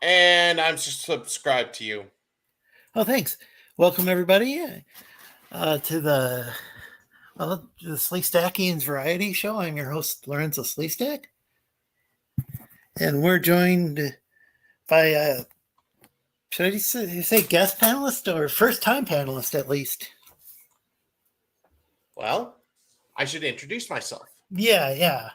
And I'm subscribed to you. Oh, thanks. Welcome everybody to the Sleestakians variety show. I'm your host Lorenzo Sleestak, and we're joined by should I say guest panelist or first time panelist at least? Well, I should introduce myself. Yeah.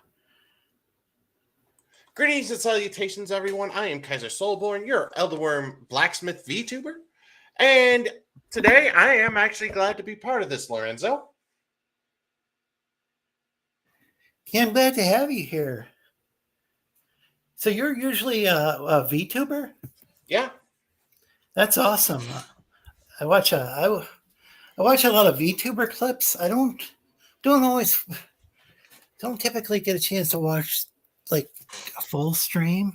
Greetings and salutations, everyone. I am Kaiser Soulborn, your Elderworm Blacksmith VTuber. And today I am actually glad to be part of this, Lorenzo. Yeah, I'm glad to have you here. So you're usually a VTuber? Yeah. That's awesome. I watch a lot of VTuber clips. I don't typically get a chance to watch like a full stream.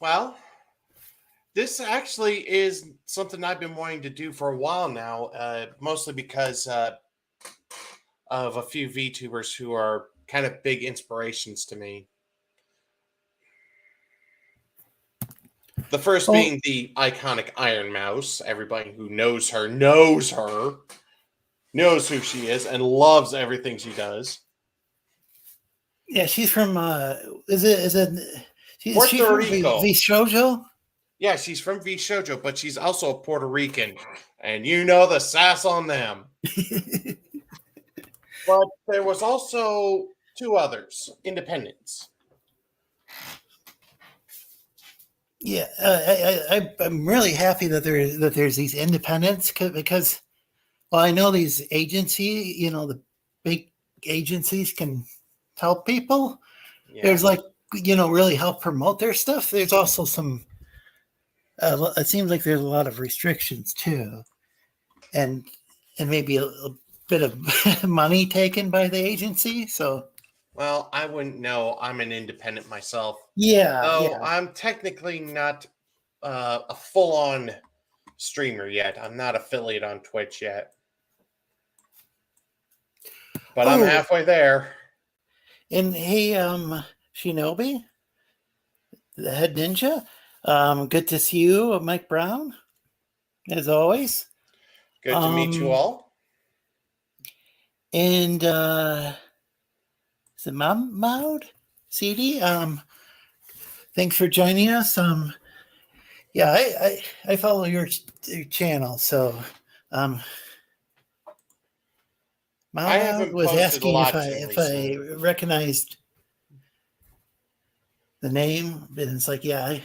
Well, this actually is something I've been wanting to do for a while now, mostly because of a few VTubers who are kind of big inspirations to me. The first being the iconic Iron Mouse. Everybody who knows her, knows who she is, and loves everything she does. Yeah, she's from is she Puerto from Rico. Vishojo? Yeah, she's from Vishojo, but she's also a Puerto Rican, and you know the sass on them. But there was also two others, independents. Yeah, I'm really happy that there's these independents because, well, I know these agency, the big agencies can help people. Yeah. There's really help promote their stuff. There's also some. It seems like there's a lot of restrictions too, and maybe a bit of money taken by the agency. So. Well, I wouldn't know. I'm an independent myself. Yeah. So I'm technically not a full-on streamer yet. I'm not affiliate on Twitch yet. But I'm halfway there. And hey, Shinobi, the head ninja, good to see you, Mike Brown, as always. Good to meet you all. And is it Maud CD? Thanks for joining us. Yeah, I follow your channel, so Maud was asking if I recognized the name, and it's like, yeah,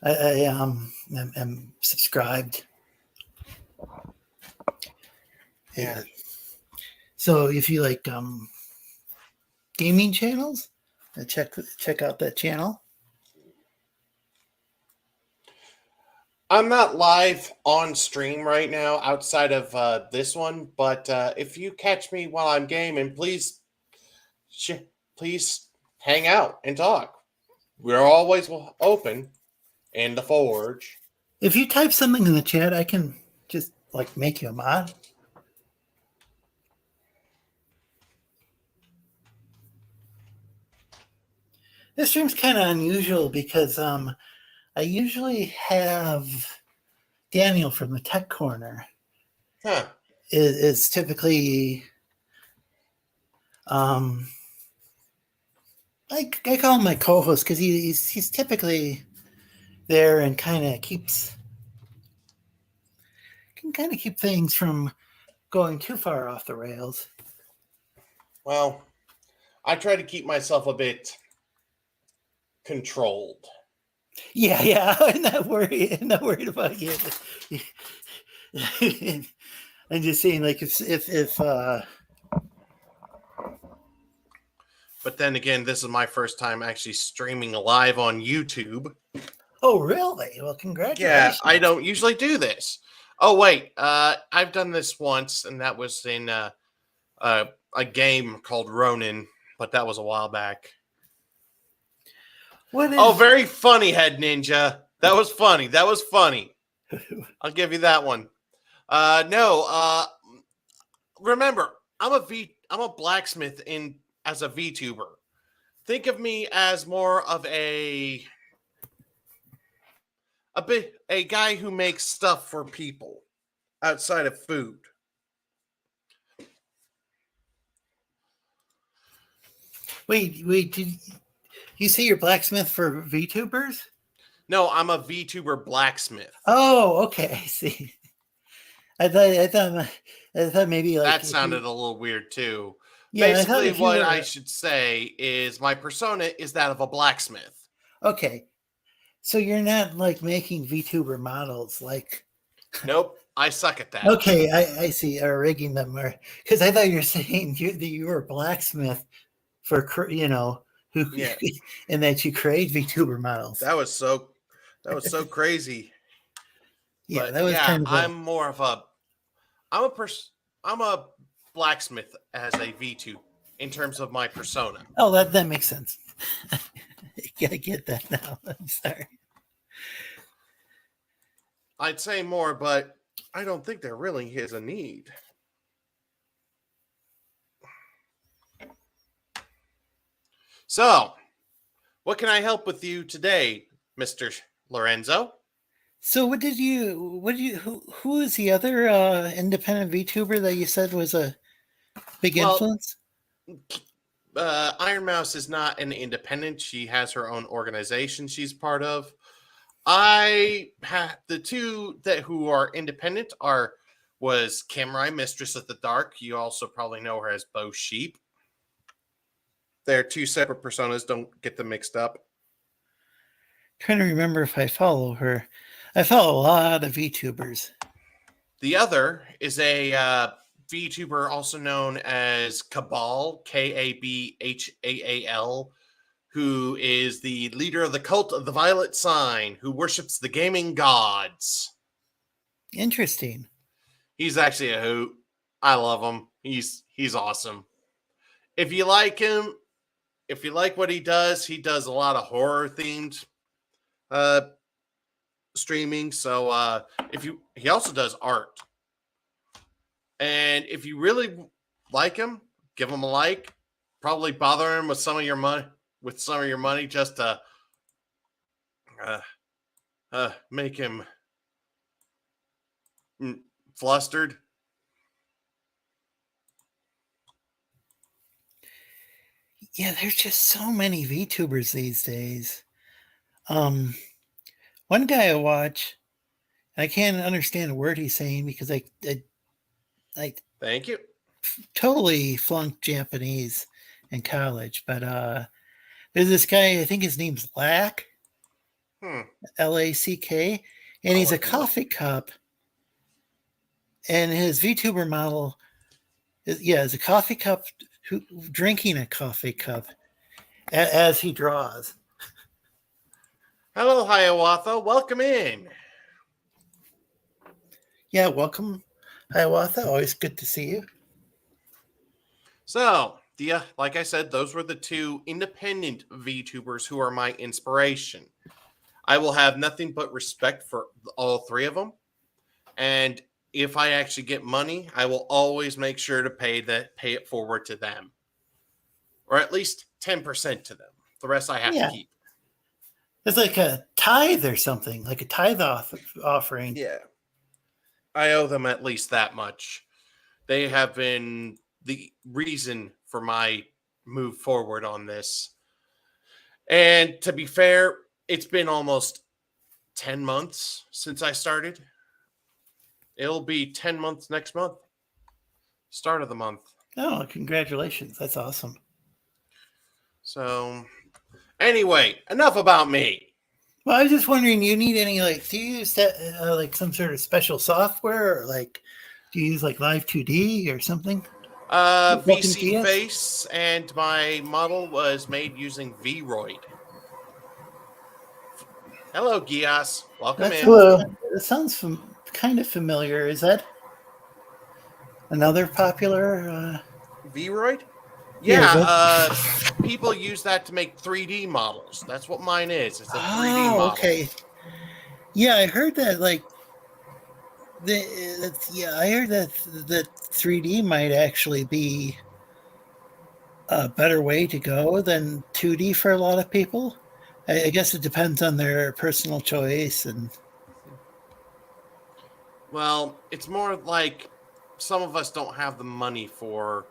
I am subscribed. Yeah. So if you like gaming channels, check out that channel. I'm not live on stream right now outside of this one, but if you catch me while I'm gaming, please hang out and talk. We're always open in the Forge. If you type something in the chat, I can just make you a mod. This stream's kind of unusual because I usually have Daniel from the Tech Corner. Is typically I call him my co-host because he's typically there and kind of keep things from going too far off the rails. Well, I try to keep myself a bit controlled. Yeah, I'm not worried about you. I'm just saying, if But then again, this is my first time actually streaming live on YouTube. Oh, really? Well, congratulations. Yeah, I don't usually do this. Oh, wait. I've done this once, and that was in a game called Ronin, but that was a while back. Very funny, Head Ninja. That was funny. I'll give you that one. Remember, I'm a blacksmith as a VTuber. Think of me as more of a guy who makes stuff for people outside of food. Wait, did you say you're blacksmith for VTubers? No, I'm a VTuber blacksmith. Oh, okay, I see. I thought maybe like That sounded a little weird too. yeah. I thought Basically, if you what were I should say is my persona is that of a blacksmith. okay, so you're not like making VTuber models, like Nope, I suck at that. okay, I see, or rigging them, or because I thought you were saying that you were a blacksmith for who Yeah. and that you create VTuber models. That was so crazy. Yeah, But that was kind of I'm more of a I'm a blacksmith as a V2 in terms of my persona. oh that makes sense. I get that now. I'm sorry. I'd say more, but I don't think there really is a need. So, what can I help with you today, Mr. Lorenzo? So who is the other independent VTuber that you said was a big influence? Iron Mouse is not an independent. She has her own organization she's part of. The two who are independent was Camerai, Mistress of the Dark. You also probably know her as Bo Sheep. They're two separate personas. Don't get them mixed up. Trying to remember if I follow her. I follow a lot of VTubers. The other is a VTuber also known as Cabal, Kabhaal, who is the leader of the cult of the Violet Sign, who worships the gaming gods. Interesting. He's actually a hoot. I love him. He's awesome. If you like him, if you like what he does a lot of horror themed streaming. So he also does art. And if you really like him, give him a like. Probably bother him with some of your money just to make him flustered. Yeah, there's just so many VTubers these days. One guy I watch, I can't understand a word he's saying because I Thank you. totally flunked Japanese in college. But there's this guy, I think his name's Lack, Lack, and he's a coffee cup. And his VTuber model is a coffee cup, drinking a coffee cup as he draws. Hello, Hiawatha. Welcome in. Yeah, welcome, Hiawatha. Always good to see you. So, like I said, those were the two independent VTubers who are my inspiration. I will have nothing but respect for all three of them. And if I actually get money, I will always make sure to pay it forward to them. Or at least 10% to them. The rest I have to keep. It's like a tithe or something, like a tithe offering. Yeah. I owe them at least that much. They have been the reason for my move forward on this. And to be fair, it's been almost 10 months since I started. It'll be 10 months next month. Start of the month. Oh, congratulations. That's awesome. So, anyway, enough about me. Well, I was just wondering, you need any, do you use that, some sort of special software, or do you use Live 2D or something? VC Face, and my model was made using Vroid. Hello, Geass. Welcome in. Hello. That sounds kind of familiar. Is that another popular Vroid? Yeah, people use that to make 3D models. That's what mine is. It's a 3D model. Okay. Yeah, I heard that. I heard that 3D might actually be a better way to go than 2D for a lot of people. I guess it depends on their personal choice. And Well, it's more like some of us don't have the money for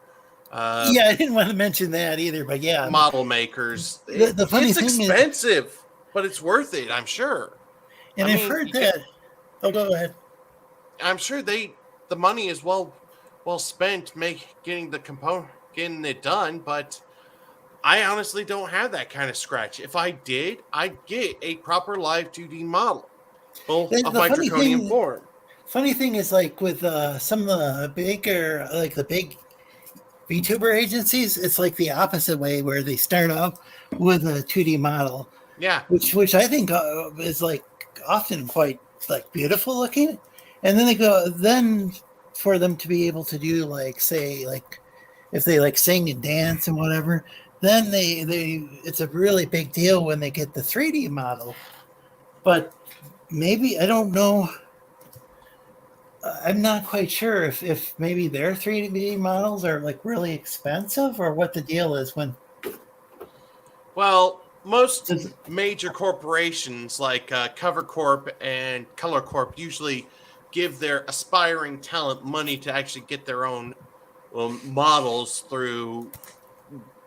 yeah, I didn't want to mention that either, but yeah, model makers. the funny It's thing is, expensive, but it's worth it, I'm sure. and I I've mean, heard that. Oh, go ahead. I'm sure the money is well spent getting getting it done, but I honestly don't have that kind of scratch. If I did, I'd get a proper live 2D model, both of The my draconian form. funny thing is, like with some of the bigger, like the big VTuber agencies, it's like the opposite way, where they start off with a 2D model, Yeah. which I think is like often quite like beautiful looking, and then they go then for them to be able to do like, say, like if they like sing and dance and whatever, then they it's a really big deal when they get the 3D model. But maybe I don't know. I'm not quite sure if maybe their 3D models are like really expensive, or what the deal is when. Well, most major corporations like Cover Corp and Color Corp usually give their aspiring talent money to actually get their own models through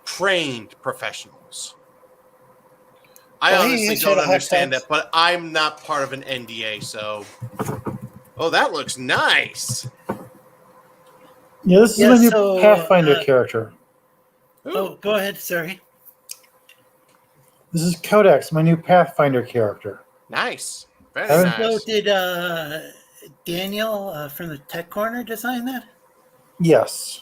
trained professionals. I honestly don't understand that, but I'm not part of an NDA, so. Oh, that looks nice. Yeah, this is my new Pathfinder character. Oh, go ahead. Sorry. This is Codex, my new Pathfinder character. Nice. Very nice. So did Daniel from the Tech Corner design that? Yes.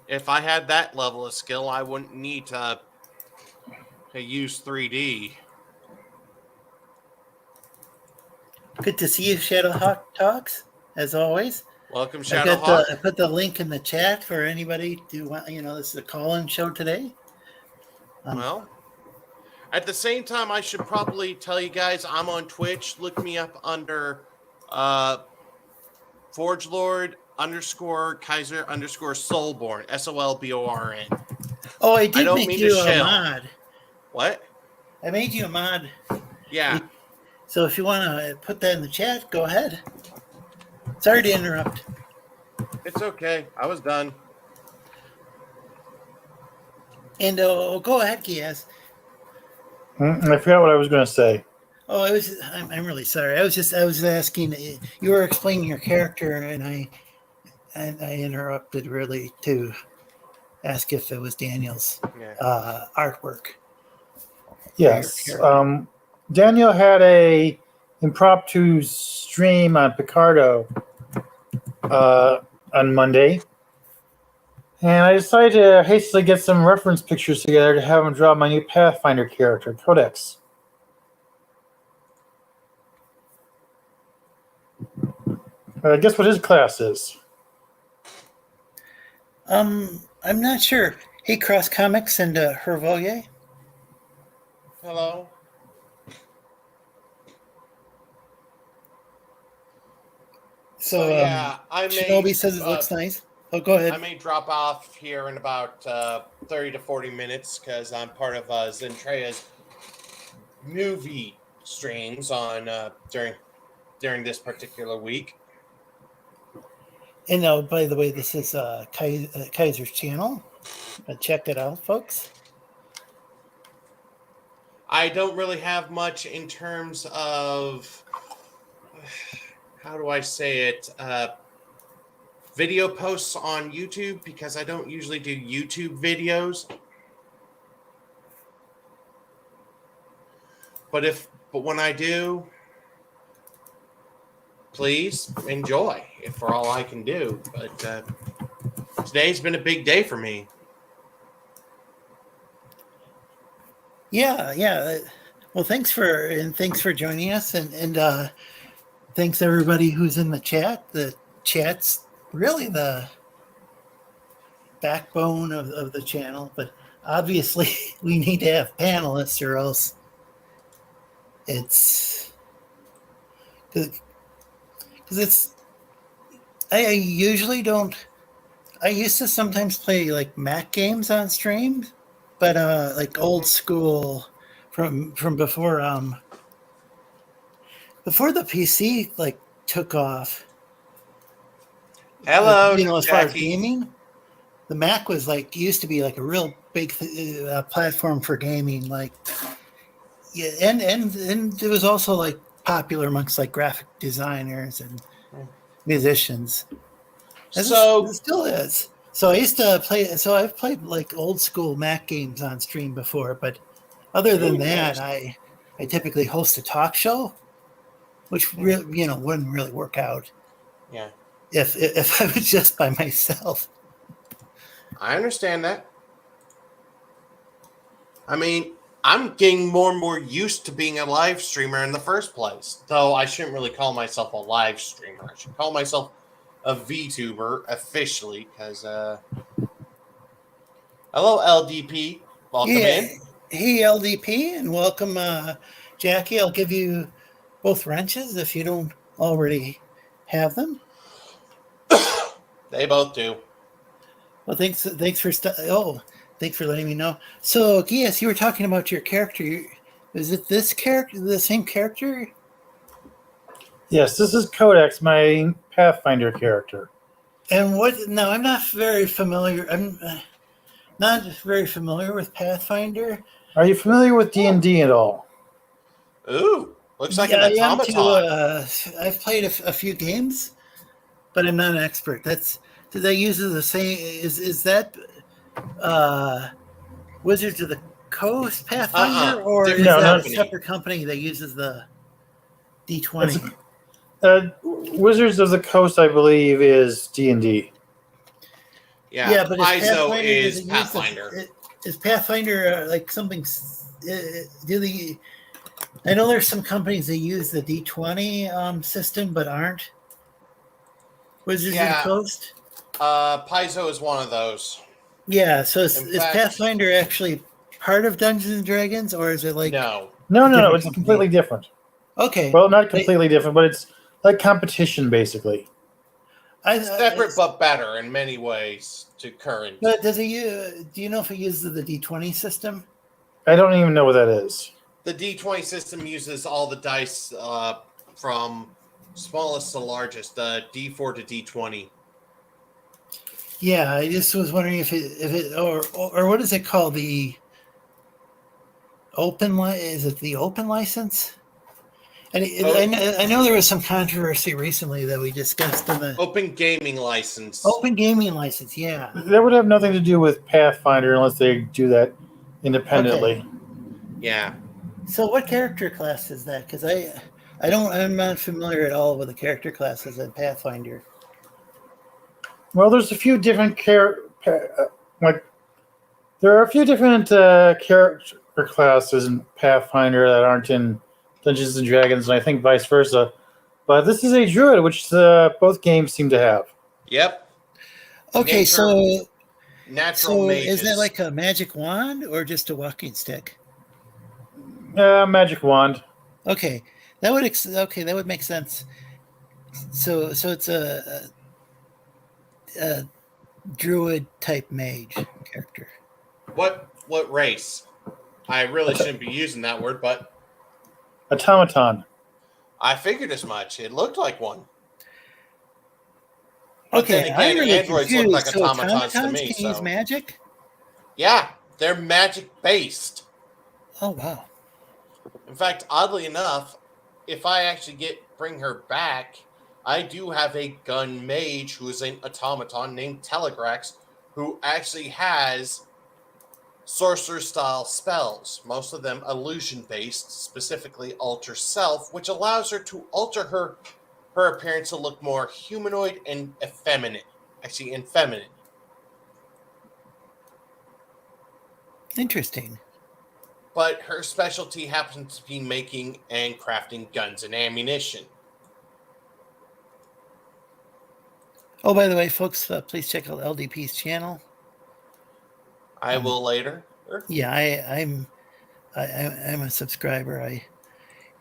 If I had that level of skill, I wouldn't need to use 3D. Good to see you, Shadowhawk Talks, as always. Welcome, Shadowhawk. I put the link in the chat for anybody to want. This is a call-in show today. Well, at the same time, I should probably tell you guys I'm on Twitch. Look me up under ForgeLord _ Kaiser _ Soulborn, SOLBORN. Oh, I did make you a mod. What? I made you a mod. Yeah. So if you want to put that in the chat, go ahead. Sorry to interrupt. It's okay. I was done. And go ahead, Geass. I forgot what I was going to say. Oh, I'm really sorry. I was asking. You were explaining your character, and I interrupted really to ask if it was Daniel's artwork. Yes. Daniel had a impromptu stream on Picardo on Monday, and I decided to hastily get some reference pictures together to have him draw my new Pathfinder character, Codex. Guess what his class is? I'm not sure. Hey, Cross Comics and Hervoye. Hello. So yeah, Shinobi says it looks nice. Oh, go ahead. I may drop off here in about 30 to 40 minutes because I'm part of Zentrea's movie streams on during this particular week. And by the way, this is Kaiser's channel. Check it out, folks. I don't really have much in terms of, how do I say it, video posts on YouTube because I don't usually do YouTube videos. But when I do, please enjoy it for all I can do. But today's been a big day for me. Yeah. Well, thanks for joining us, and thanks everybody who's in the chat. The chat's really the backbone of the channel, but obviously we need to have panelists, or else it's because I usually don't I used to sometimes play like Mac games on stream, but like old school from before the PC like took off. Hello, As far as Jackie. gaming, the Mac was like used to be like a real big platform for gaming. Like yeah, and it was also like popular amongst like graphic designers and musicians. It So, still is. So I used to play. So I've played like old school Mac games on stream before, but other than that, I typically host a talk show, which really wouldn't really work out yeah, if I was just by myself. I understand that. I mean, I'm getting more and more used to being a live streamer in the first place. Though I shouldn't really call myself a live streamer. I should call myself a VTuber officially, because hello LDP. Welcome Yeah. in. Hey LDP, and welcome Jackie. I'll give you both wrenches if you don't already have them. They both do. Well, thanks thanks for letting me know. So, Geass, you were talking about your character. Is it this character, the same character? Yes, this is Codex, my Pathfinder character. And what? No, I'm not very familiar. I'm not very familiar with Pathfinder. Are you familiar with D&D at all? Ooh, looks like Yeah, an I am too. automaton. I've played a few games, but I'm not an expert. Do they use the same? Is that Wizards of the Coast Pathfinder, or is Different that a company. separate company that uses the D20? Wizards of the Coast, I believe, is D&D. Yeah, but Paizo does is it use Pathfinder. is Pathfinder like something? Do the I know there's some companies that use the D20 system, but aren't Wizards of the Coast. Paizo is one of those. Yeah, so is fact- Pathfinder actually part of Dungeons and Dragons, or is it like No. No, different it's company? completely different. Okay, Well, not completely different, but it's like competition, basically. Separate but better in many ways to current. But does do you know if it uses the D20 system? I don't even know what that is. The D20 system uses all the dice from smallest to largest, D4 to D20. Yeah, I just was wondering if it or what is it called? The open is it the open license? And I know there was some controversy recently that we discussed in the Open gaming license. open gaming license. Yeah, That would have nothing to do with Pathfinder unless they do that independently. Okay. Yeah. So what character class is that? Because I'm not familiar at all with the character classes in Pathfinder. Well, there's a few different there are a few different character classes in Pathfinder that aren't in Dungeons and Dragons, and I think vice versa. But this is a druid, which both games seem to have. Yep. Okay, Natural mages. is that like a magic wand or just a walking stick? Magic wand. Okay, that would make sense. So it's a druid type mage character. What race? I really shouldn't be using that word, but Automaton. I figured as much. It looked like one. Okay, then again, I'm really androids confused. look like So automatons to me. can use magic? Yeah, they're magic based. Oh wow! In fact, oddly enough, if I actually bring her back, I do have a gun mage who is an automaton named Telegrax, who actually has sorcerer style spells, most of them illusion based, specifically alter self, which allows her to alter her appearance to look more humanoid and effeminate. Actually, infeminate. Interesting. But her specialty happens to be making and crafting guns and ammunition. Oh, by the way, folks, please check out LDP's channel. I will later. Yeah, I'm a subscriber.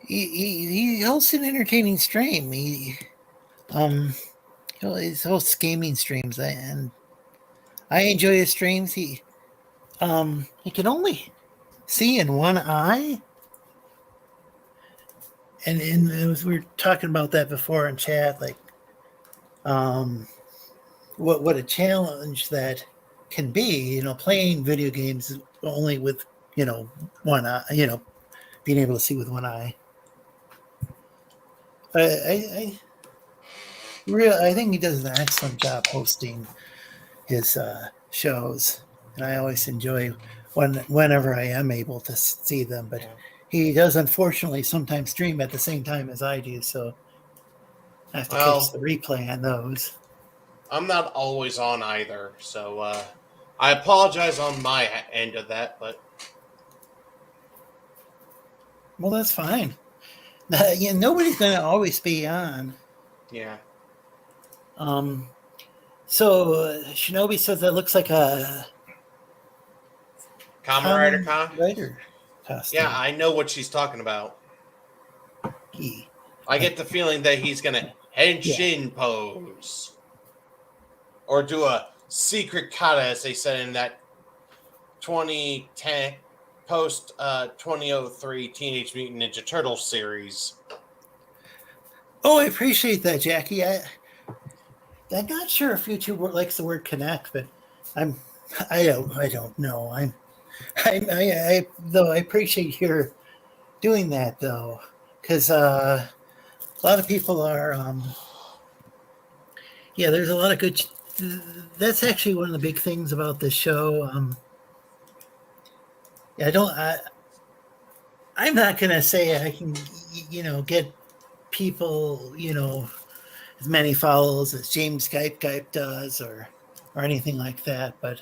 He hosts an entertaining stream. He hosts gaming streams, and I enjoy his streams. He can only see in one eye, and as we were talking about that before in chat, like what a challenge that can be. Playing video games only with one eye. Being able to see with one eye. I think he does an excellent job hosting his shows, and I always enjoy whenever I am able to see them. But he does, unfortunately, sometimes stream at the same time as I do, so I have to catch the replay on those. I'm not always on either, so I apologize on my end of that, but well, that's fine. Nobody's going to always be on. Yeah. So Shinobi says that looks like a Kamen Rider costume. Yeah, I know what she's talking about. I get the feeling that he's going to henshin pose. Or do a secret kata, as they said in that 2010 post 2003 Teenage Mutant Ninja Turtles series. Oh, I appreciate that, Jackie. I'm not sure if YouTube likes the word connect, but I don't know. I appreciate your doing that though, because a lot of people are there's a lot of good. That's actually one of the big things about this show. I'm not gonna say I can get people as many follows as James Skype does or anything like that, but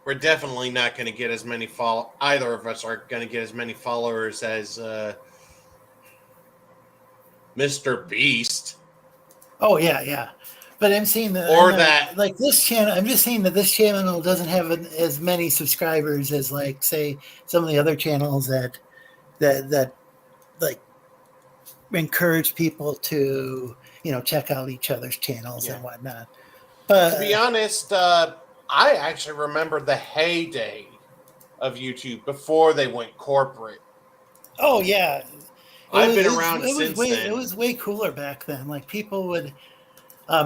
we're definitely not going to get as many either of us are going to get as many followers as Mr. Beast. Oh yeah, but I'm saying that like this channel. I'm just saying that this channel doesn't have as many subscribers as like say some of the other channels that like encourage people to check out each other's channels and whatnot. But to be honest, I actually remember the heyday of YouTube before they went corporate. Oh yeah, I've been around since then. It was way cooler back then. Like people would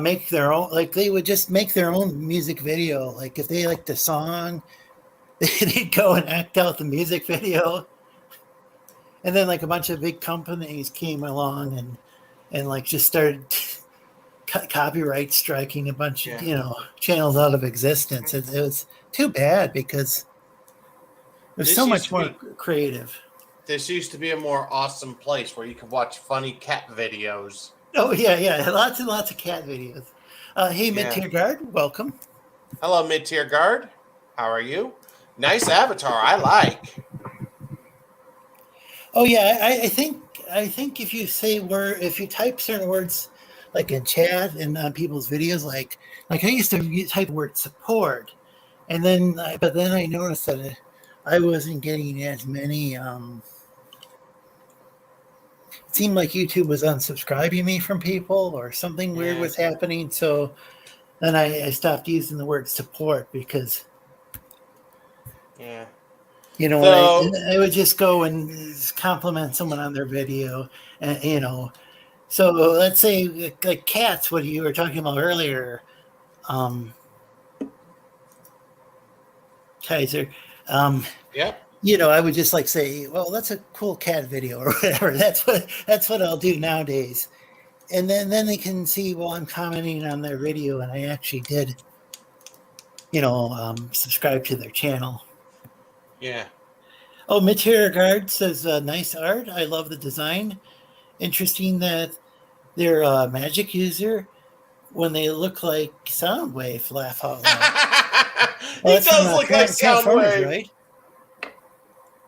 make their own. Like they would just make their own music video. Like if they liked a song, they'd go and act out the music video. And then like a bunch of big companies came along and like just started copyright striking a bunch of channels out of existence. It was too bad because there's so much more creative. This used to be a more awesome place where you could watch funny cat videos. Oh yeah, lots and lots of cat videos. Hey, Mid-Tier Guard, welcome. Hello, Mid-Tier Guard. How are you? Nice avatar. I like. Oh yeah, I think if you type certain words like in chat and on people's videos, like I used to type the word support, and then I noticed that I wasn't getting as many. It seemed like YouTube was unsubscribing me from people or something weird was happening. So then I stopped using the word support because. Yeah. I would just go and compliment someone on their video, and So let's say like cats, what you were talking about earlier, Kaiser. Yep. I would just like say, well, that's a cool cat video or whatever. That's what I'll do nowadays, and then they can see, well, I'm commenting on their video, and I actually did, subscribe to their channel. Yeah. Oh, Material Guard says, nice art. I love the design. Interesting that they're a magic user when they look like Soundwave. Laugh out loud. He does look like Soundwave. Right?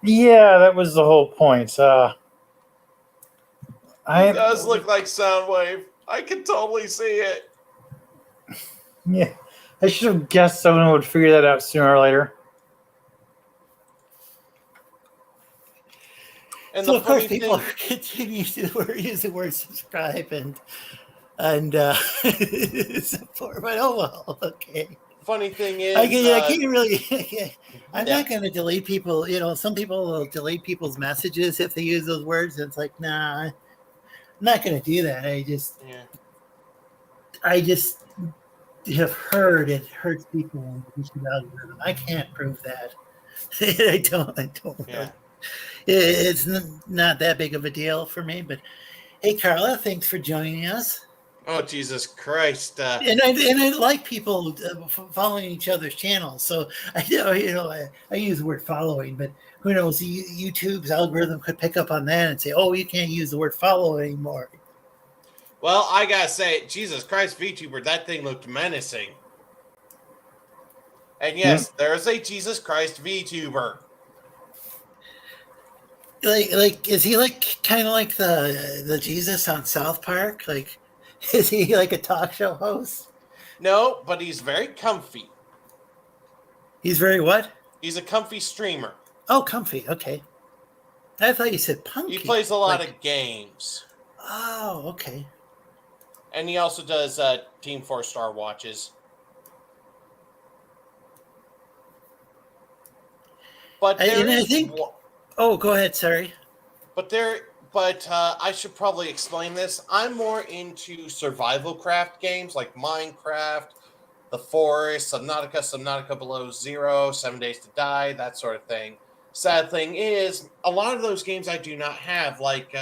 Yeah, that was the whole point. He does look like Soundwave. I can totally see it. Yeah. I should have guessed someone would figure that out sooner or later. And so of course people continue to use the word subscribe and support, but oh well, okay. funny thing is, I can't really. I'm Yeah. not going to delete people. You know, some people will delete people's messages if they use those words. And it's like, nah, I'm not going to do that. Yeah. I just have heard it hurts people on the YouTube algorithm. I can't prove that. I don't Yeah. know. It's not that big of a deal for me. But hey, Carla, thanks for joining us. Oh, Jesus Christ. And I like people following each other's channels. So I use the word following, but who knows? YouTube's algorithm could pick up on that and say, "Oh, you can't use the word follow anymore." Well, I gotta say, Jesus Christ, VTuber, that thing looked menacing. And yes, there's a Jesus Christ VTuber. Like, is he like kind of like the Jesus on South Park? Like, is he like a talk show host? No, but he's very comfy. He's very what? He's a comfy streamer. Oh, comfy. Okay. I thought you said punky. He plays a lot of games. Oh, okay. And he also does Team 4-star watches. But I think. Oh, go ahead. Sorry. But I should probably explain this. I'm more into survival craft games like Minecraft, The Forest, Subnautica Below Zero, 7 Days to Die, that sort of thing. Sad thing is, a lot of those games I do not have. Like,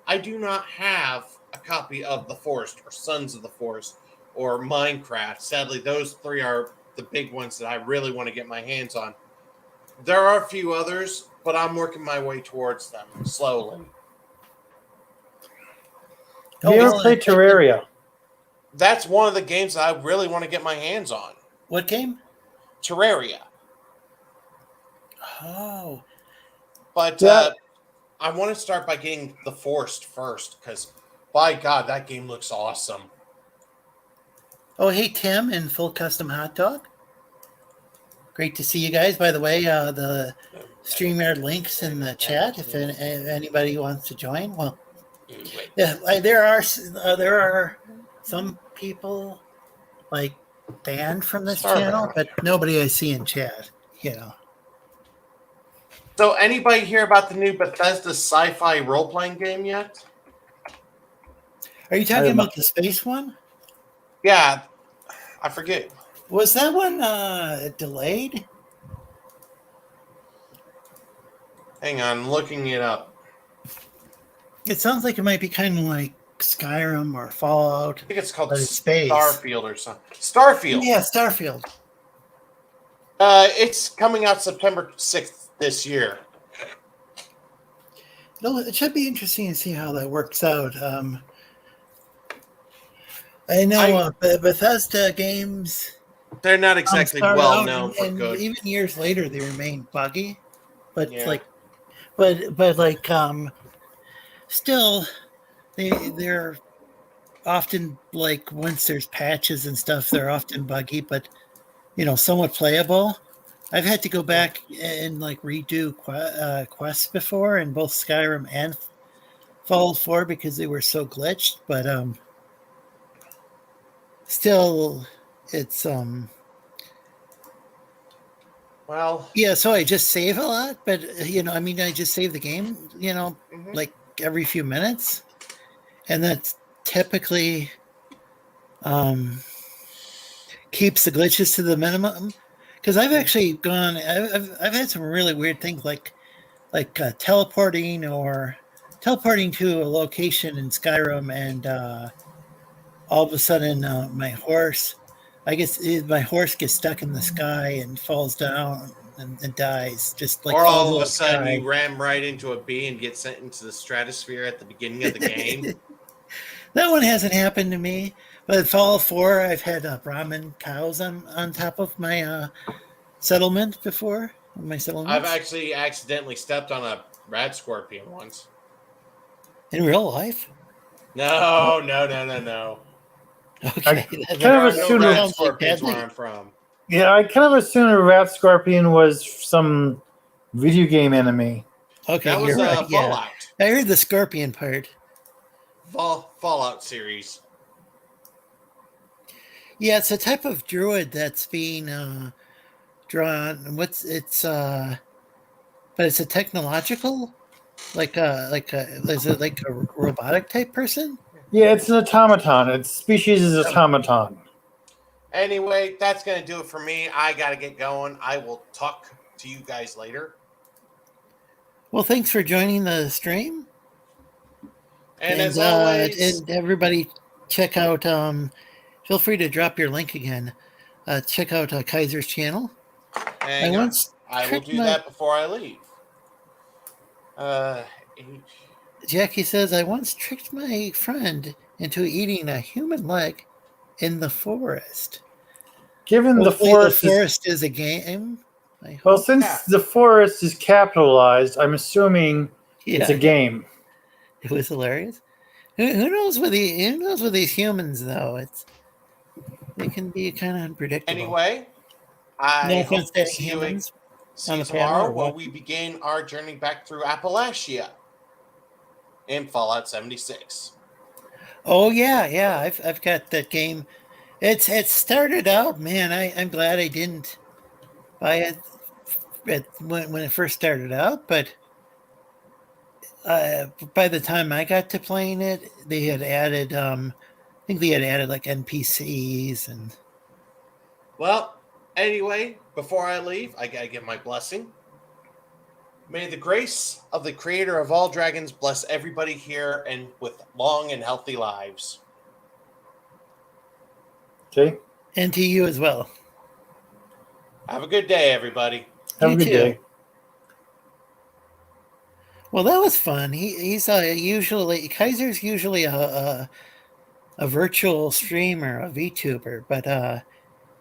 I do not have a copy of The Forest or Sons of the Forest or Minecraft. Sadly, those three are the big ones that I really want to get my hands on. There are a few others, but I'm working my way towards them slowly. Have you ever played Terraria? That's one of the games that I really want to get my hands on. What game? Terraria. Oh. But I want to start by getting The Forest first, because, by God, that game looks awesome. Oh, hey, Tim and Full Custom Hot Dog. Great to see you guys. By the way, the StreamYard links in the chat if anybody wants to join. Well, yeah, there are some people like banned from this channel, but nobody I see in chat. You know. So, anybody hear about the new Bethesda sci-fi role-playing game yet? Are you talking about the space one? Yeah, I forget. Was that one delayed? Hang on, I'm looking it up. It sounds like it might be kind of like Skyrim or Fallout. I think it's called space. Starfield or something. Starfield. Yeah, Starfield. It's coming out September 6th this year. No, it should be interesting to see how that works out. I know Bethesda games. They're not exactly well known for and good. Even years later, they remain buggy. But Yeah. still, they're often like once there's patches and stuff, they're often buggy, but somewhat playable. I've had to go back and like redo quests before in both Skyrim and Fallout 4 because they were so glitched, but still it's well, yeah, so I just save a lot, but I just save the game, like every few minutes, and that typically keeps the glitches to the minimum. Because I've actually gone, I've had some really weird things like teleporting to a location in Skyrim, and all of a sudden my horse gets stuck in the sky and falls down and dies. Just like, or all of a sudden you ram right into a bee and get sent into the stratosphere at the beginning of the game. That one hasn't happened to me. But Fallout 4, I've had Brahmin cows on top of my settlement before. I've actually accidentally stepped on a rat scorpion once. In real life? No. Okay. There are no rat scorpions where I'm from. Yeah, I kind of assumed a rat scorpion was some video game enemy. Okay, that was you're right. Fallout. Yeah. I heard the scorpion part. Fallout series. Yeah, it's a type of druid that's being drawn. But it's a technological, is it like a robotic type person? Yeah, it's an automaton. Its species is automaton. Anyway, that's going to do it for me. I got to get going. I will talk to you guys later. Well, thanks for joining the stream. And as always, and everybody check out. Feel free to drop your link again. Check out Kaiser's channel. hang on. I will do that before I leave. Jackie says, I once tricked my friend into eating a human leg in the forest. Given Hopefully the forest is a game. Well, since the forest is capitalized, I'm assuming it's a game. It was hilarious. Who knows with these humans though? They can be kind of unpredictable. Anyway, I hope to see you tomorrow when we begin our journey back through Appalachia in Fallout 76. Oh yeah, I've got that game. It started out, man. I'm glad I didn't buy it when it first started out, but by the time I got to playing it, they had added I think they had added like NPCs and. Well, anyway, before I leave, I gotta give my blessing. May the grace of the creator of all dragons bless everybody here and with long and healthy lives. Okay. And to you as well. Have a good day, everybody. Have a good day. Well, that was fun. He's Kaiser's usually a virtual streamer, a VTuber, but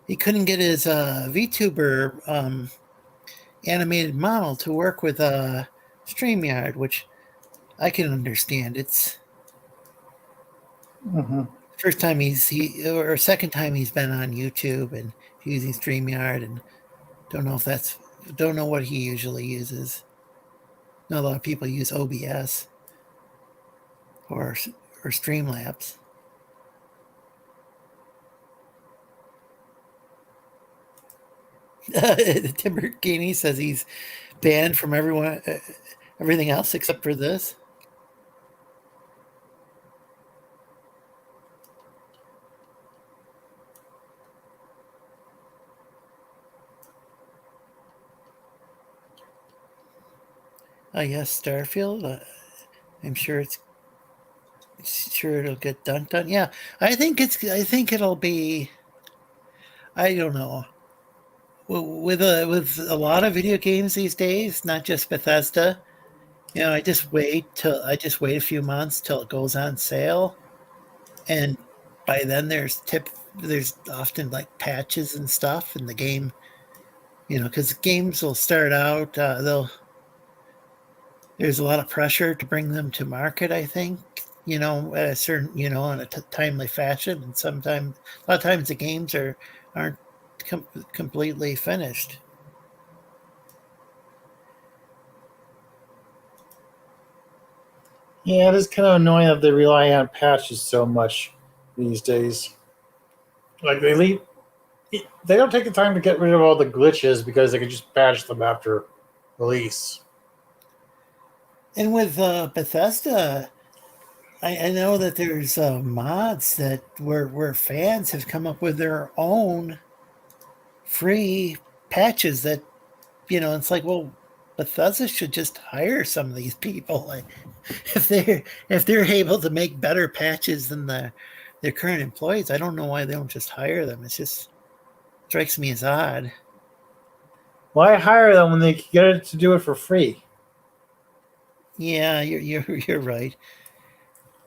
he couldn't get his VTuber animated model to work with StreamYard, which I can understand. It's first time second time he's been on YouTube and using StreamYard, and don't know what he usually uses. Not a lot of people use OBS or Streamlabs. Timbergini says he's banned from everything else except for this. Yes, Starfield. I'm sure it'll get done. Yeah, I think it'll be. I don't know. With a lot of video games these days, not just Bethesda, I just wait a few months till it goes on sale, and by then there's often like patches and stuff in the game, because games will start out there's a lot of pressure to bring them to market, I think, at a certain, in a timely fashion, and a lot of times the games aren't completely finished. Yeah, it is kind of annoying that they rely on patches so much these days. Like they don't take the time to get rid of all the glitches because they can just patch them after release. And with Bethesda, I know that there's mods that where fans have come up with their own free patches that, it's like, well, Bethesda should just hire some of these people. Like, if they're able to make better patches than their current employees, I don't know why they don't just hire them. It just strikes me as odd. Why hire them when they can get it to do it for free? Yeah, you're right.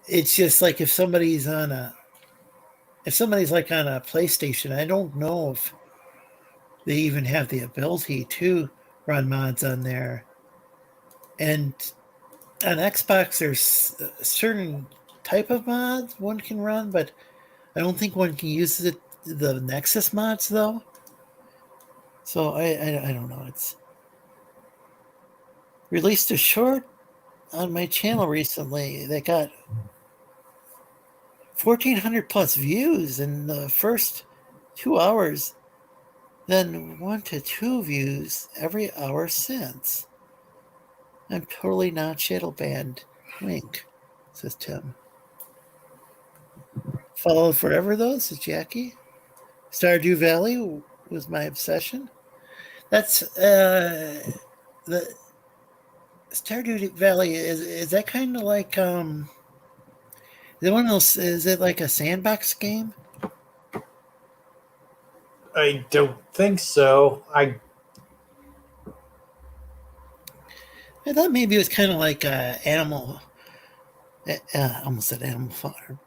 It's just like if somebody's like on a PlayStation, I don't know if they even have the ability to run mods on there. And on Xbox, there's a certain type of mods one can run, but I don't think one can use the Nexus mods though. So I don't know. It's released a short on my channel recently that got 1,400 plus views in the first 2 hours, then 1 to 2 views every hour since. I'm totally not shadow banned. Wink, says Tim. Followed forever, though, says Jackie. Stardew Valley was my obsession. That's the Stardew Valley. Is that kind of like is it one of those? Is it like a sandbox game? I don't think so. I thought maybe it was kind of like Animal. I almost said Animal Farm.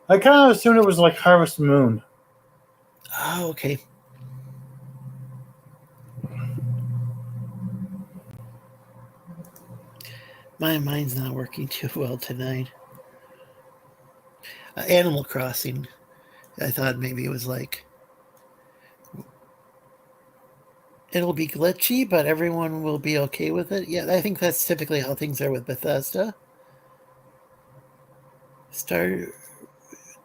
I kind of assumed it was like Harvest Moon. Oh, okay. My mind's not working too well tonight. Animal Crossing. I thought maybe it was like it'll be glitchy, but everyone will be okay with it. Yeah, I think that's typically how things are with Bethesda. Stardew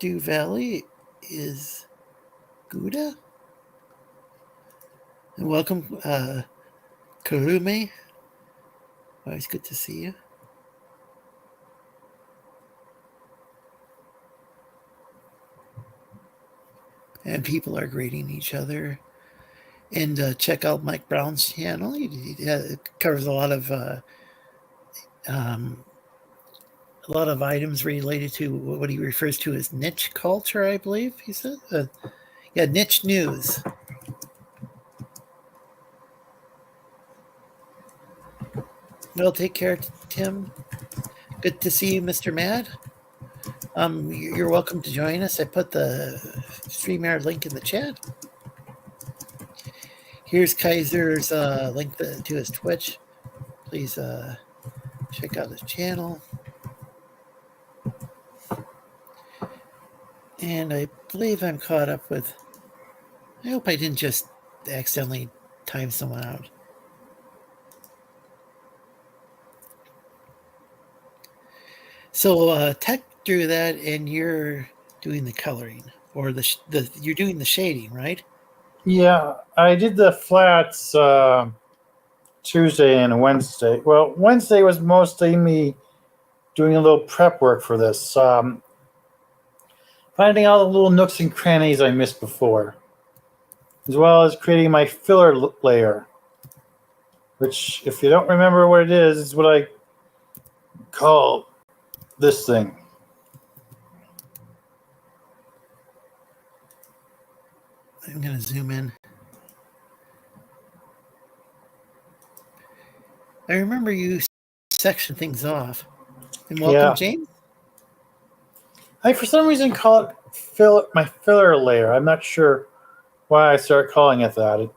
Valley is Gouda. And welcome, Karume. Always good to see you. And people are greeting each other. And check out Mike Brown's channel. He covers a lot of items related to what he refers to as niche culture, I believe he said. Yeah, niche news. Well, take care, Tim. Good to see you, Mr. Mad. You're welcome to join us. I put the StreamYard link in the chat. Here's Kaiser's link to his Twitch. Please check out his channel. And I believe I'm caught up with... I hope I didn't just accidentally time someone out. So Tech drew that, and you're doing the coloring, or you're doing the shading, right? Yeah, I did the flats Tuesday and Wednesday. Well, Wednesday was mostly me doing a little prep work for this, finding all the little nooks and crannies I missed before, as well as creating my filler layer, which, if you don't remember what it is what I call this thing. I'm going to zoom in. I remember you section things off. And welcome, James. I, for some reason, call it my filler layer. I'm not sure why I started calling it that.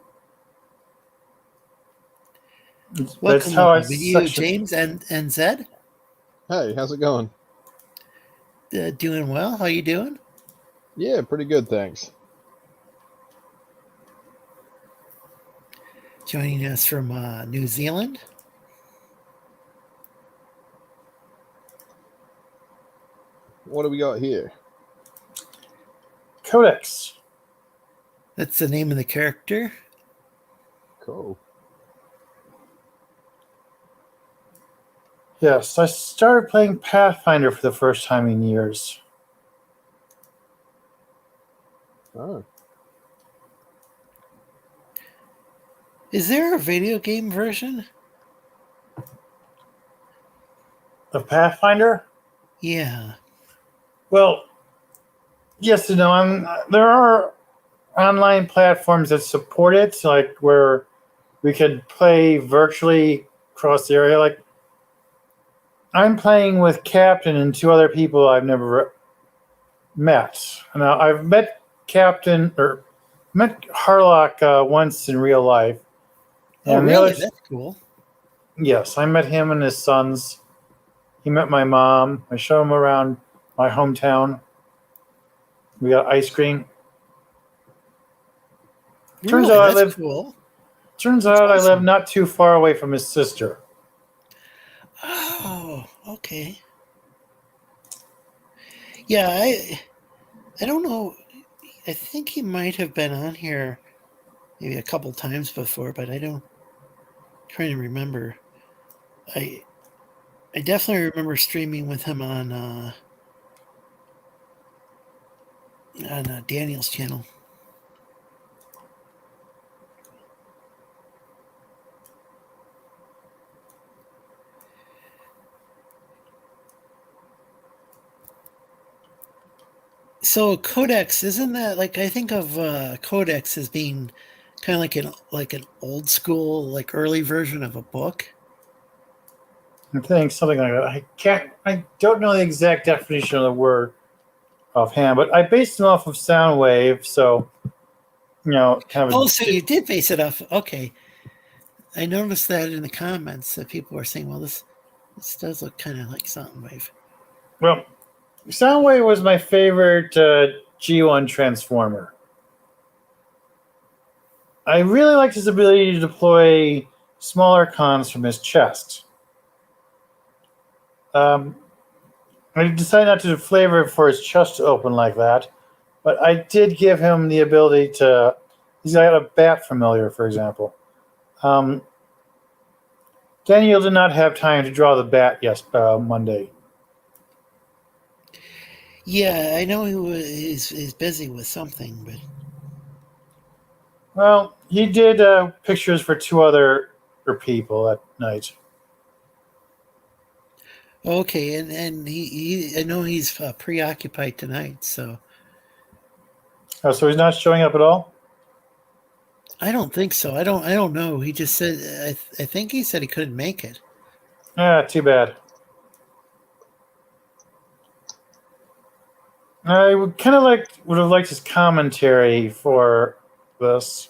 Welcome, how with you, James and Zed. Hey, how's it going? Doing well. How you doing? Yeah, pretty good, thanks. Joining us from New Zealand. What do we got here? Codex. That's the name of the character. Cool. Yes, I started playing Pathfinder for the first time in years. Oh. Is there a video game version of Pathfinder? Yeah. Well, yes and no. There are online platforms that support it, like where we could play virtually across the area. Like I'm playing with Captain and 2 other people I've never met. Now I've met Harlock once in real life. Oh, and really? That's cool. Yes, I met him and his sons. He met my mom. I showed him around my hometown. We got ice cream. Turns out I live not too far away from his sister. Oh, okay. Yeah, I don't know. think he might have been on here maybe a couple times before, but I don't. Trying to remember. I definitely remember streaming with him on Daniel's channel. So Codex, isn't that like, I think of Codex as being kind of like an old school, like early version of a book? I think something like that. I don't know the exact definition of the word offhand, but I based them off of Soundwave, so kind of. Oh, so you did base it off. Okay. I noticed that in the comments that people were saying, well, this does look kind of like Soundwave. Well, Soundwave was my favorite G1 Transformer. I really liked his ability to deploy smaller cons from his chest. I decided not to flavor it for his chest to open like that, but I did give him the ability to. He's got a bat familiar, for example. Daniel did not have time to draw the bat Monday. Yeah, I know he's busy with something, but Well, he did pictures for two other people that night. okay, and he I know he's preoccupied tonight, so Oh, so he's not showing up at all? I don't think so. I don't know. He just said I think he said he couldn't make it. Ah, too bad. I would would have liked his commentary for this.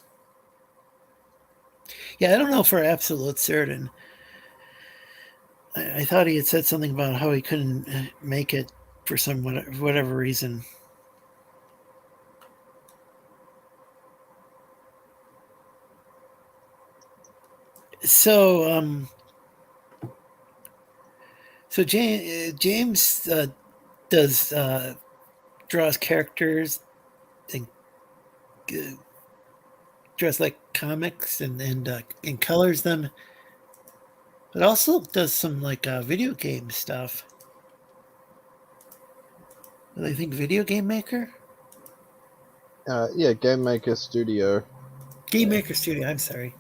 Yeah, I don't know for absolute certain. I thought he had said something about how he couldn't make it for some whatever reason. So, James does draws characters and draws like comics and colors them, but also does some like video game stuff. I think video game maker. Yeah, Game Maker Studio. Game Maker Studio. I'm sorry.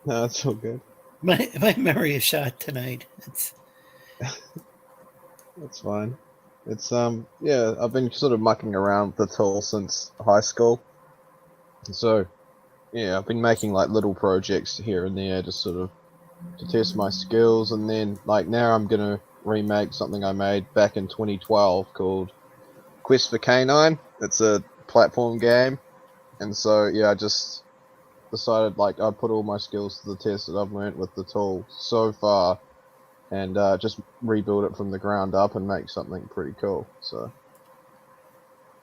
No, that's all good. My memory is shot tonight. That's fine. It's yeah, I've been sort of mucking around with the tool since high school. So yeah, I've been making like little projects here and there just sort of to test my skills, and then like now I'm gonna remake something I made back in 2012 called Quest for Canine. It's a platform game, and so yeah, I just decided like I'd put all my skills to the test that I've learnt with the tool so far, and just rebuild it from the ground up and make something pretty cool.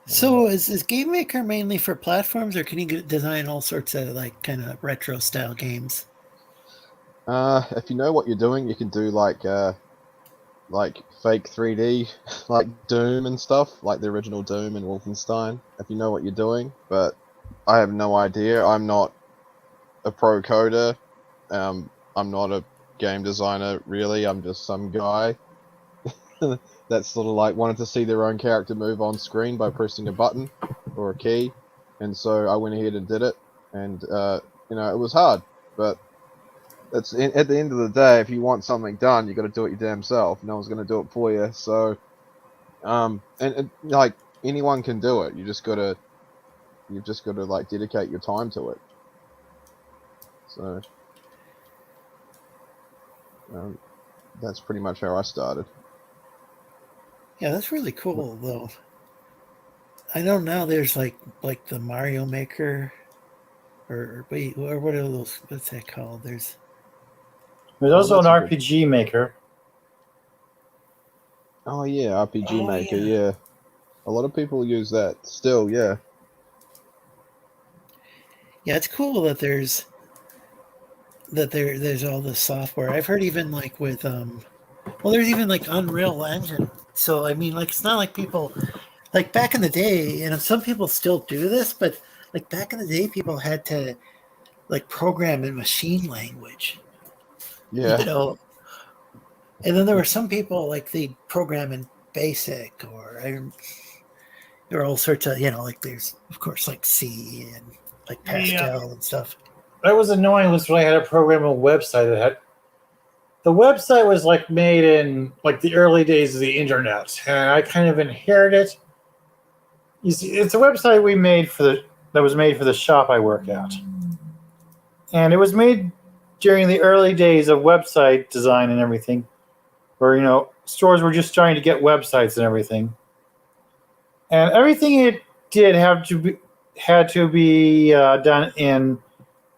So is Game Maker mainly for platforms, or can you design all sorts of like kind of retro style games? If you know what you're doing, you can do like fake 3D, like Doom and stuff, like the original Doom and Wolfenstein. If you know what you're doing, but I have no idea. I'm not a pro coder. I'm not a game designer really. I'm just some guy that's sort of like wanted to see their own character move on screen by pressing a button or a key, and so I went ahead and did it. And it was hard, but at the end of the day, if you want something done, you got to do it your damn self. No one's going to do it for you. So, and like anyone can do it. You've just got to like dedicate your time to it. So, that's pretty much how I started. Yeah, that's really cool though. I know now there's like the Mario Maker, or wait, or what are those? What's that called? There's also an RPG Maker. Oh yeah, RPG Maker. Yeah, a lot of people use that still. Yeah. Yeah, it's cool that there's all this software. I've heard even like with there's even like Unreal Engine. So I mean, like it's not like people like back in the day, and some people still do this, but like back in the day, people had to like program in machine language, Yeah. you know. And then there were some people like they program in BASIC or all sorts of, like there's of course like C and like Yeah. Pastel and stuff. That was annoying. Was when I had a program a website that had the website was like made in like the early days of the internet, and I kind of inherited it. You see, it's a website we made that was made for the shop I work at, and it was made during the early days of website design and everything, where stores were just trying to get websites and everything, and everything it did had to be done in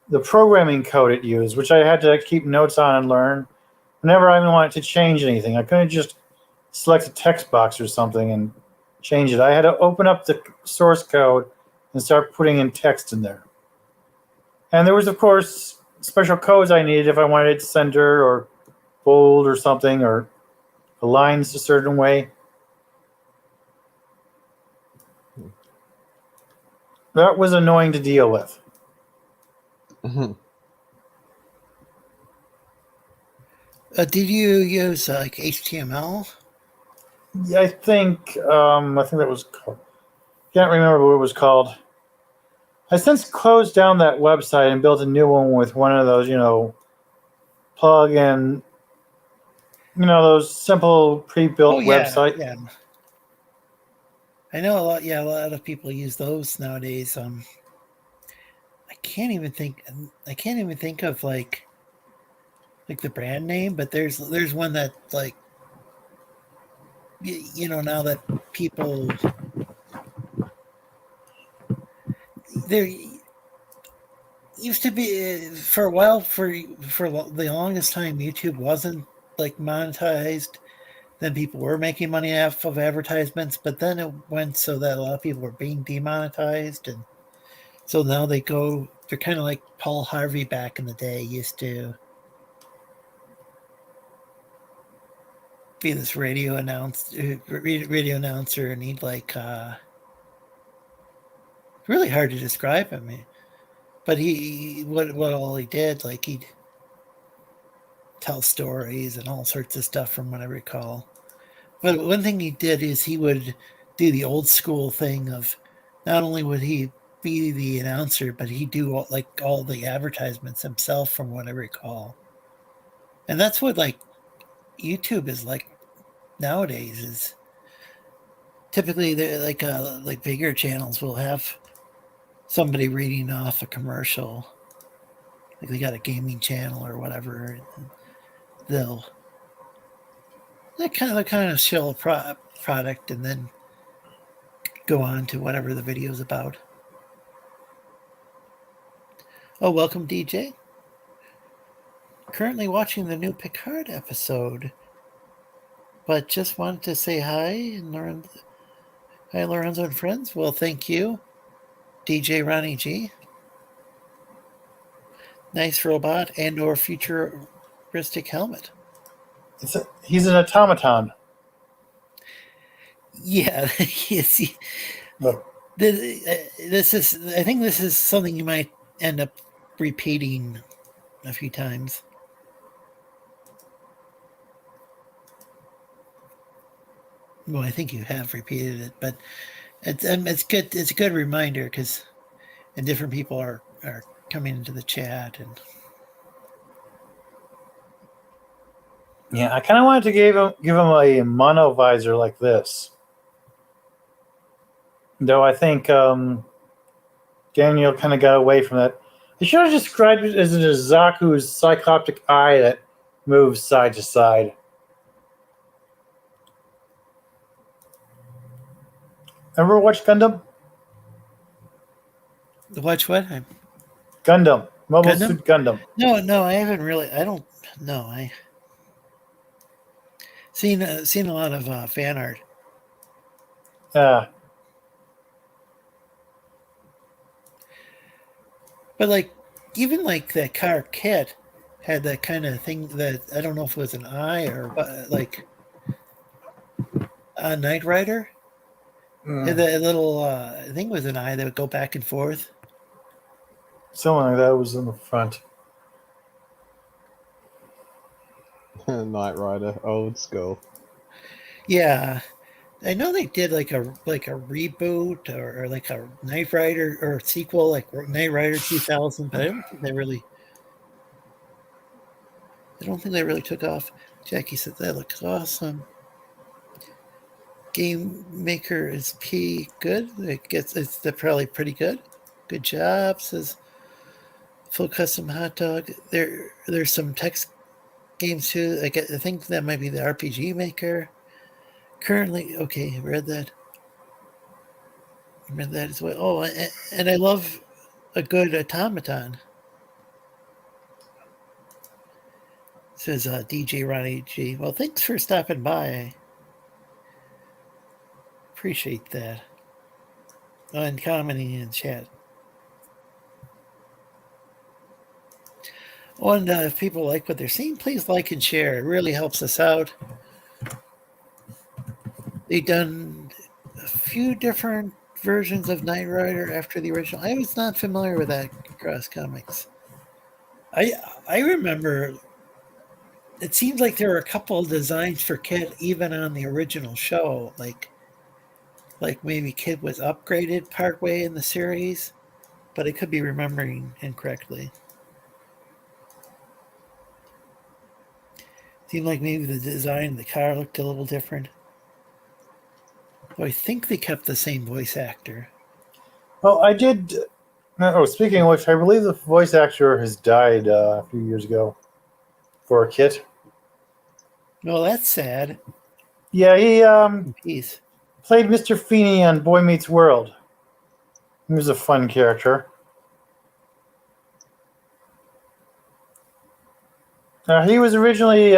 the programming code it used, which I had to keep notes on and learn. Whenever I wanted to change anything, I couldn't just select a text box or something and change it. I had to open up the source code and start putting in text in there. And there was, of course, special codes I needed if I wanted it center or bold or something, or the lines a certain way. That was annoying to deal with. Did you use like HTML? Yeah, I think that was called. Can't remember what it was called. I since closed down that website and built a new one with one of those, plug in, those simple pre-built websites. Yeah. I know a lot of people use those nowadays. I can't even think of like the brand name, but there's one that like now that people there used to be for a while for the longest time YouTube wasn't like monetized. Then people were making money off of advertisements, but then it went so that a lot of people were being demonetized, and so now they're kind of like Paul Harvey back in the day used to be this radio announcer, and he'd like really hard to describe him, but what all he did, like he'd tell stories and all sorts of stuff from what I recall. But one thing he did is he would do the old school thing of not only would he be the announcer, but he'd do all the advertisements himself from what I recall. And that's what like YouTube is like nowadays, is typically they're like bigger channels will have somebody reading off a commercial. Like they got a gaming channel or whatever. They'll kind of show a product and then go on to whatever the video is about. Oh, welcome, DJ. Currently watching the new Picard episode, but just wanted to say hi and learn. Hi, Lorenzo and friends. Well, thank you, DJRonnieG. Nice robot and/or futuristic helmet. He's an automaton. Yeah, yes. Look. This is. I think this is something you might end up repeating a few times. Well, I think you have repeated it, but it's good. It's a good reminder because different people are coming into the chat and. Yeah, I kind of wanted to give him a mono visor like this. Though I think Daniel kind of got away from that. I should have described it as a Zaku's cycloptic eye that moves side to side. Ever watch Gundam? Watch what? Gundam. Mobile Gundam? Suit Gundam. No, I haven't really. I don't know. I seen a lot of fan art. Yeah. But like, even like that car kit had that kind of thing that I don't know if it was an eye or like a Knight Rider. And the little, I think it was an eye that would go back and forth. Someone like that was in the front. Knight Rider, old school. Yeah, I know they did like a reboot or like a Knight Rider or sequel, like Knight Rider 2000, but I don't think they really took off. Jackie said that looks awesome. Game Maker is P good. They're probably pretty good. Good job, says Full Custom Hot Dog. There's some text games too. I think that might be the RPG Maker. Currently, okay, I read that. I read that as well. Oh, and I love a good automaton. Says DJRonnieG. Well, thanks for stopping by. Appreciate that. And commenting in chat. Oh, and if people like what they're seeing, please like and share. It really helps us out. They've done a few different versions of Knight Rider after the original. I was not familiar with that across comics. I remember it seems like there were a couple of designs for Kit even on the original show, like maybe Kit was upgraded partway in the series, but I could be remembering incorrectly. Seemed like maybe the design of the car looked a little different. Though I think they kept the same voice actor. Well, I did. Oh, speaking of which, I believe the voice actor has died a few years ago for a Kit. Well, that's sad. Yeah, he Peace. played Mr. Feeney on Boy Meets World. He was a fun character. He was originally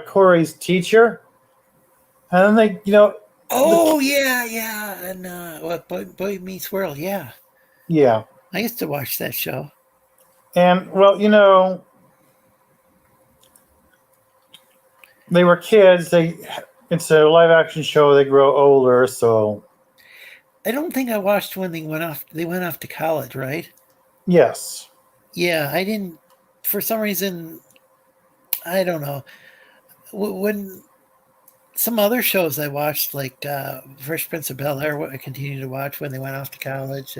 Corey's teacher, and then they, Oh yeah, and what Boy Meets World, yeah. Yeah. I used to watch that show. And they were kids. It's a live action show. They grow older, so. I don't think I watched when they went off. They went off to college, right? Yes. Yeah, I didn't. For some reason, I don't know. When some other shows I watched, like Fresh Prince of Bel-Air, I continued to watch when they went off to college.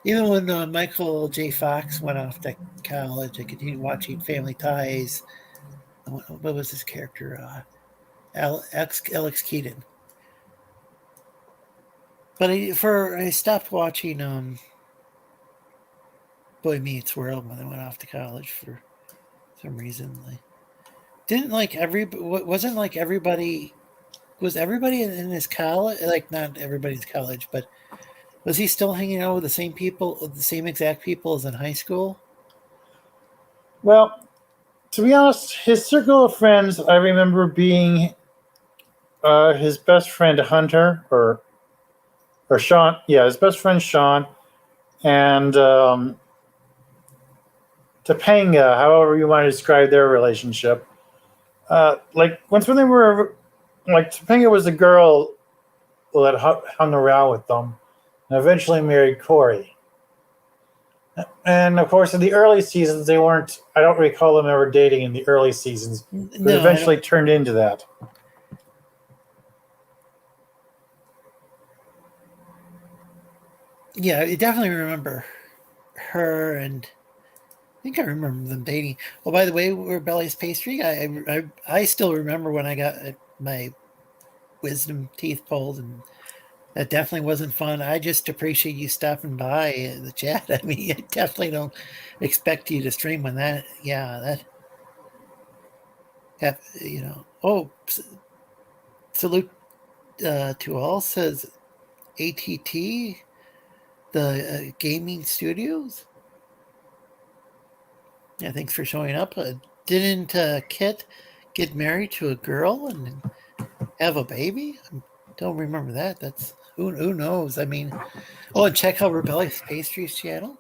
Even when Michael J. Fox went off to college, I continued watching Family Ties. What was his character? Alex Keaton. But I stopped watching Boy Meets World when I went off to college for some reason. Wasn't like everybody. Was everybody in his college? Like not everybody's college, but was he still hanging out with the same people, the same exact people as in high school? Well, to be honest, his circle of friends, I remember being his best friend Hunter, or Sean. Yeah, his best friend Sean, and Topanga, however you want to describe their relationship. Once when they were, Topanga was the girl that hung around with them, and eventually married Corey. And of course, in the early seasons, they weren't. I don't recall them ever dating in the early seasons, but eventually turned into that. Yeah, I definitely remember her, and I think I remember them dating. Well, by the way, Rebellious Pastry, I still remember when I got my wisdom teeth pulled, and that definitely wasn't fun. I just appreciate you stopping by the chat. I mean, I definitely don't expect you to stream when that. Yeah, that. Oh, salute to all, says ATT, the gaming studios. Yeah, thanks for showing up. Didn't Kit get married to a girl and have a baby? I don't remember that. That's who knows. I mean, and check out Rebellious Pastry's channel.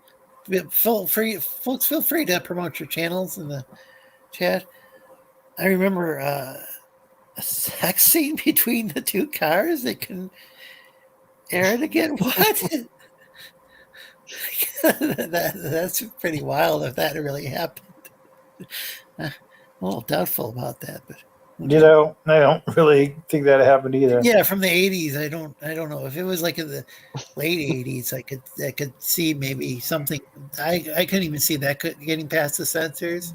Folks, feel free to promote your channels in the chat. I remember a sex scene between the two cars. Aired again? What? That's pretty wild if that really happened. I'm a little doubtful about that, but I don't really think that happened either. yeah, from the '80s, I don't know if it was like in the late '80s. I could see maybe something. I couldn't even see that getting past the censors.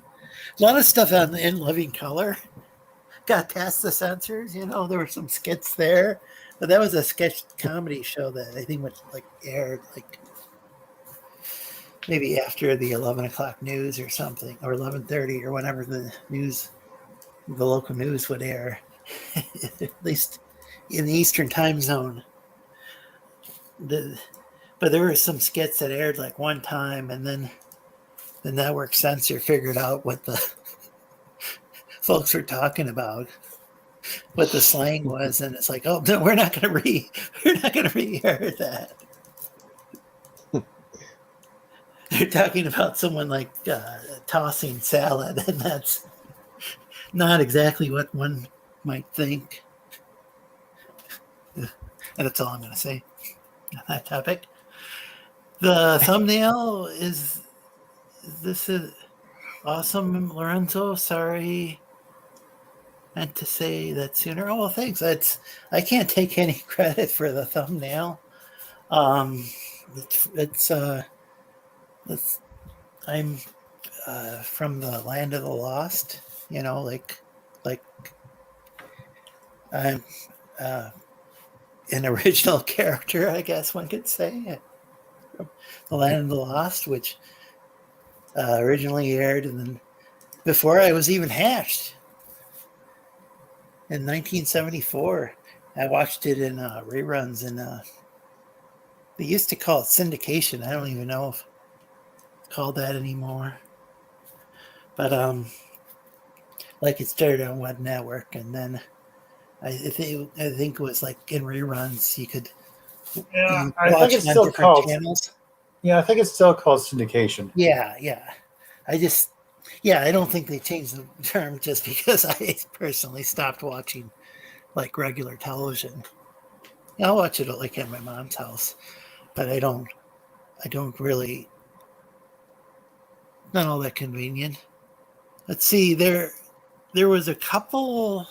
A lot of stuff on In Living Color got past the censors. You know, there were some skits there, but that was a sketch comedy show that I think was like aired like maybe after the 11 o'clock news or something, or 11:30 or whenever the local news would air, at least in the Eastern time zone. But there were some skits that aired like one time, and then the network censor figured out what the folks were talking about, what the slang was, and it's like, oh no, we're not going to re-air that. They're talking about someone like tossing salad, and that's not exactly what one might think. And that's all I'm going to say on that topic. The thumbnail is this is awesome, Lorenzo. Sorry, meant to say that sooner. Oh, well, thanks. I can't take any credit for the thumbnail. It's I'm from the land of the lost. You know, like I'm an original character, I guess one could say. From the land of the lost, which originally aired, and then before I was even hatched in 1974. I watched it in reruns, and they used to call it syndication. I don't even know if it's called that anymore. But like it started on Web Network, and then I think it was like in reruns you could I think it's still called channels. Yeah, I think it's still called syndication. Yeah. I don't think they changed the term just because I personally stopped watching like regular television. I'll watch it like at my mom's house, but I don't really, not all that convenient. Let's see, there was a couple.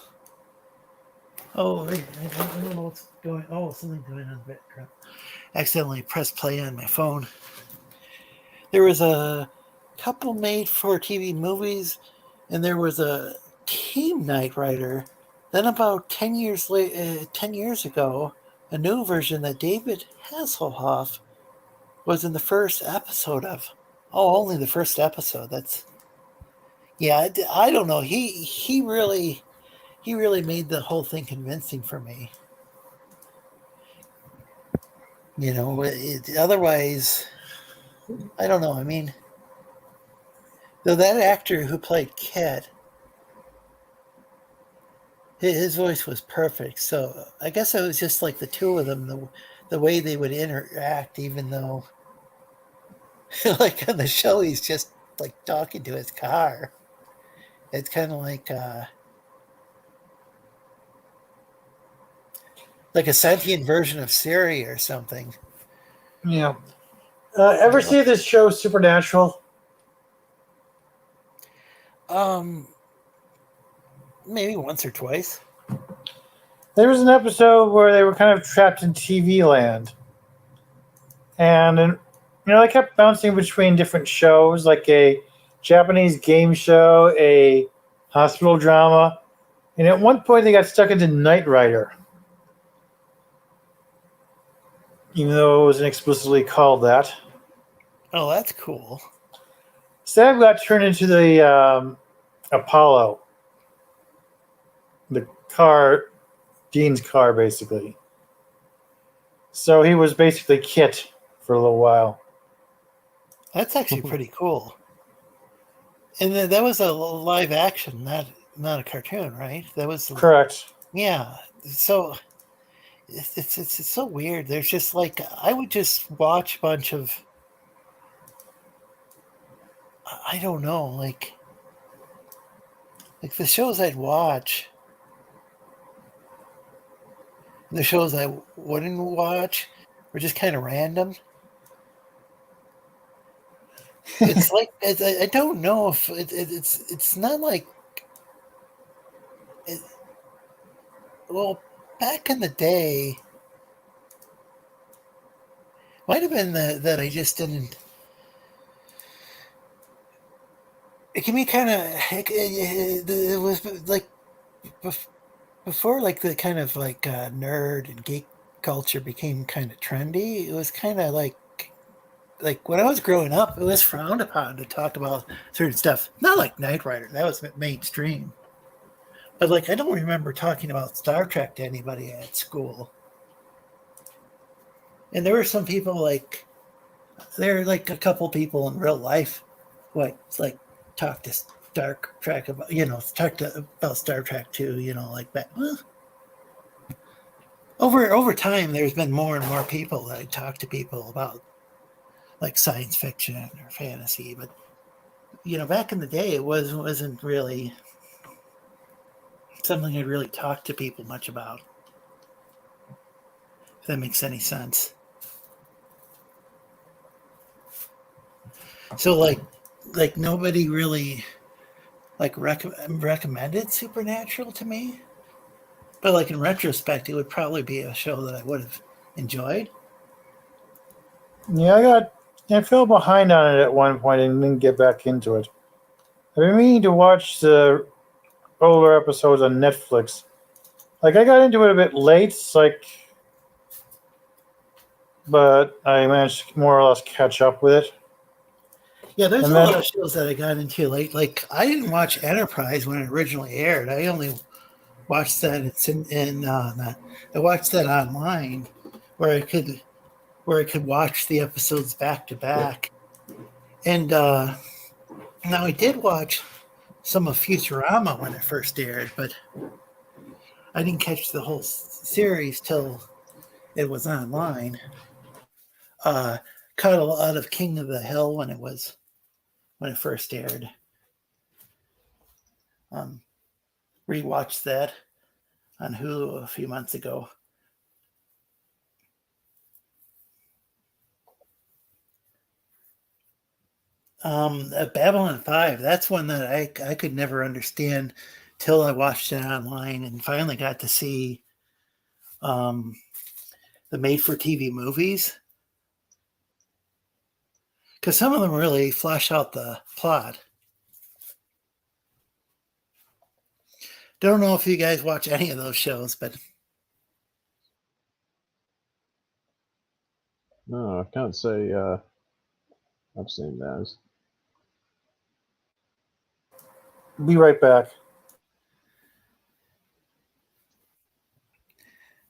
Oh, wait, I don't know what's going. Oh, something's going on in the background. Accidentally pressed play on my phone. There was a couple made for TV movies, and there was a Team Knight Rider. Then about 10 years ago, a new version that David Hasselhoff was in the first episode of. Oh, only the first episode. I don't know. He really made the whole thing convincing for me. You know, otherwise, I don't know. I mean, though that actor who played Ked, his voice was perfect. So I guess it was just like the two of them, the way they would interact, even though, like on the show, he's just like talking to his car. It's kind of like a sentient version of Siri or something. Yeah. Ever see this show Supernatural? Maybe once or twice. There was an episode where they were kind of trapped in TV land. And they kept bouncing between different shows, like a Japanese game show, a hospital drama. And at one point, they got stuck into Knight Rider. Even though it wasn't explicitly called that. Oh, that's cool. Sam got turned into the Apollo. The car, Dean's car, basically. So he was basically Kit for a little while. That's actually pretty cool. And that was a live action, not a cartoon, right? That was Correct. Yeah. So it's so weird. There's just like I would just watch a bunch of, I don't know, like the shows I'd watch, the shows I wouldn't watch. were just kind of random. It's like I don't know if it's not like well, back in the day, might have been that I just didn't. It can be kind of it was like before, like the kind of like nerd and geek culture became kind of trendy. It was kind of like when I was growing up, it was frowned upon to talk about certain stuff. Not like Knight Rider, that was mainstream. But like, I don't remember talking about Star Trek to anybody at school. And there were some people there were like a couple people in real life who like talked to Star Trek about, about Star Trek too, like that. Well, over time, there's been more and more people that I talk to people about like science fiction or fantasy, but back in the day, it wasn't really something I'd really talk to people much about. If that makes any sense. So like nobody really like recommended Supernatural to me, but like in retrospect, it would probably be a show that I would have enjoyed. Yeah, I fell behind on it at one point and didn't get back into it. I've been meaning to watch the older episodes on Netflix. Like, I got into it a bit late, but I managed to more or less catch up with it. Yeah, there's a lot of shows that I got into late. Like, I didn't watch Enterprise when it originally aired. I only watched that. I watched that online, where I could watch the episodes back to back. And now I did watch some of Futurama when it first aired, but I didn't catch the whole series till it was online. Caught a lot of King of the Hill when it first aired. Rewatched that on Hulu a few months ago. Babylon 5, that's one that I could never understand till I watched it online and finally got to see the made-for-TV movies. Because some of them really flesh out the plot. Don't know if you guys watch any of those shows, but... No, I can't say I've seen those. Be right back.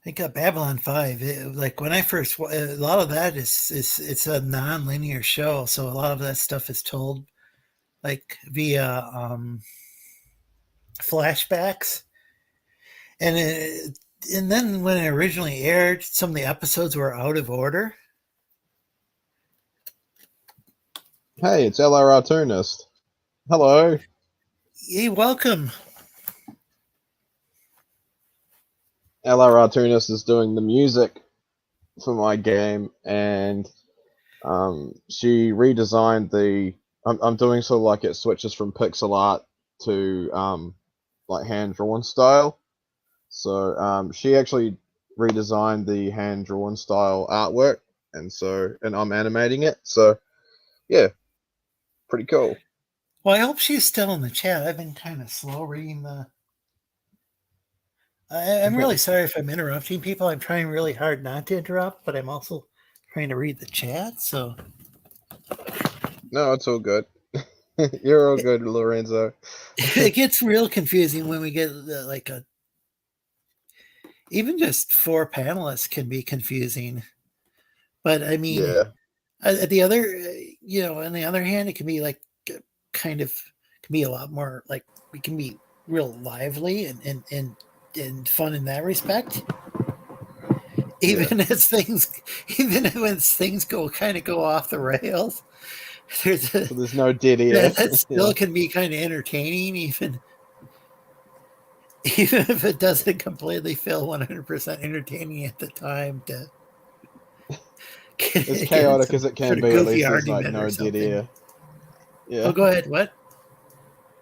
I got Babylon 5. Like when I first, a lot of that it's a non-linear show, so a lot of that stuff is told like via flashbacks, and then when it originally aired, some of the episodes were out of order. Hey, it's LR Artunist. Hello. Hey, welcome. LR Artunist is doing the music for my game, and she redesigned the. I'm doing sort of like it switches from pixel art to like hand drawn style. So she actually redesigned the hand drawn style artwork, and I'm animating it. So yeah, pretty cool. Well, I hope she's still in the chat. I've been kind of slow reading the. I'm really sorry if I'm interrupting people. I'm trying really hard not to interrupt, but I'm also trying to read the chat. So no, it's all good. You're all good, Lorenzo. It gets real confusing when we get even just 4 panelists can be confusing. But I mean, yeah. At the other, on the other hand, it can be like can be a lot more like we can be real lively and fun in that respect. Even when things go off the rails, there's no dead air. That still can be kind of entertaining, even if it doesn't completely feel 100% entertaining at the time. As chaotic as it can be, at least there's like argument or no dead something. air. Yeah. Oh, go ahead. What?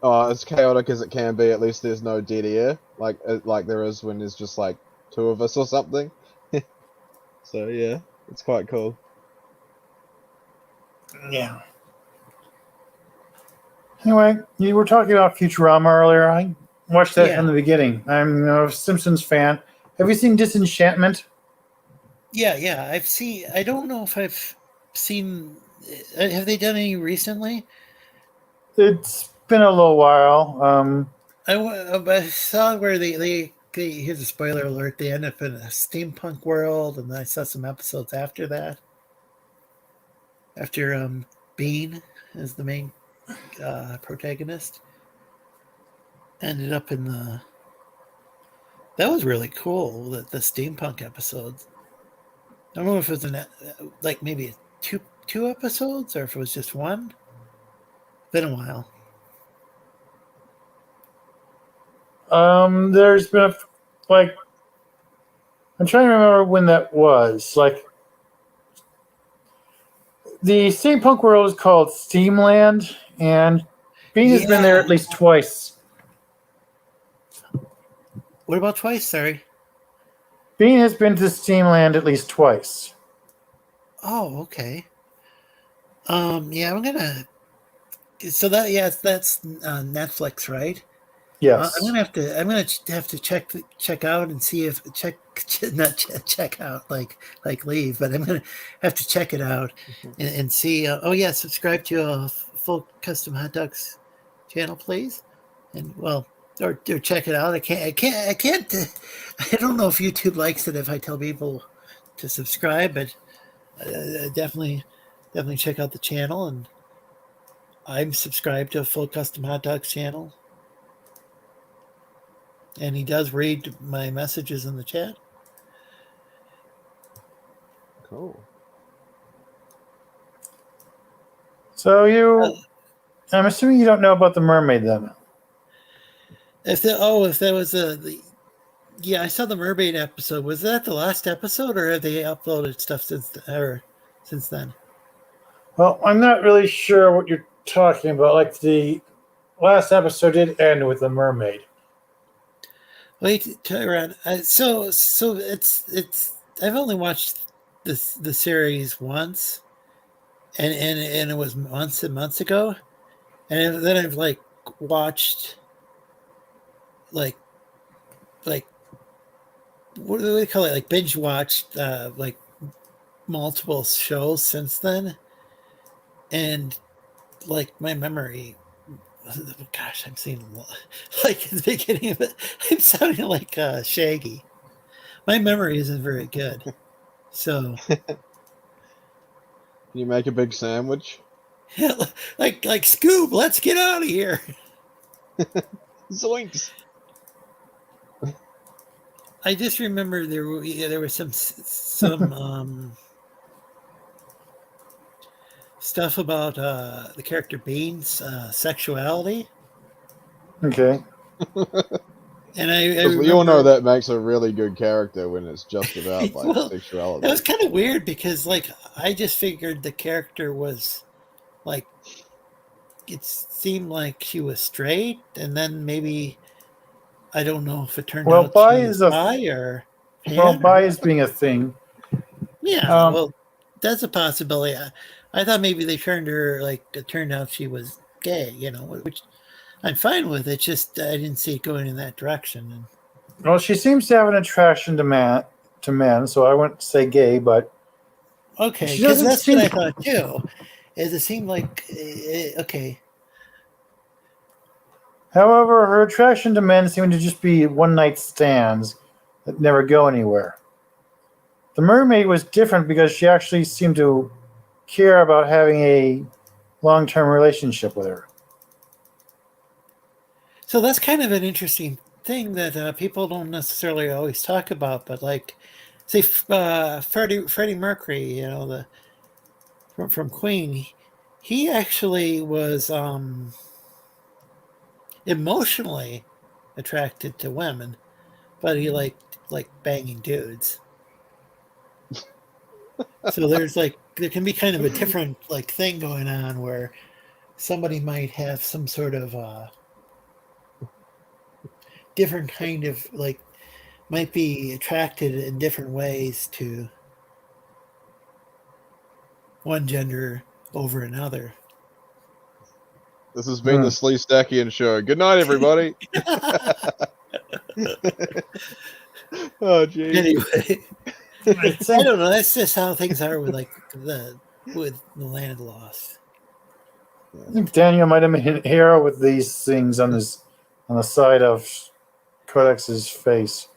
Oh, as chaotic as it can be, at least there's no dead air, like there is when there's just like two of us or something. So yeah, it's quite cool. Yeah. Anyway, you were talking about Futurama earlier. I watched that from the beginning. I'm a Simpsons fan. Have you seen Disenchantment? Yeah. I've seen. I don't know if I've seen. Have they done any recently? It's been a little while. I saw where they here's a spoiler alert. They end up in a steampunk world, and I saw some episodes after that. After Bean is the main protagonist, ended up in the. That was really cool. The steampunk episodes. I don't know if it was like maybe two episodes or if it was just one. Been a while. There's been like I'm trying to remember when that was. Like the steampunk world is called Steamland, and Bean has been there at least twice. What about twice? Sorry. Bean has been to Steamland at least twice. Oh, okay. Yeah, I'm gonna. So that's Netflix, right? Yes. I'm gonna have to check out and see if check out like leave, but I'm gonna have to check it out and see. Oh yeah, subscribe to a Full Custom Hot Dogs channel, please, and well, or check it out. I can't. I don't know if YouTube likes it if I tell people to subscribe, but definitely check out the channel, and I'm subscribed to a Full Custom Hot Dogs channel. And he does read my messages in the chat. Cool. So I'm assuming you don't know about the mermaid then. If that was I saw the mermaid episode. Was that the last episode, or have they uploaded stuff since then? Well, I'm not really sure what you're talking about. Like the last episode did end with the mermaid. Wait, turn around. So it's. I've only watched the series once, and it was months and months ago, and then I've like watched like what do they call it? Like binge watched like multiple shows since then, and like my memory. Gosh, I'm seeing like at the beginning of it. I'm sounding like Shaggy. My memory isn't very good, so. Can you make a big sandwich? like Scoob, let's get out of here. Zoinks! I just remember there was some stuff about the character Bean's sexuality. Okay. And we all know that makes a really good character when it's just about like sexuality. It was kind of weird because like I just figured the character was like it seemed like she was straight, and then maybe I don't know if it turned out bi she was bi or bi is being a thing. Yeah, well, that's a possibility. I thought maybe they turned her like it turned out she was gay, which I'm fine with. It's just I didn't see it going in that direction. Well, she seems to have an attraction to men, so I wouldn't say gay, but okay, because that's what I thought too. Is it seemed like okay. However, her attraction to men seemed to just be one-night stands that never go anywhere. The mermaid was different because she actually seemed to care about having a long-term relationship with her. So that's kind of an interesting thing that people don't necessarily always talk about, but like, say, Freddie Mercury, from Queen, he actually was emotionally attracted to women, but he liked banging dudes. So there can be kind of a different like thing going on where somebody might have some sort of different kind of like might be attracted in different ways to one gender over another. This has been the Sleestakian show. Good night, everybody. Oh, geez. Anyway, I I think don't know. That's just how things are with the Land of the Lost. I think Daniel might have been a hero with these things on the side of Codex's face.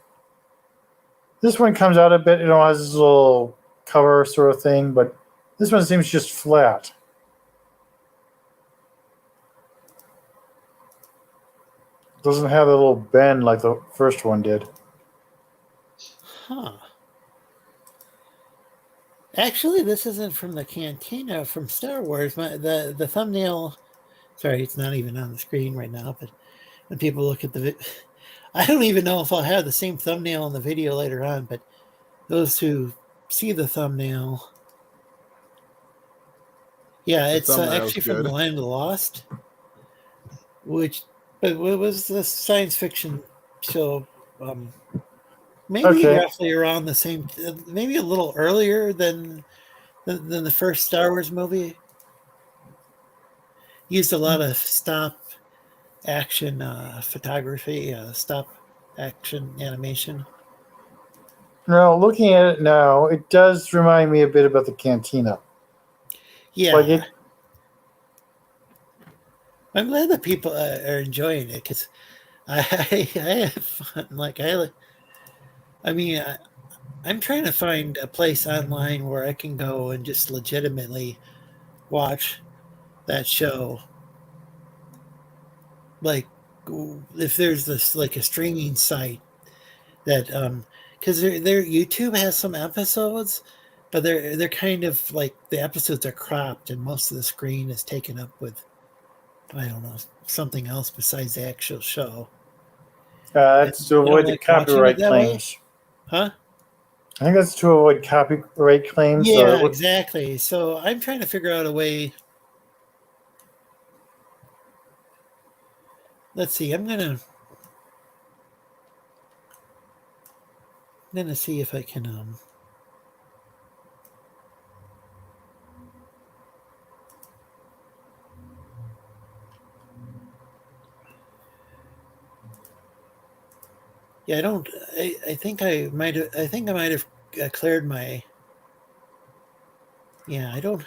This one comes out a bit, has this little cover sort of thing, but this one seems just flat. Doesn't have a little bend like the first one did. Huh. Actually, this isn't from the Cantina from Star Wars. The thumbnail. Sorry, it's not even on the screen right now. But when people look at I don't even know if I'll have the same thumbnail in the video later on. But those who see the thumbnail, yeah, The it's thumbnail's actually from good. the Land of the Lost, but it was the science fiction show. Maybe Okay. roughly around the same, maybe a little earlier than the first Star Wars movie. Used a lot of stop action photography, stop action animation. Now, looking at it now, it does remind me a bit about the Cantina. Yeah, Like it, I'm glad that people are enjoying it because I have fun. I'm trying to find a place online where I can go and just legitimately watch that show. Like, if there's this like a streaming site that because their YouTube has some episodes, but they're kind of like the episodes are cropped and most of the screen is taken up with I don't know something else besides the actual show. And that's to I don't avoid the like watching it copyright that way, claims. huh? I think that's to avoid copyright claims. Yeah, exactly. So I'm trying to figure out a way. Let's see. I'm gonna see if I can Yeah, I don't. I think I might have. I think I might have cleared my. Yeah, I don't.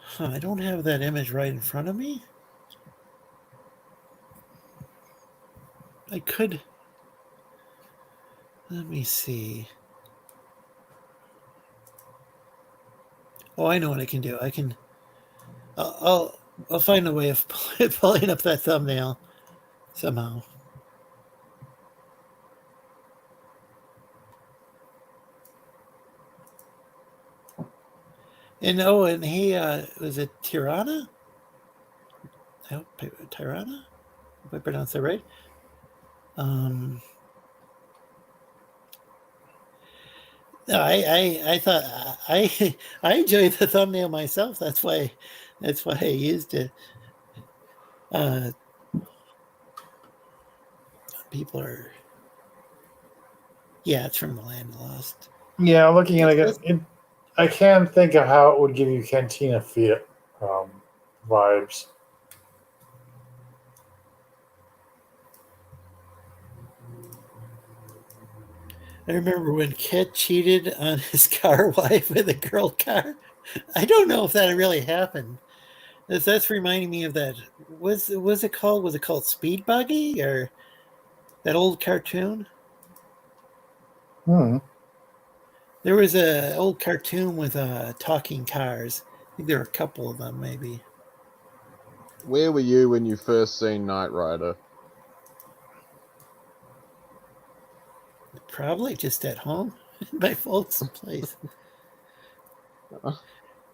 Huh, I don't have that image right in front of me. I could. Let me see. Oh, I know what I can do. I can. I'll find a way of pulling up that thumbnail somehow. And he was it Tirana? I hope Tirana. If I pronounce that right. No, I thought I enjoyed the thumbnail myself. That's why I used it. People are. Yeah, it's from the Land of Lost. Yeah, looking at it, I can't think of how it would give you Cantina vibes. I remember when Kit cheated on his car wife with a girl car. I don't know if that really happened. That's reminding me of that. Was it called? Was it called Speed Buggy or that old cartoon? Hmm. There was a old cartoon with talking cars. I think there were a couple of them, maybe. Where were you when you first seen Knight Rider? Probably just at home, in my folks' place. Uh,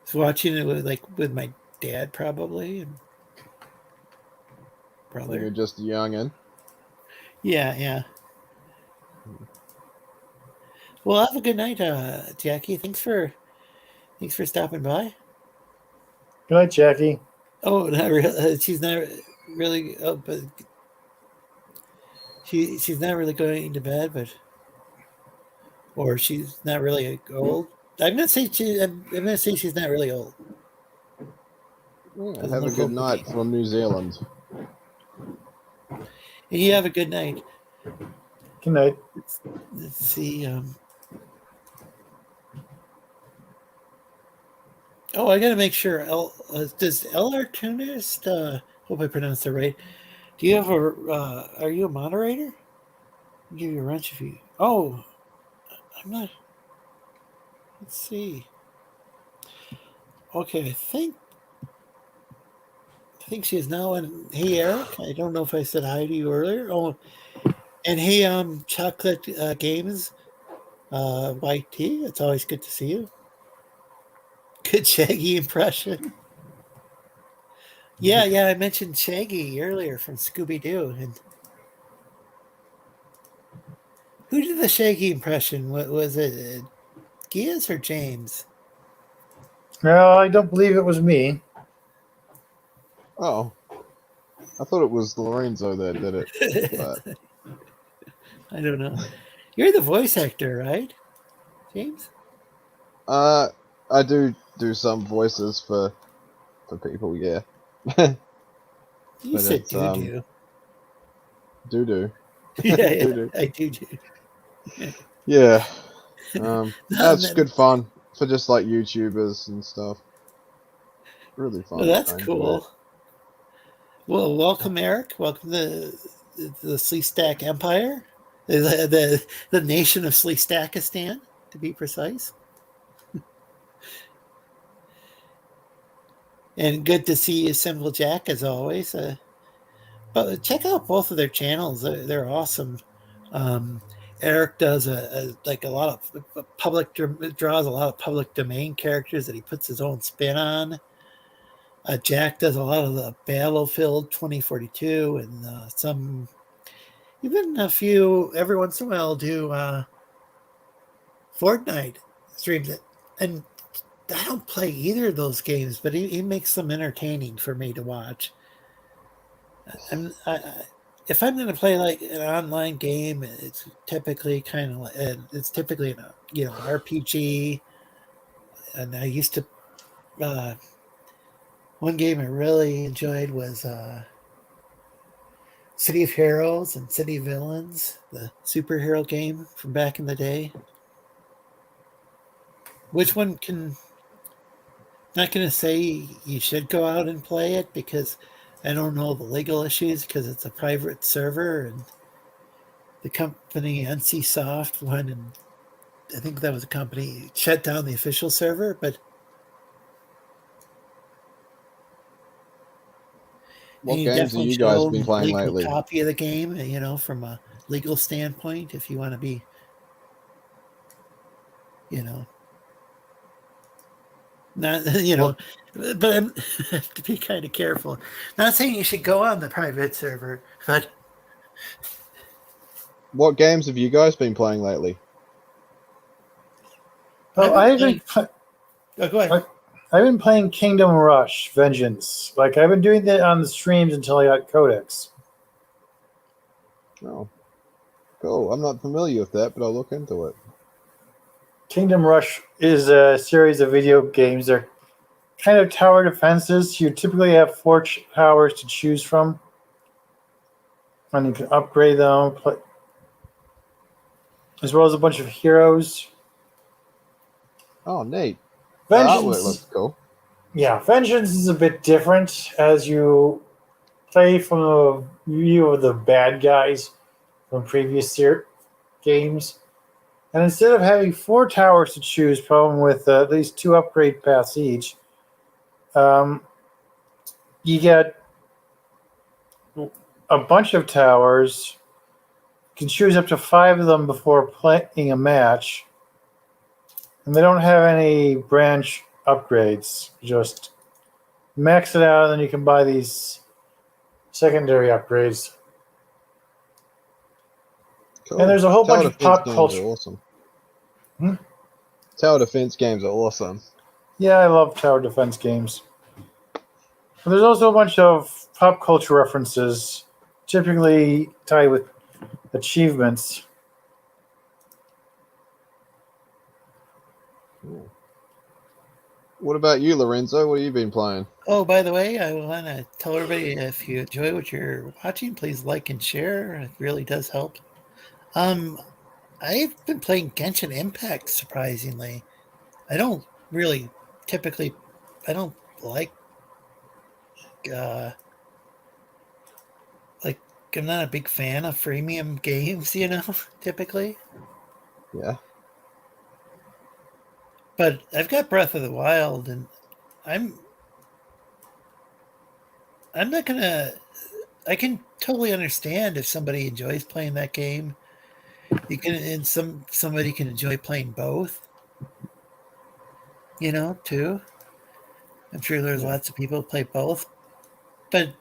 Was watching it with my dad, probably, and when you were brother. just a youngin'? Yeah. Well, have a good night, Jackie. Thanks for stopping by. Good night, Jackie. Oh, not really. She's not really. Oh, but she's not really going to bed, but or she's not really old. I'm gonna say I'm gonna say she's not really old. Yeah, Doesn't have a look good old night looking. from New Zealand. And you have a good night. Good night. Let's see. Oh, I gotta make sure. Does L Artunist? Hope I pronounced it right. Do you have a? Are you a moderator? I'll give you a wrench if you. Oh, I'm not. Let's see. Okay, I think she is now in. Hey, Eric. I don't know if I said hi to you earlier. Oh, and hey, Chocolate Games, White Tea. It's always good to see you. Good Shaggy impression. Yeah, I mentioned Shaggy earlier from Scooby Doo, and who did the Shaggy impression? What was it? Geass or James? No, I don't believe it was me. Oh, I thought it was Lorenzo that did it, but I don't know. You're the voice actor, right, James? I do some voices for people, yeah. You But said it's doo. doo Yeah, doo doo. I do. Yeah. No, That's good fun for just like YouTubers and stuff. Really well, fun. that's I enjoy it. cool. Well, welcome, Eric. Welcome to the Sleestak Empire, the nation of Sleestakistan, to be precise. And good to see you, Simple Jack, as always. But check out both of their channels; they're awesome. Um, Eric does a lot of draws a lot of public domain characters that he puts his own spin on. Jack does a lot of the Battlefield 2042 and some, even a few every once in a while do Fortnite streams it. And I don't play either of those games, but he makes them entertaining for me to watch. If I'm going to play like an online game, it's typically kind of like it's typically an RPG. And I used to one game I really enjoyed was City of Heroes and City of Villains, the superhero game from back in the day. Which one can not going to say you should go out and play it because I don't know the legal issues because it's a private server and the company NCSoft went and I think that was a company shut down the official server, but What you games have definitely you guys show been them a playing legal lately? copy of the game, from a legal standpoint if you want to be, you know, not, What but I'm, have to be kind of careful. Not saying you should go on the private server, but what games have you guys been playing lately? Oh, go ahead. I've been playing Kingdom Rush Vengeance. Like I've been doing that on the streams until I got Codex. Oh, cool. I'm not familiar with that, but I'll look into it. Kingdom Rush is a series of video games. They're kind of tower defenses. You typically have four towers to choose from, and you can upgrade them, as well as a bunch of heroes. Oh, neat. The artwork looks Vengeance, cool. yeah, Vengeance is a bit different as you play from the view of the bad guys from previous games. And instead of having four towers to choose from with at least two upgrade paths each, you get a bunch of towers. You can choose up to 5 of them before playing a match. And they don't have any branch upgrades. Just max it out, and then you can buy these secondary upgrades. Cool. And there's a whole Tower bunch of defense pop games are culture. awesome. Tower defense games are awesome. Yeah, I love tower defense games. But there's also a bunch of pop culture references, typically tied with achievements. What about you, Lorenzo? What have you been playing? Oh, by the way, I want to tell everybody if you enjoy what you're watching, please like and share. It really does help. I've been playing Genshin Impact, surprisingly. I don't really typically, I don't uh, like, I'm not a big fan of freemium games, typically. Yeah. But I've got Breath of the Wild, and I'm not gonna. I can totally understand if somebody enjoys playing that game. You can, and somebody can enjoy playing both. Too. I'm sure there's lots of people who play both, but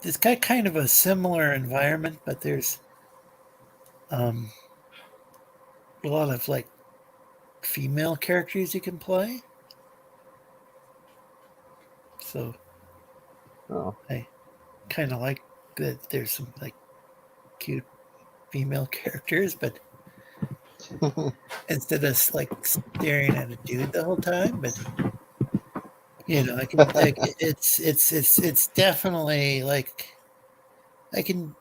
it's got kind of a similar environment. But there's a lot of like female characters you can play. So Oh. I kind of like that there's some like cute female characters, but instead of like staring at a dude the whole time, but I can like it's definitely like I can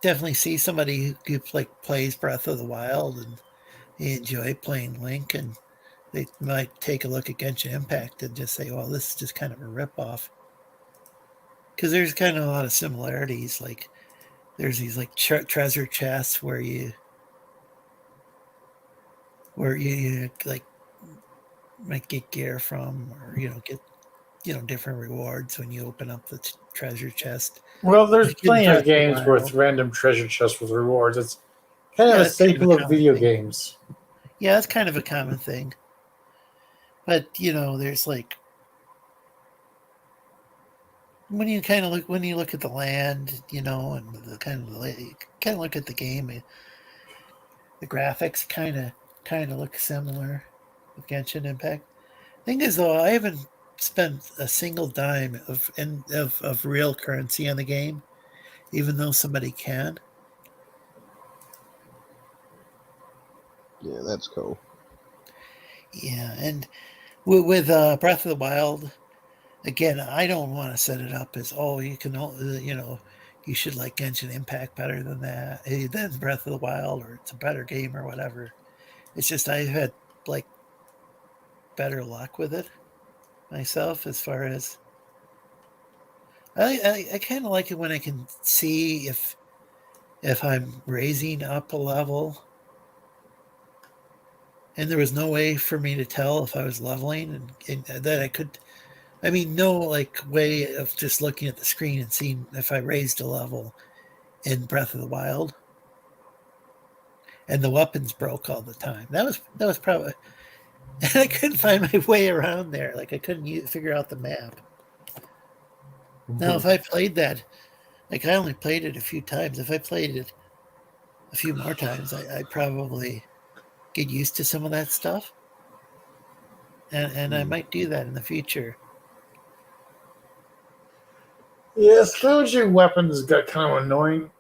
definitely see somebody who like plays Breath of the Wild and they enjoy playing Link, and they might take a look at Genshin Impact and just say, well, this is just kind of a ripoff. Because there's kind of a lot of similarities. Like there's these like treasure chests where you like might get gear from, or get different rewards when you open up the treasure chest. Well, there's Like in plenty Breath of of the games with Wild. random treasure chests with rewards. It's kind of a That's kind of a staple of common video thing. games. Yeah, that's kind of a common thing. But there's like when you look at the land, and the kind of look at the game, the graphics kind of look similar with Genshin Impact. Thing is, though, I haven't spent a single dime of real currency on the game, even though somebody can. Yeah, that's cool. Yeah, and with Breath of the Wild, again, I don't want to set it up as you can, you should like Genshin Impact better than that, than Breath of the Wild, or it's a better game or whatever. It's just I've had like better luck with it myself as far as I kind of like it when I can see if I'm raising up a level, and there was no way for me to tell if I was leveling, and that I could. I mean, no like way of just looking at the screen and seeing if I raised a level in Breath of the Wild, and the weapons broke all the time. That was probably, and I couldn't find my way around there. Like I couldn't figure out the map. Now, if I played that, like I only played it a few times. If I played it a few more times, I'd probably get used to some of that stuff, and I might do that in the future. Yeah, scavenging weapons got kind of annoying.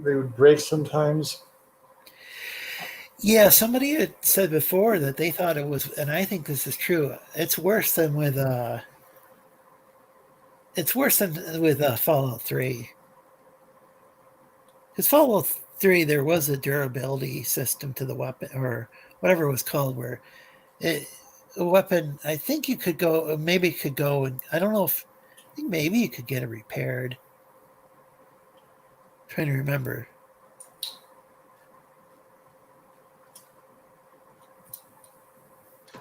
They would break sometimes. Yeah, somebody had said before that they thought it was, and I think this is true. It's worse than with Fallout 3. Because Fallout 3, there was a durability system to the weapon, or whatever it was called, where a weapon, I think you could go, maybe it could go, and I don't know if, I think maybe you could get it repaired. I'm trying to remember.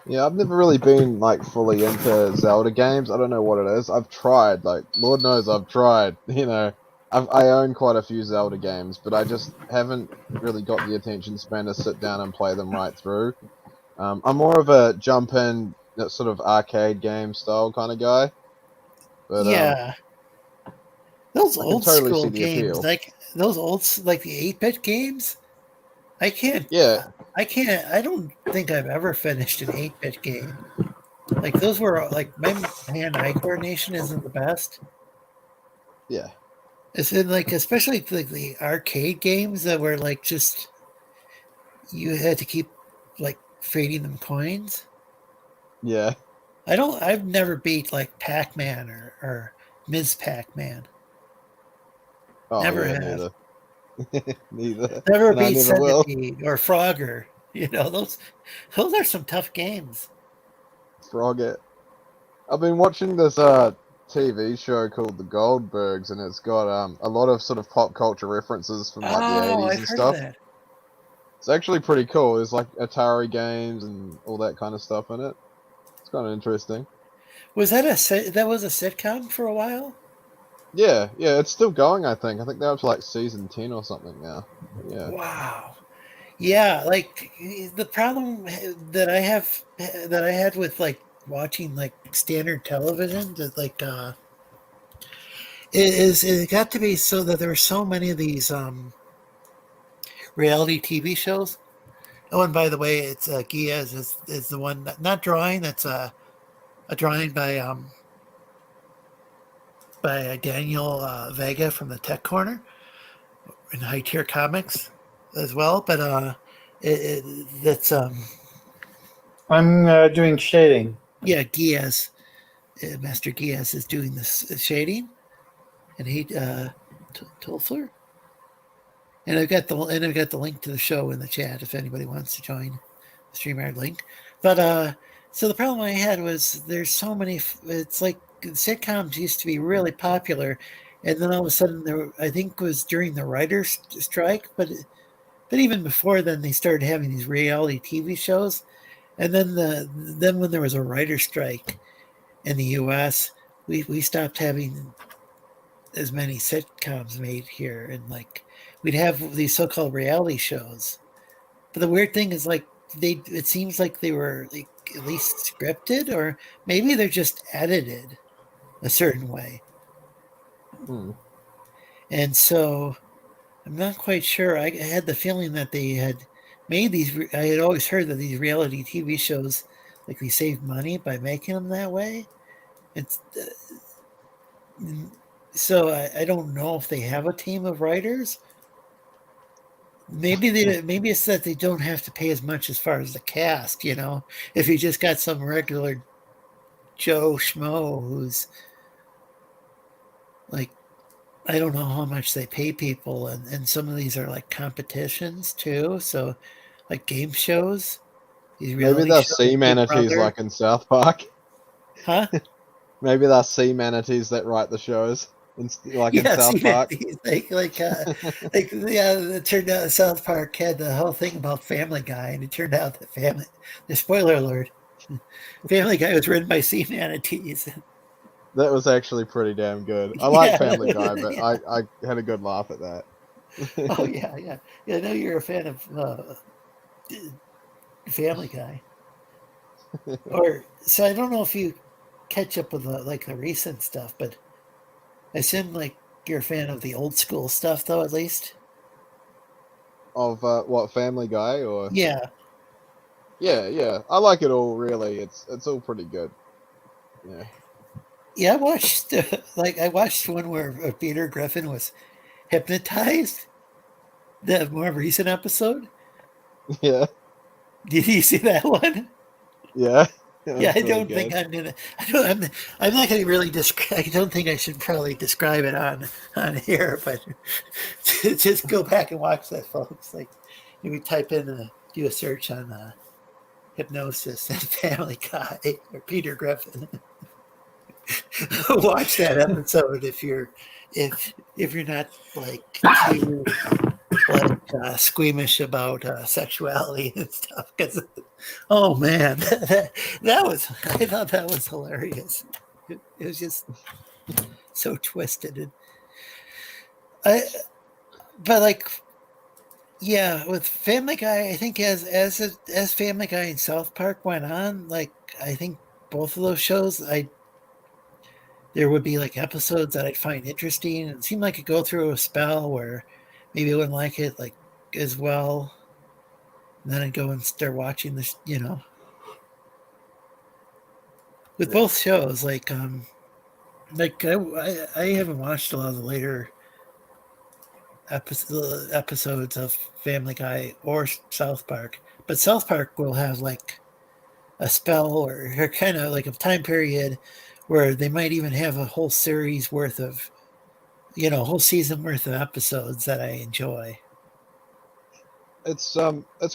Yeah, I've never really been like fully into Zelda games. I don't know what it is. I've tried, like Lord knows I've tried. I own quite a few Zelda games, but I just haven't really got the attention span to sit down and play them right through. I'm more of a jump in, that sort of arcade game style kind of guy. But Yeah. Those I can old totally school see the games, appeal. like those like the 8-bit games, I can't. Yeah. I don't think I've ever finished an 8-bit game. Like those were like my hand-eye coordination isn't the best. Yeah. It's in like especially like the arcade games that were like just you had to keep like feeding them coins. Yeah. I've never beat like Pac-Man or Ms. Pac-Man. Oh Never yeah, have. neither. Neither. Never And I beat never will. Centipede or Frogger. You know, those are some tough games. Frog it. I've been watching this TV show called The Goldbergs, and it's got a lot of sort of pop culture references from like the Oh, 80s I've and heard of stuff. that. It's actually pretty cool. There's like Atari games and all that kind of stuff in it. It's kind of interesting. Was that that was a sitcom for a while? Yeah, it's still going, I think. I think they're up to like season 10 or something now. Yeah. Wow. Yeah, like the problem that I had with like watching like standard television that like it got to be so that there were so many of these reality TV shows. Oh, and by the way, it's Geass is the one not drawing. That's a drawing by Daniel Vega from the Tech Corner in High Tier Comics as well. But that's I'm doing shading. yeah, Geass, Master Geass is doing this shading, and he Tolfler. And I've got the link to the show in the chat if anybody wants to join the StreamYard link. But so the problem I had was there's so many. It's like sitcoms used to be really popular, and then all of a sudden I think it was during the writers' strike, but even before then they started having these reality TV shows, and then when there was a writer's strike in the U.S., we stopped having as many sitcoms made here, and like we'd have these so-called reality shows. But the weird thing is like it seems like they were like at least scripted, or maybe they're just edited a certain way. Hmm. And so I'm not quite sure. I had the feeling that they had made these. I had always heard that these reality TV shows, like they saved money by making them that way. It's so I don't know if they have a team of writers. Maybe it's that they don't have to pay as much as far as the cast. You know, if you just got some regular Joe Schmo who's like I don't know how much they pay people, and some of these are like competitions too. So, like game shows, these Maybe reality they're shows, sea Big manatees Brother, like in South Park. huh? Maybe they're sea manatees that write the shows, like in Yeah, see South Park. like yeah. It turned out South Park had the whole thing about Family Guy, and it turned out that the spoiler alert, Family Guy was written by sea manatees. That was actually pretty damn good. I like Yeah, Family Guy, but yeah. I had a good laugh at that. Oh yeah, yeah, yeah. I know you're a fan of Family Guy. Or so I don't know if you catch up with like the recent stuff, but I assume like you're a fan of the old school stuff, though. At least, Of what, Family Guy or? yeah, Yeah. I like it all really. It's all pretty good. Yeah. yeah. I watched I watched one where Peter Griffin was hypnotized. The more recent episode. Yeah. Did you see that one? Yeah. Yeah, That's I pretty don't think good. I'm gonna. I'm not gonna really describe. I don't think I should probably describe it on here, but just go back and watch that, folks. Like, maybe type in do a search on hypnosis and Family Guy or Peter Griffin. Watch that episode if you're not like too like squeamish about sexuality and stuff. Because oh man, that was I thought that was hilarious. It was just so twisted. And but like yeah, with Family Guy, I think as Family Guy and South Park went on, like I think both of those shows, there would be like episodes that I'd find interesting. It seemed like it go through a spell where maybe I wouldn't like it like as well. And then I'd go and start watching this, with both shows, I haven't watched a lot of the later episodes of Family Guy or South Park, but South Park will have like a spell or kind of like a time period where they might even have a whole series worth of, a whole season worth of episodes that I enjoy. It's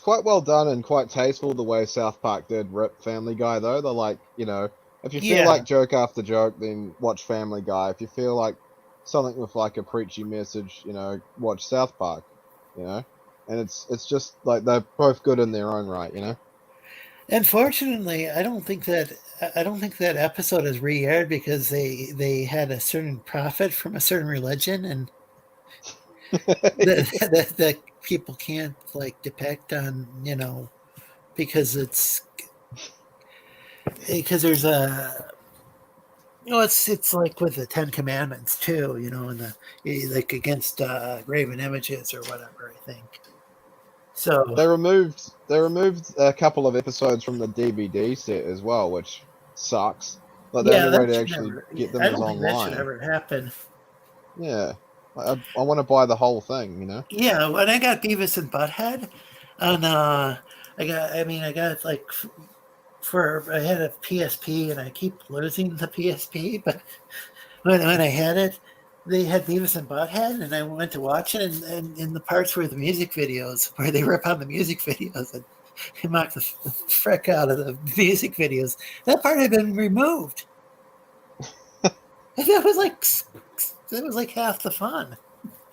quite well done and quite tasteful the way South Park did Rip Family Guy though. They're like, if you feel Yeah. like joke after joke, then watch Family Guy. If you feel like something with like a preachy message, watch South Park. And it's just like they're both good in their own right. Unfortunately, I don't think that episode is re-aired because they had a certain prophet from a certain religion, and that people can't like depict on, because there's a, it's like with the Ten Commandments too, and like against graven images or whatever, I think. So They removed a couple of episodes from the DVD set as well, which sucks. Like the yeah, only way that to should actually never. get them I is don't think that should online. ever happen. Yeah, I want to buy the whole thing. Yeah, when I got Beavis and Butthead, and I got like I had a PSP, and I keep losing the PSP, but when I had it, they had Beavis and Butthead, and I went to watch it, and in the parts where the music videos, where they rip on the music videos and mock the frick out of the music videos, that part had been removed. And that was like half the fun.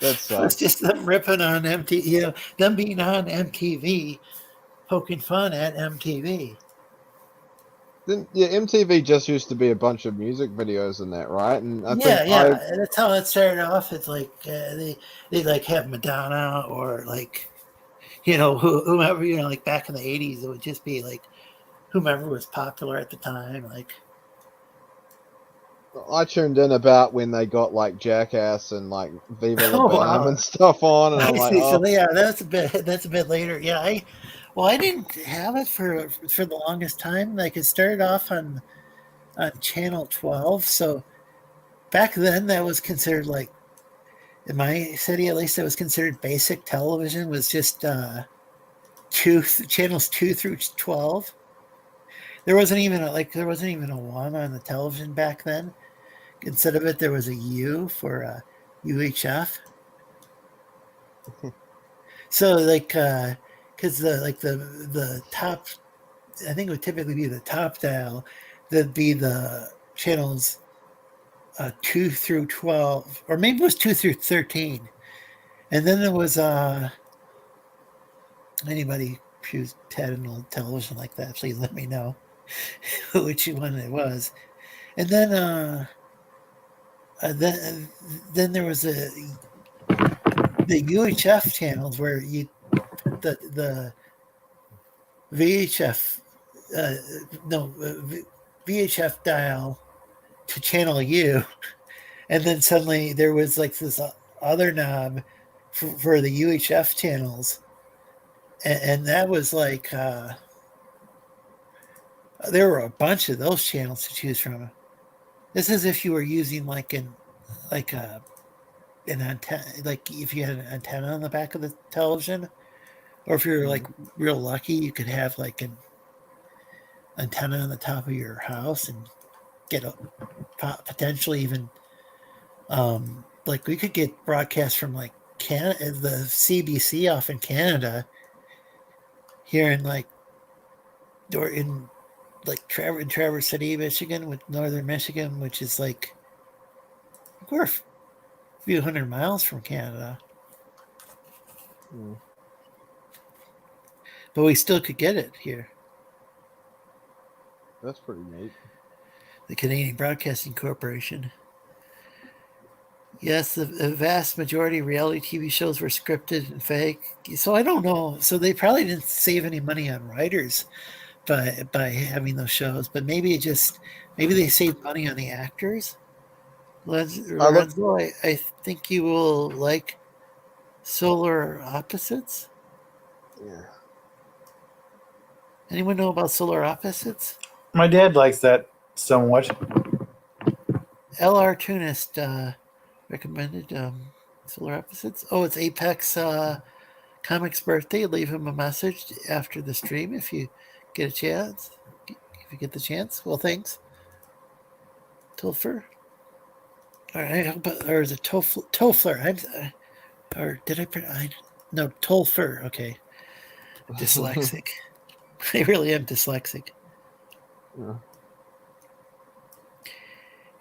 That It was sucks. just them ripping on MTV, them being on MTV, poking fun at MTV. Then yeah, MTV just used to be a bunch of music videos and that, right? And I think Yeah, and that's how it started off. It's like they like have Madonna or like whomever, like back in the '80s, it would just be like whomever was popular at the time, like. I tuned in about when they got like Jackass and like Viva La Oh Bam wow. and stuff on, and I I'm like, see. oh, So yeah, that's a bit later. Yeah, I didn't have it for the longest time. Like it started off on channel 12. So back then that was considered like, in my city at least, it was considered basic television, was just channels 2 through 12. There wasn't even a 1 on the television back then. Instead of it, there was a U for UHF. So like, because the top, I think it would typically be the top dial. That'd be the channels 2 through 12, or maybe it was 2 through 13. And then there was anybody who's had an old television like that, please let me know which one it was. And then there was the UHF channels where the VHF VHF dial to channel U, and then suddenly there was like this other knob for the UHF channels, and that was like there were a bunch of those channels to choose from. This is if you were using an antenna, like if you had an antenna on the back of the television, or if you're like real lucky, you could have like an antenna on the top of your house and get a potentially even like we could get broadcasts from like Canada, the CBC off in Canada, here in like or in like Traverse City, Michigan, with northern Michigan, which is like we're a few hundred miles from Canada, but we still could get it here. that's pretty neat. The Canadian Broadcasting Corporation. Yes, the vast majority of reality TV shows were scripted and fake. So I don't know. So they probably didn't save any money on writers by having those shows, but maybe they saved money on the actors. Lorenzo, I think you will like Solar Opposites. Yeah. Anyone know about solar opposites? My dad likes that somewhat. LR Tunist recommended solar opposites. Oh, it's Apex Comic's birthday. Leave him a message after the stream if you get a chance. If you get the chance. Well, thanks. Tolfer. All right, or is it Tofler? Or did I? No, Tolfer. Okay, dyslexic. I really am dyslexic. Yeah.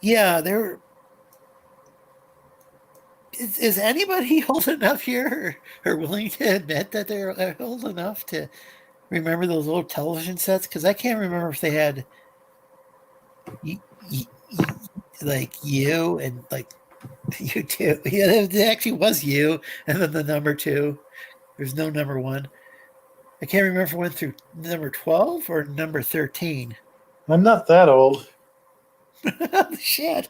Yeah, there. Is anybody old enough here or willing to admit that they're old enough to remember those old television sets? Because I can't remember if they had like you and like you too. Yeah, it actually was you, and then the number 2. There's no number 1. I can't remember if it went through number 12 or number 13. I'm not that old. Shit.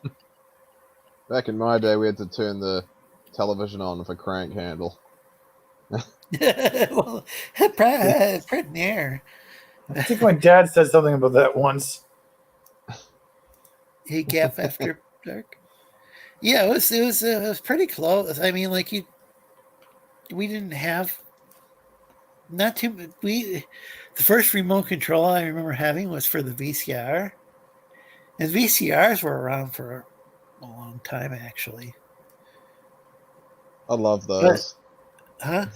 Back in my day, we had to turn the television on with a crank handle. Well, print there. I think my dad said something about that once. He gaff after dark. Yeah, it was pretty close. I mean, like we didn't have not too the first remote control I remember having was for the VCR, and VCRs were around for a long time actually. I love those. Huh?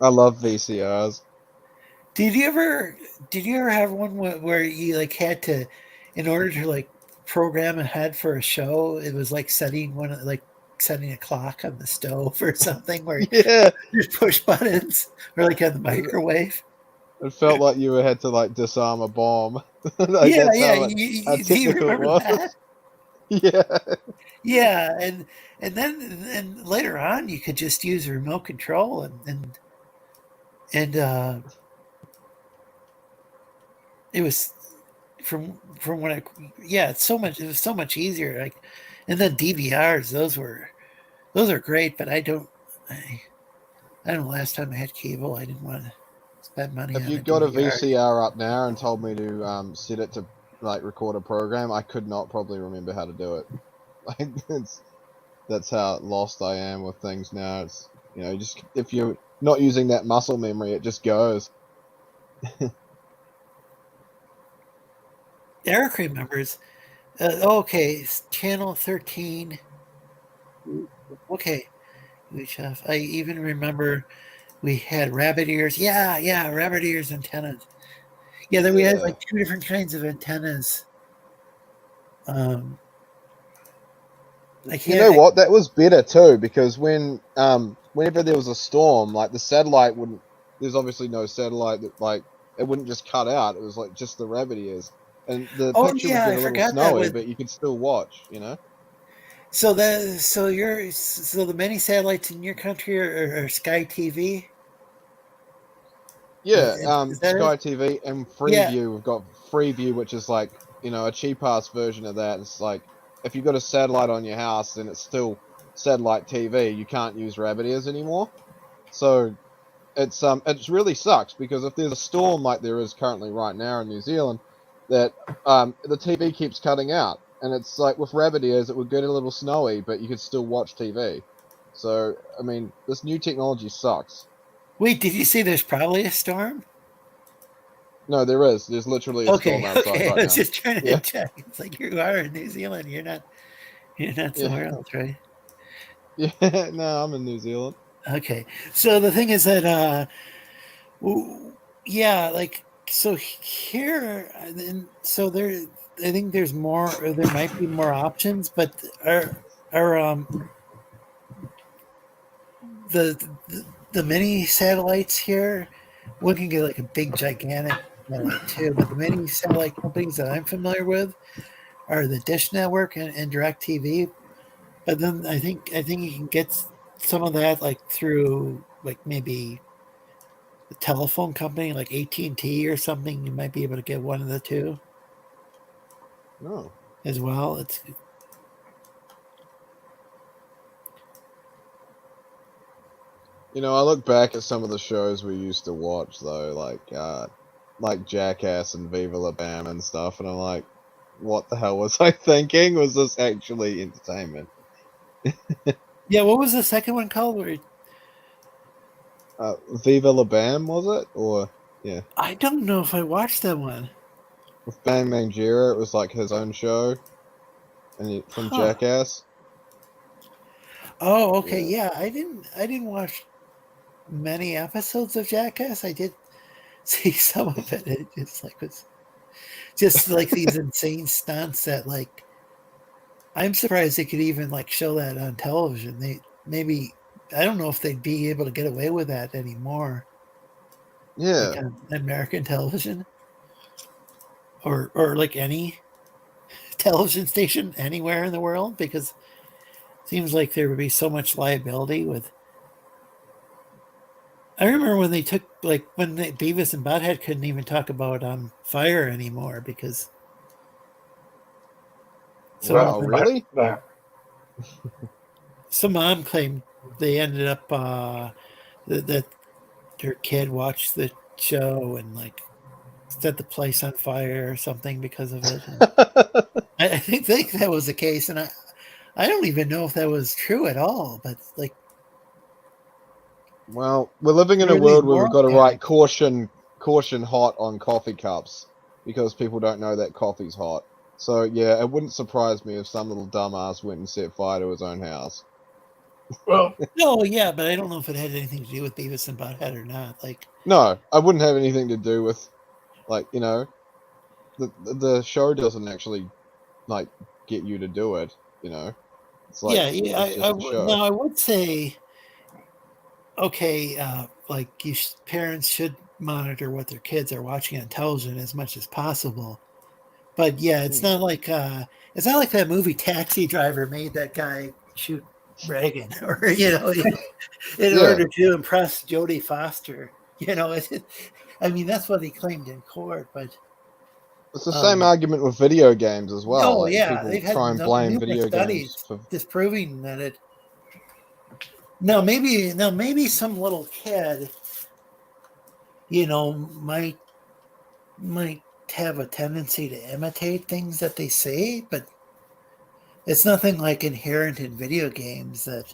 I love VCRs. Did you ever have one where you like had to, in order to like program ahead for a show, it was like setting a clock on the stove or something where Yeah, you just push buttons or like on the microwave? it felt like you had to like disarm a bomb. Yeah. How Do you technical it remember was. that? Yeah. Yeah, and then later on you could just use a remote control and it was from when it was so much easier. Like, and then DVRs, those are great, but I don't know. Last time I had cable, I didn't want to spend money If on you a got a DVR. VCR up now and told me to set it to like record a program, I could not probably remember how to do it. Like that's how lost I am with things now. It's just if you're not using that muscle memory, it just goes. Eric remembers. Okay, channel 13. Okay, I even remember we had rabbit ears. Yeah, rabbit ears antennas. Yeah, then we had like 2 different kinds of antennas. You know what? That was better too, because whenever there was a storm, like the satellite wouldn't. There's obviously no satellite that like it wouldn't just cut out. It was like just the rabbit ears, and the picture would get a little snowy, but you could still watch. So the many satellites in your country are Sky TV. Yeah, Is that Sky it? TV and Yeah. Freeview. We've got Freeview, which is like a cheap ass version of that. It's like if you've got a satellite on your house, then it's still satellite TV. You can't use rabbit ears anymore. So it really sucks because if there's a storm like there is currently right now in New Zealand, that the TV keeps cutting out, and it's like with rabbit ears it would get a little snowy, but you could still watch TV. So I mean, this new technology sucks. Wait, did you say there's probably a storm? No, there is. There's literally a storm outside right now. I was just trying to check. It's like you are in New Zealand. You're not somewhere else, right? Yeah, no, I'm in New Zealand. Okay, so the thing is that like so here, so there. I think there's more. Or there might be more options, but are the mini satellites here? One can get like a big gigantic satellite too, but the mini satellite companies that I'm familiar with are the Dish Network and DirecTV. But then I think you can get some of that like through like maybe the telephone company like AT&T or something. You might be able to get one of the two. Oh. As well. I look back at some of the shows we used to watch though, like like Jackass and Viva La Bam and stuff, and I'm like, what the hell was I thinking? Was this actually entertainment? Yeah, what was the second one called? Where Viva La Bam, was it? Or yeah, I don't know if I watched that one. with Bang Mangira, it was like his own show, and from Huh. Jackass. Oh, okay. Yeah. Yeah, I didn't watch many episodes of Jackass. I did see some of it. It just like was just like these insane stunts that like I'm surprised they could even like show that on television. They maybe I don't know if they'd be able to get away with that anymore, Yeah. like on American television or like any television station anywhere in the world, because it seems like there would be so much liability with. I remember when they took like when Beavis and Butthead couldn't even talk about fire anymore because Well, Oh, really? some mom claimed they ended up that her kid watched the show and like set the place on fire or something because of it. And I think that was the case, and I don't even know if that was true at all. But like, Well, we're living in there a are these world where we've moral got to write panics. caution hot on coffee cups because people don't know that coffee's hot. So yeah, it wouldn't surprise me if some little dumbass went and set fire to his own house. Well, No, yeah, but I don't know if it had anything to do with Beavis and Butthead or not. Like, No, I wouldn't have anything to do with, like, the show doesn't actually like get you to do it. It's like yeah, yeah, it's just a show. now I would say, okay, like parents should monitor what their kids are watching on television as much as possible. But yeah, it's not like that movie Taxi Driver made that guy shoot Reagan, or in Yeah, order to impress Jodie Foster. I mean that's what he claimed in court. But it's the same argument with video games as well. oh Like yeah, people they've had try and blame numerous video games studies for. disproving that it. Maybe some little kid, might have a tendency to imitate things that they say, but it's nothing like inherent in video games that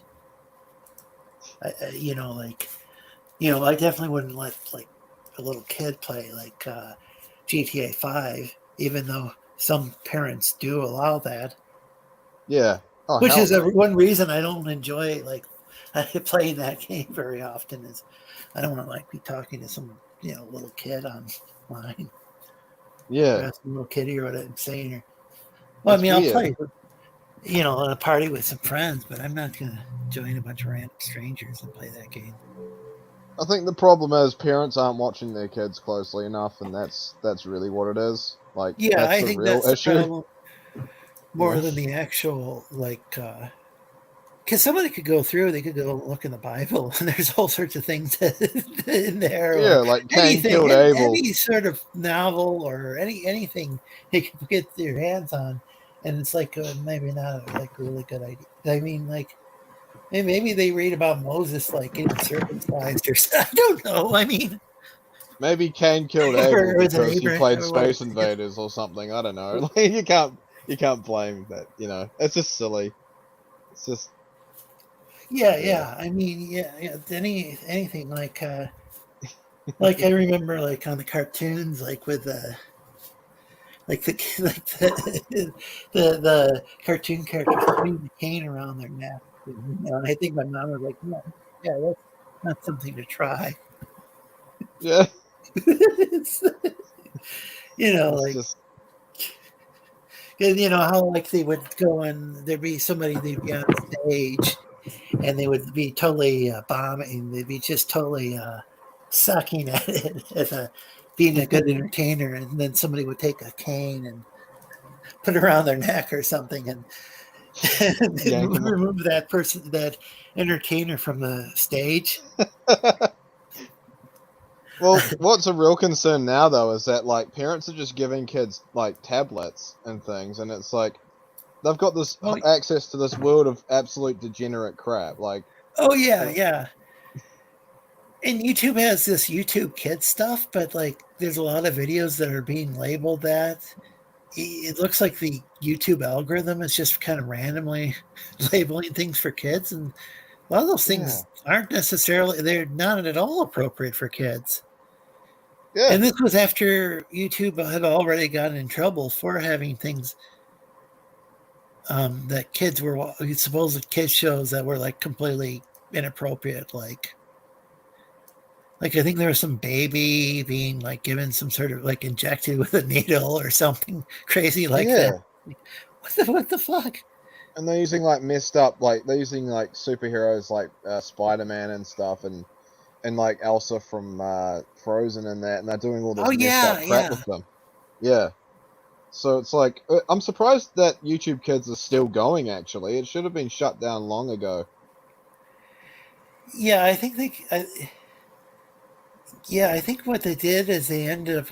I definitely wouldn't let like a little kid play like GTA 5, even though some parents do allow that, Yeah. Oh which hell is no. one reason I don't enjoy like playing that game very often. Is I don't want to like be talking to some little kid online, Yeah, or some little kiddie or what I'm saying. Well, I it's mean, I'll weird. play at a party with some friends, but I'm not gonna join a bunch of random strangers and play that game. I think the problem is parents aren't watching their kids closely enough, and that's really what it is. Like Yeah, that's I the think real that's the issue. problem more Yeah. than the actual like because somebody could go through, they could go look in the Bible, and there's all sorts of things in there, Yeah, or like Cain anything, killed Abel. any sort of novel or anything you can get your hands on, and it's like maybe not like a really good idea. I mean, like maybe they read about Moses like getting circumcised or something. I don't know. I mean, Maybe Cain killed Abel or was it because he Abraham? played Or what? Space Invaders or something. I don't know. Like you can't blame that. It's just silly. It's just Yeah. I mean, yeah. Anything like I remember like on the cartoons, like with like the like the cartoon characters putting the cane around their neck. And I think my mom was like, no, yeah, that's not something to try. yeah. It's, It's like just how like they would go and there'd be somebody they'd be on stage and they would be totally bombing. They'd be just totally sucking at it as being a good entertainer, and then somebody would take a cane and put it around their neck or something, and yank 'em. remove that entertainer from the stage. Well, what's a real concern now though is that like parents are just giving kids like tablets and things, and it's like they've got this Oh, access to this world of absolute degenerate crap. Like, oh yeah, uh, yeah. And YouTube has this YouTube Kids stuff, but like there's a lot of videos that are being labeled that. It looks like the YouTube algorithm is just kind of randomly labeling things for kids, and a lot of those things aren't necessarily, they're not at all appropriate for kids. Yeah. And this was after YouTube had already gotten in trouble for having things that kids were supposed kids shows that were like completely inappropriate, like I think there was some baby being like given some sort of like injected with a needle or something crazy like that. What the fuck? And they're using like messed up, like they're using like superheroes like Spider-Man and stuff, and like Elsa from Frozen and that, and they're doing all this messed up crap with them. Yeah. So it's like, I'm surprised that YouTube Kids is still going, actually. It should have been shut down long ago. Yeah, I think I think what they did is they ended up...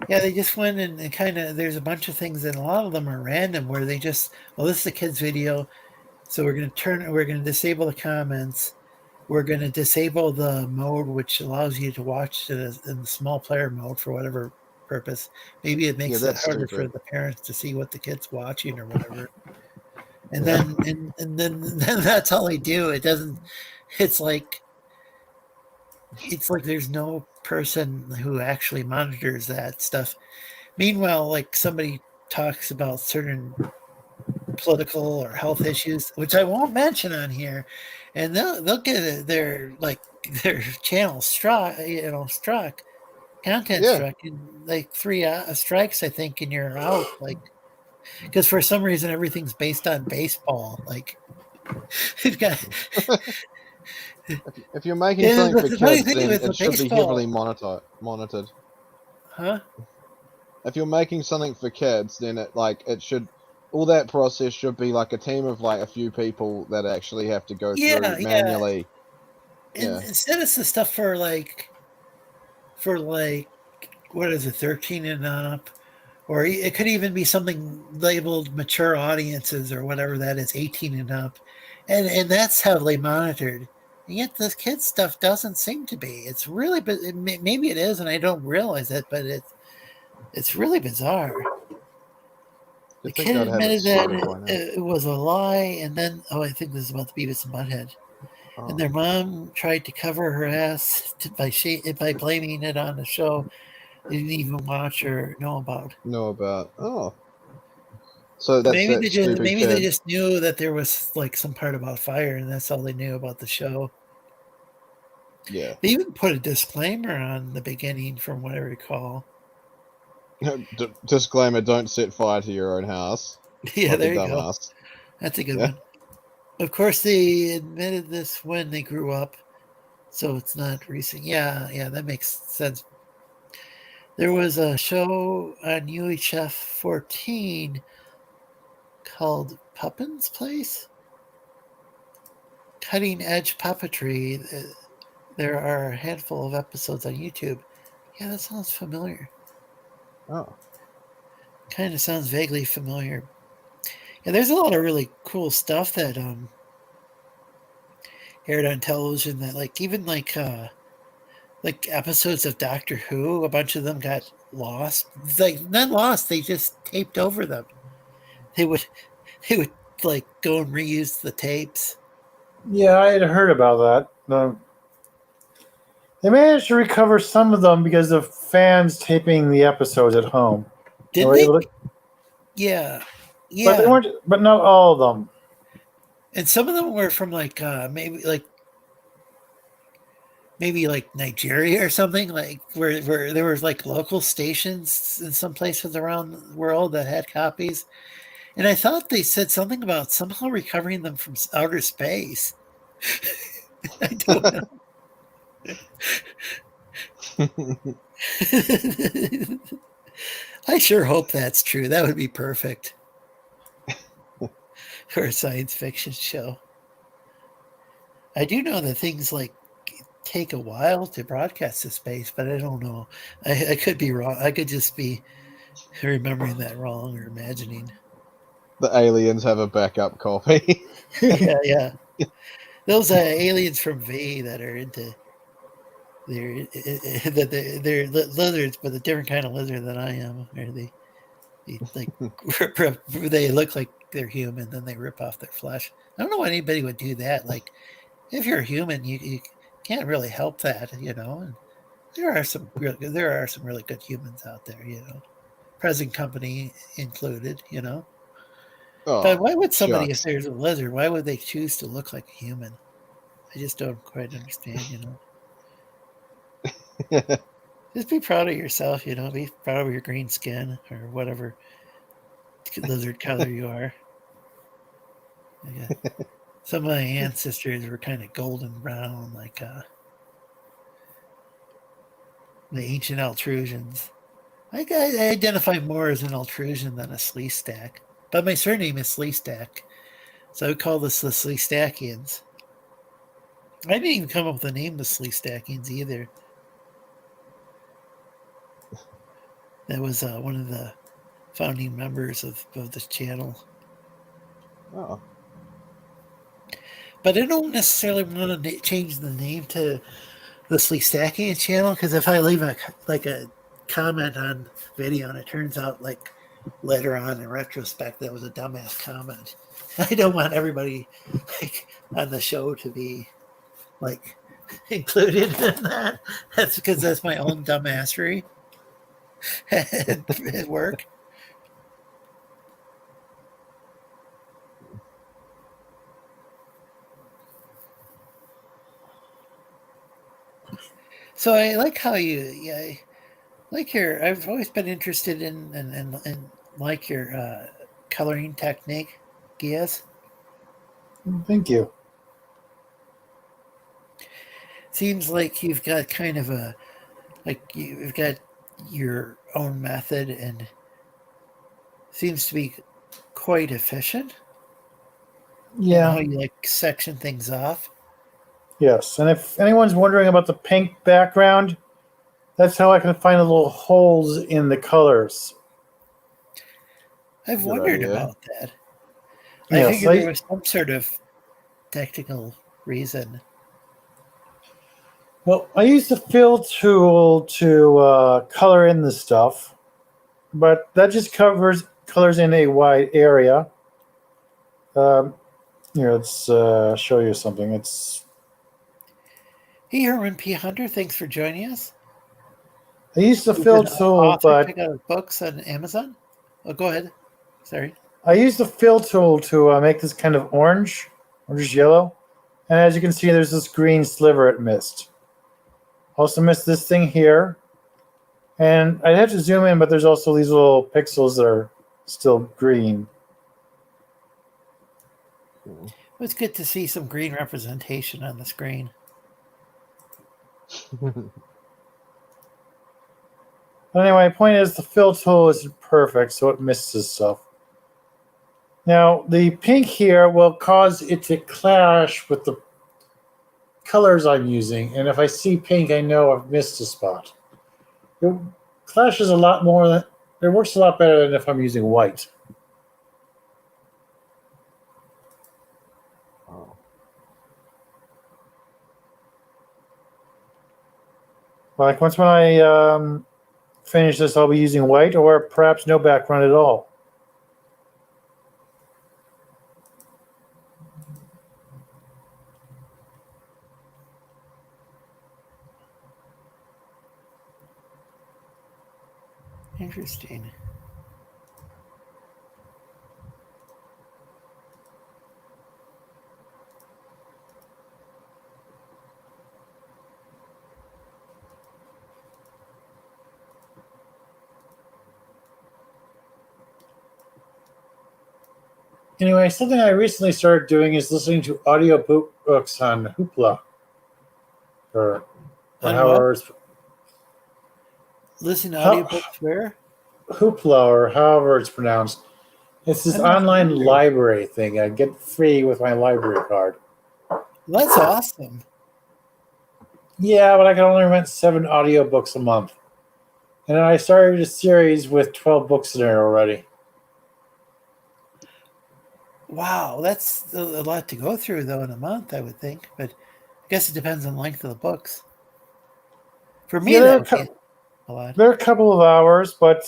Yeah, they just went and kind of... There's a bunch of things, and a lot of them are random, where they just... Well, this is a kid's video, so we're going to disable the comments. We're going to disable the mode, which allows you to watch it in the small player mode for whatever purpose. Maybe it makes it harder for the parents to see what the kid's watching or whatever. And then and then that's all they do. It doesn't... It's like there's no person who actually monitors that stuff. Meanwhile, like somebody talks about certain political or health issues, which I won't mention on here, and they'll get their channel struck, content struck in like 3 strikes, I think, and you're out. Like, because for some reason everything's based on baseball. Like, you've got. If you're making something for kids, then it should be heavily monitored. Huh? If you're making something for kids, then it should... All that process should be like a team of like a few people that actually have to go through manually. Yeah. Instead it's the stuff for what is it, 13 and up? Or it could even be something labeled mature audiences or whatever that is, 18 and up. And that's heavily monitored. And yet this kids stuff doesn't seem to be. It's really, maybe it is, and I don't realize it, but it's really bizarre. The kid admitted that it was a lie, and then, I think this is about the Beavis and Butthead. Oh. And their mom tried to cover her ass by blaming it on the show they didn't even watch or know about. Oh. So that's maybe they just knew that there was like some part about fire, and that's all they knew about the show. Yeah. They even put a disclaimer on the beginning, from what I recall. Disclaimer: don't set fire to your own house. Yeah, there you go. That's a good one. Of course, they admitted this when they grew up, so it's not recent. Yeah, that makes sense. There was a show on UHF 14 called Puppin's Place? Cutting Edge Puppetry. There are a handful of episodes on YouTube. Yeah, that sounds familiar. Oh. Kind of sounds vaguely familiar. Yeah, there's a lot of really cool stuff that aired on television that even episodes of Doctor Who, a bunch of them got lost. Not lost, they just taped over them. They would go and reuse the tapes. Yeah, I had heard about that. They managed to recover some of them because of fans taping the episodes at home. Did they? Yeah. But they weren't. But not all of them. And some of them were from maybe Nigeria or something, where there was local stations in some places around the world that had copies. And I thought they said something about somehow recovering them from outer space. I don't know. I sure hope that's true. That would be perfect for a science fiction show. I do know that things take a while to broadcast to space, but I don't know. I could be wrong. I could just be remembering that wrong or imagining. The aliens have a backup copy. Yeah. those aliens from V that are into they're lizards, but a different kind of lizard than I am. Or they like they look like they're human, then they rip off their flesh. I don't know why anybody would do that. Like if you're human, you can't really help that, And there are some really good humans out there, present company included. But Oh, why would somebody, if shucks. there's a lizard, why would they choose to look like a human? I just don't quite understand. Just be proud of yourself, Be proud of your green skin or whatever lizard color you are. Yeah. Some of my ancestors were kind of golden brown, like the ancient Altrusians. I identify more as an Altrusian than a Sleestak, but my surname is Sleestak, so I would call this the Sleestakians. I didn't even come up with the name the Sleestakians either. That was one of the founding members of the channel. Oh. But I don't necessarily want to change the name to the Sleestakian channel, because if I leave a comment on video and it turns out like later on in retrospect that was a dumbass comment, I don't want everybody on the show to be included in that. That's because that's my own dumbassery at work. So I like how I like I've always been interested in like your coloring technique, Geass. Thank you. Seems like you've got kind of you've got your own method and seems to be quite efficient. Yeah. How you section things off. Yes, and if anyone's wondering about the pink background, that's how I can find the little holes in the colors. I've Good wondered idea. about that. I Yes, figured there was some sort of technical reason. Well, I use the fill tool to color in the stuff, but that just colors in a wide area. Here, let's show you something. Hey, Herman P. Hunter, thanks for joining us. I use the fill tool, but check out books on Amazon. Oh, go ahead. Sorry. I use the fill tool to make this kind of orange yellow, and as you can see, there's this green sliver it missed. Also missed this thing here, and I'd have to zoom in, but there's also these little pixels that are still green. Well, it's good to see some green representation on the screen. Anyway, my point is the fill tool isn't perfect, so it misses stuff. Now, the pink here will cause it to clash with the colors I'm using, and if I see pink, I know I've missed a spot. It clashes a lot more, it works a lot better than if I'm using white. Oh. Like once when I finish this, I'll be using white or perhaps no background at all. Interesting. Anyway, something I recently started doing is listening to audio books on Hoopla. Or however it's listen to audiobooks where? Hoopla, or however it's pronounced. It's this online library thing I get free with my library card. That's awesome. Yeah, but I can only rent 7 audiobooks a month. And I started a series with 12 books in there already. Wow, that's a lot to go through though in a month, I would think. But I guess it depends on the length of the books. For me, Yeah, that would be a lot. there are a couple of hours, but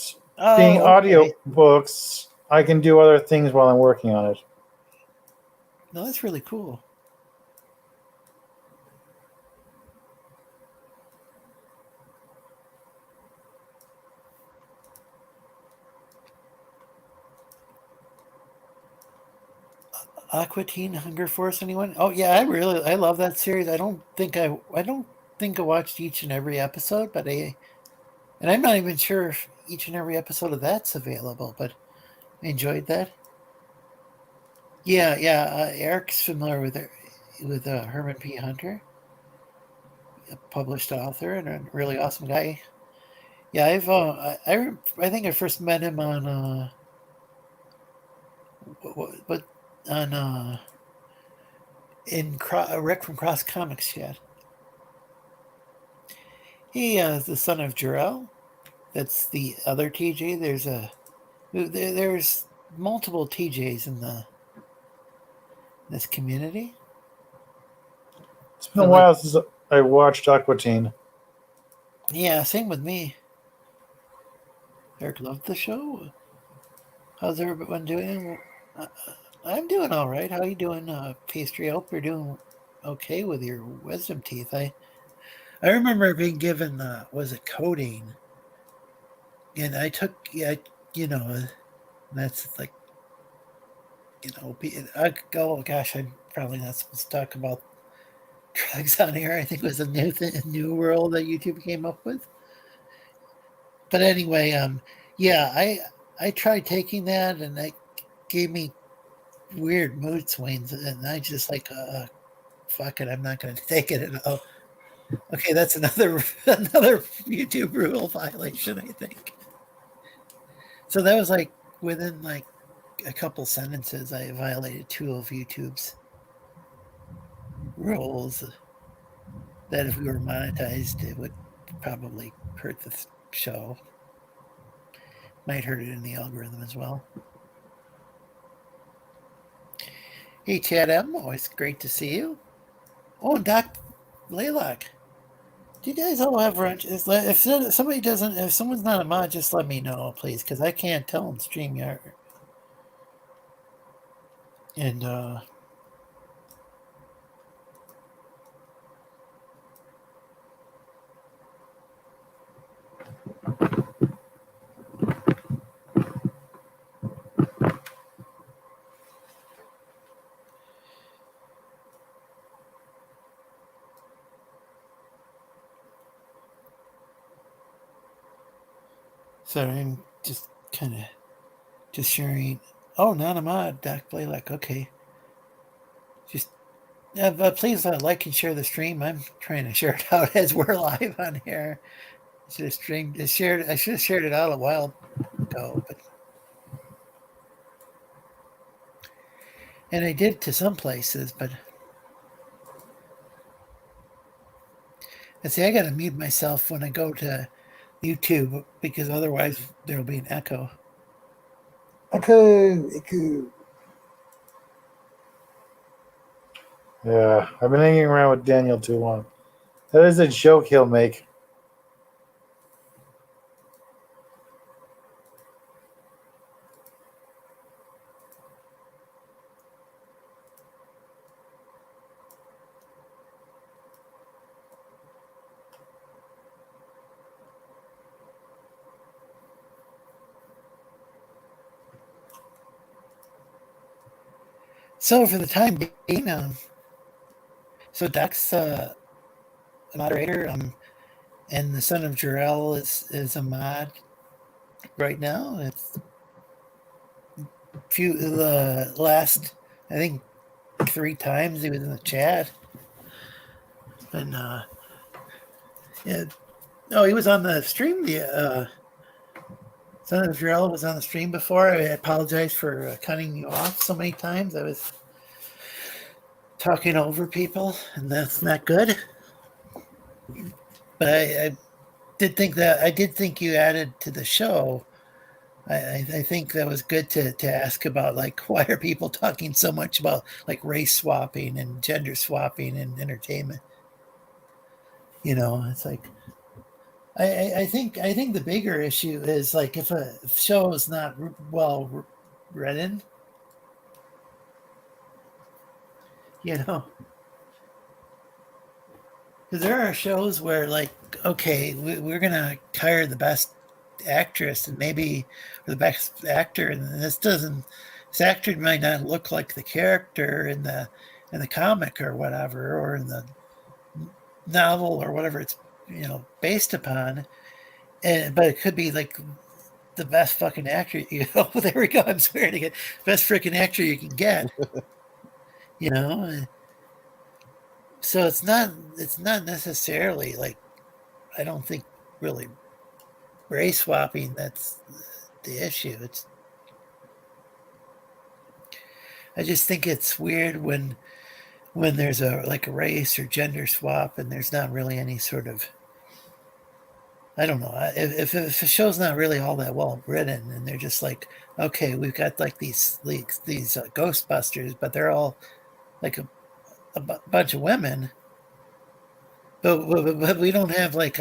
being Oh, audio okay. books, I can do other things while I'm working on it. No, that's really cool. Aqua Teen Hunger Force, anyone? Oh yeah, I love that series. I don't think I watched each and every episode, but and I'm not even sure if each and every episode of that's available, but I enjoyed that. Yeah, yeah. Eric's familiar with Herman P. Hunter, a published author and a really awesome guy. Yeah, I think I first met him on what on Rick from Cross Comics chat. He is the son of Jarrell. That's the other TJ. There's multiple TJs in this community. It's been a while since I watched Aqua Teen. Yeah, same with me. Eric loved the show. How's everyone doing? I'm doing all right. How you doing, Pastry? I hope you're doing okay with your wisdom teeth. I remember being given was it codeine, and I took that's like oh gosh, I'm probably not supposed to talk about drugs on here. I think it was a new rule that YouTube came up with. But anyway, yeah, I tried taking that, and it gave me weird mood swings, and I just like, fuck it, I'm not going to take it at all. Okay, that's another YouTube rule violation, I think. So that was like within like a couple sentences, I violated 2 of YouTube's rules. That if we were monetized, it would probably hurt the show. Might hurt it in the algorithm as well. Hey, Chad M, always great to see you. Oh, and Doc Laylock. Do you guys all have lunch? If somebody doesn't, if someone's not a mod, just let me know, please, because I can't tell on StreamYard. And so I'm just kind of just sharing. Oh, not a mod, Doc Blaylock. Okay. Just please like and share the stream. I'm trying to share it out as we're live on here. I should have shared it out a while ago, and I did to some places, but I got to mute myself when I go to YouTube because otherwise there will be an echo. Echo. Yeah, I've been hanging around with Daniel too long. That is a joke he'll make. So for the time being, so Doc's a moderator, and the son of Jarrell is a mod right now. It's the last, I think, 3 times he was in the chat, and yeah, no, he was on the stream. The son of Jarrell was on the stream before. I apologize for cutting you off so many times. I was talking over people, and that's not good. But I did think you added to the show I think that was good to ask about, like, why are people talking so much about like race swapping and gender swapping in entertainment? It's like I think the bigger issue is like if a show is not well written, you know, because there are shows where like, okay, we're gonna hire the best actress and maybe or the best actor, and this actor might not look like the character in the comic or whatever, or in the novel or whatever it's based upon, but it could be like the best fucking actor. There we go. I'm swearing to get best freaking actor you can get. you know so it's not necessarily like, I don't think, really race swapping that's the issue. I just think it's weird when there's a race or gender swap and there's not really any sort of, I don't know, if a show's not really all that well written and they're just like, okay, we've got like these Ghostbusters, but they're all like a bunch of women, but we don't have like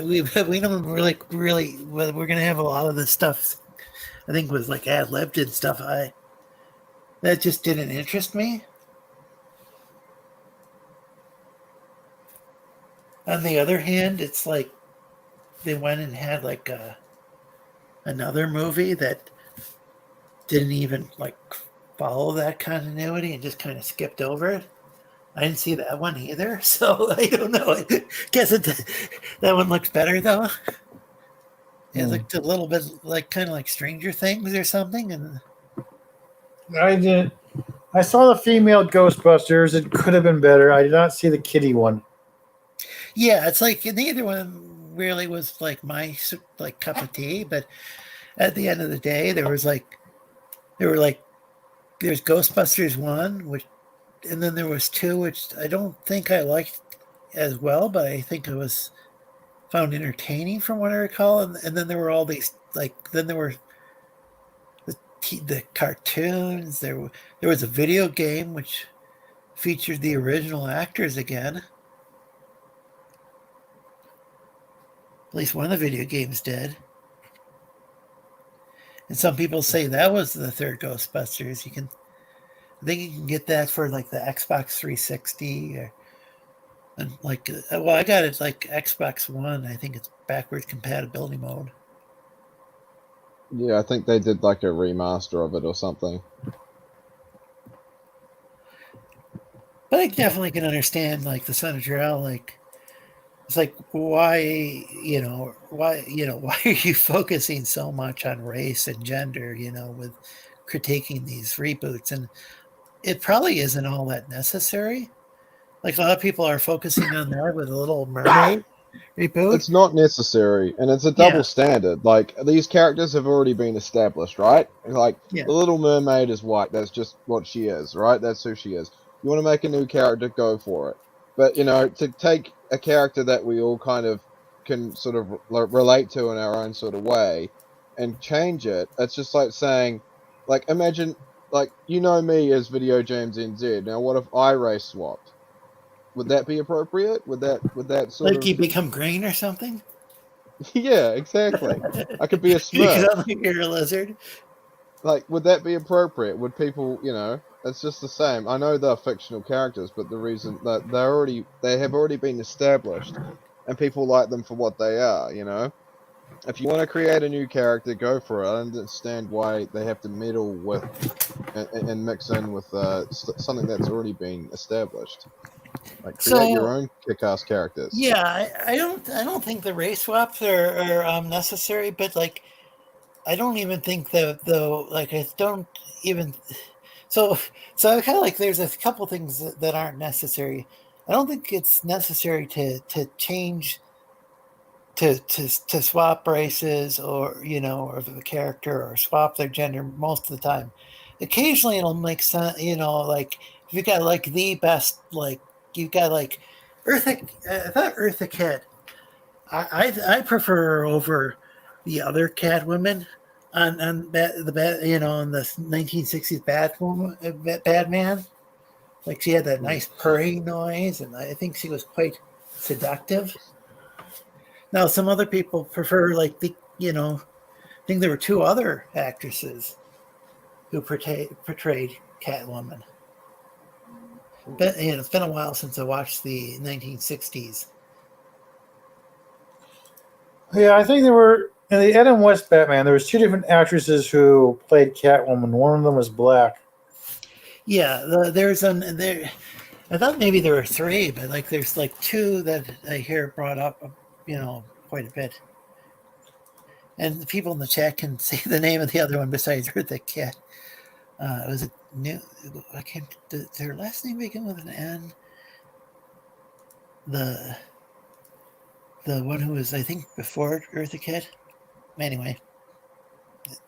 we don't really we're gonna have a lot of this stuff. I think was like ad-libbed and stuff. That just didn't interest me. On the other hand, it's like they went and had like another movie that didn't even like follow that continuity and just kind of skipped over it. I didn't see that one either, so I don't know. I guess that one looks better though. It looked a little bit like kind of like Stranger Things or something, and I saw the female Ghostbusters. It could have been better. I did not see the kitty one. yeah, it's like neither one really was like my like cup of tea. But at the end of the day, there's Ghostbusters 1, which, and then there was 2, which I don't think I liked as well, but I think it was found entertaining from what I recall. And then there were all these then there were the cartoons. There was a video game which featured the original actors again. At least one of the video games did. And some people say that was the third Ghostbusters. I think you can get that for like the Xbox 360 and like, well, I got it like Xbox One. I think it's backwards compatibility mode. Yeah, I think they did like a remaster of it or something. But I definitely can understand like the Son of Jarrell, like, it's like, why are you focusing so much on race and gender, with critiquing these reboots? And it probably isn't all that necessary. Like, a lot of people are focusing on that with a Little Mermaid reboot. It's not necessary, and it's a double standard. Like, these characters have already been established, right? Like, Yeah. the Little Mermaid is white. That's just what she is, right? That's who she is. You want to make a new character, go for it. But, to take a character that we all kind of can sort of relate to in our own sort of way and change it, it's just like saying, like, imagine, like, me as Video James NZ. Now, what if I race swapped? Would that be appropriate? Would that sort like of... you become green or something? Yeah, exactly. I could be a You Smurf. sound like you're a lizard. Like, would that be appropriate? Would people, it's just the same. I know they're fictional characters, but the reason that they have already been established, and people like them for what they are. If you want to create a new character, go for it. I understand why they have to meddle with and mix in with something that's already been established. Like, create your own kick-ass characters. Yeah, I don't think the race swaps are necessary, but like, I don't even think that though. Like, I don't even. So I kind of like. There's a couple things that aren't necessary. I don't think it's necessary to change to swap races or or the character or swap their gender most of the time. Occasionally it'll make sense, like if you got like the best, like you got like Eartha. I thought Eartha Kitt. I prefer her over the other Catwoman on on the 1960s Batman. Like she had that nice purring noise, and I think she was quite seductive. Now, some other people prefer I think there were two other actresses who portrayed Catwoman. But it's been a while since I watched the 1960s. Yeah, I think there were in the Adam West Batman. There was two different actresses who played Catwoman. One of them was black. Yeah, there. I thought maybe there were three, but there's two that I hear brought up, quite a bit. And the people in the chat can see the name of the other one besides the cat. Was it new? I can't. Did their last name begin with an N? The one who was, I think, before Eartha Kitt. Anyway,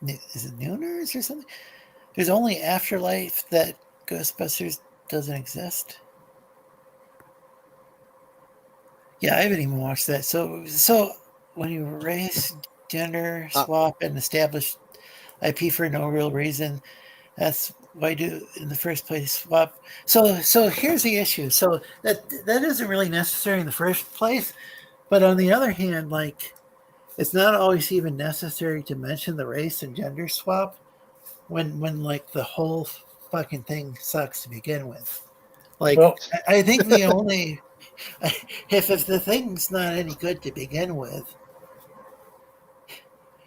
is it Nooners or something? There's only Afterlife that Ghostbusters doesn't exist. Yeah, I haven't even watched that. So when you race, gender swap, and establish IP for no real reason, that's why do in the first place swap. So here's the issue. So that isn't really necessary in the first place, but on the other hand, it's not always even necessary to mention the race and gender swap when the whole fucking thing sucks to begin with. I think the only if the thing's not any good to begin with,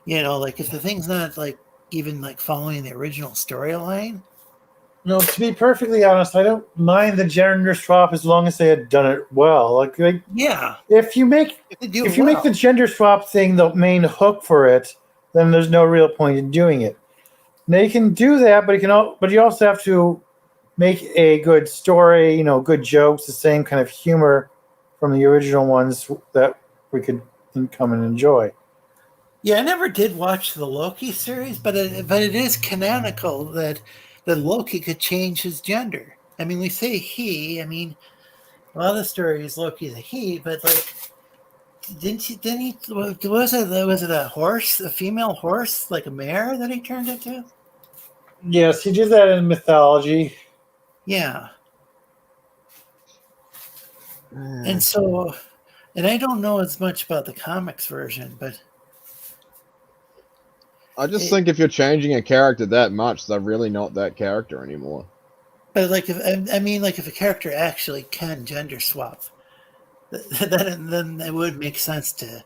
if the thing's not even following the original storyline. No, to be perfectly honest, I don't mind the gender swap as long as they had done it well. Yeah, if you make the gender swap thing the main hook for it, then there's no real point in doing it. Now you can do that, but you also have to make a good story, good jokes, the same kind of humor from the original ones that we could come and enjoy. Yeah, I never did watch the Loki series, but it is canonical that Loki could change his gender. I mean, we say he. I mean, a lot of the stories Loki's a he, but didn't he? Was it a horse, a female horse, like a mare that he turned into? Yes, he did that in mythology. Yeah. And so, and I don't know as much about the comics version, but I just think if you're changing a character that much, they're really not that character anymore. But if a character actually can gender swap, then it would make sense to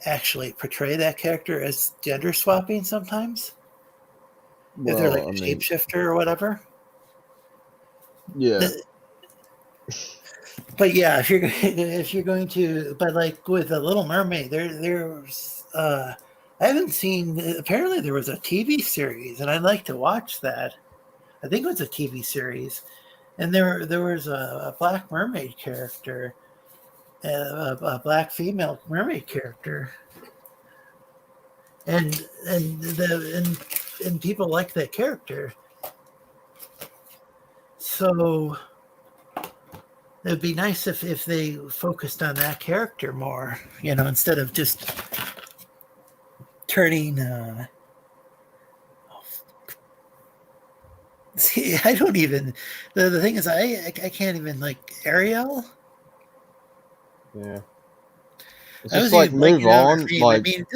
actually portray that character as gender swapping sometimes. If they're a shapeshifter or whatever. Yeah. But yeah, if you're going to, but with the Little Mermaid, there's I haven't seen. Apparently, there was a TV series, and I'd like to watch that. I think it was a TV series, and there was a black mermaid character, a black female mermaid character, and people like that character. So it'd be nice if they focused on that character more, instead of just turning. See, I don't even. The thing is, I can't even Ariel. Yeah. It's I just was move on. I mean, it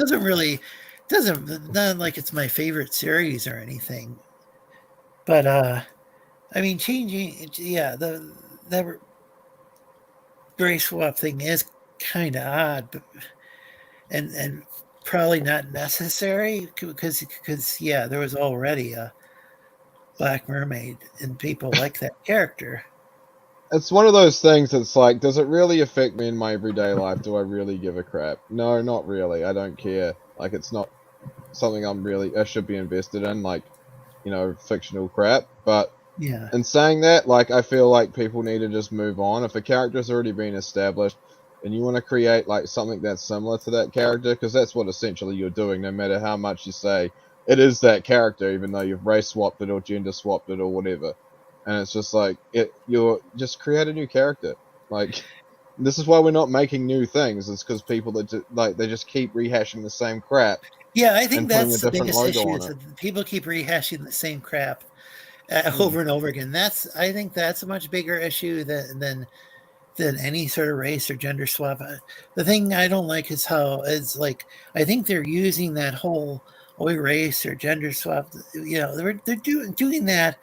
doesn't not like it's my favorite series or anything. But I mean, changing, yeah, the race swap thing is kind of odd, but and probably not necessary because yeah, there was already a Black Mermaid and people like that character. It's one of those things that's does it really affect me in my everyday life? Do I really give a crap? No, not really. I don't care. It's not something I should be invested in, fictional crap. But yeah, in saying that, I feel like people need to just move on. If a character's already been established and you want to create something that's similar to that character, because that's what essentially you're doing, no matter how much you say it is that character, even though you've race swapped it or gender swapped it or whatever. And it's just you're just create a new character. This is why we're not making new things. It's because people that they just keep rehashing the same crap Yeah, I think and putting a that's the different biggest logo issue on is it. that people keep rehashing the same crap Hmm. over and over again. I think that's a much bigger issue than any sort of race or gender swap. The thing I don't like is how it's like I think they're using that whole race or gender swap. You know, they're doing that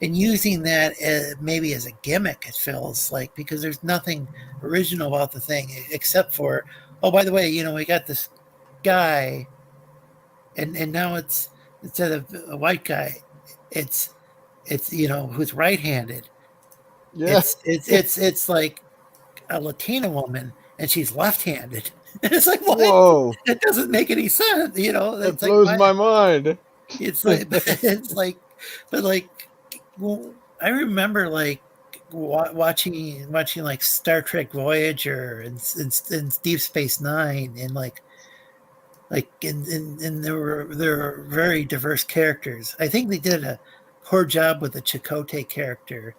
and using that maybe as a gimmick. It feels like because there's nothing original about the thing except for by the way, you know, we got this guy and now it's instead of a white guy, it's you know who's right-handed. Yeah. It's like a Latina woman and she's left-handed. And it's like, what? Whoa! It doesn't make any sense, you know. It It's like, blows why? my mind. It's like, but like, well, I remember like watching like Star Trek Voyager and Deep Space Nine, and and there were very diverse characters. I think they did a poor job with the Chakotay character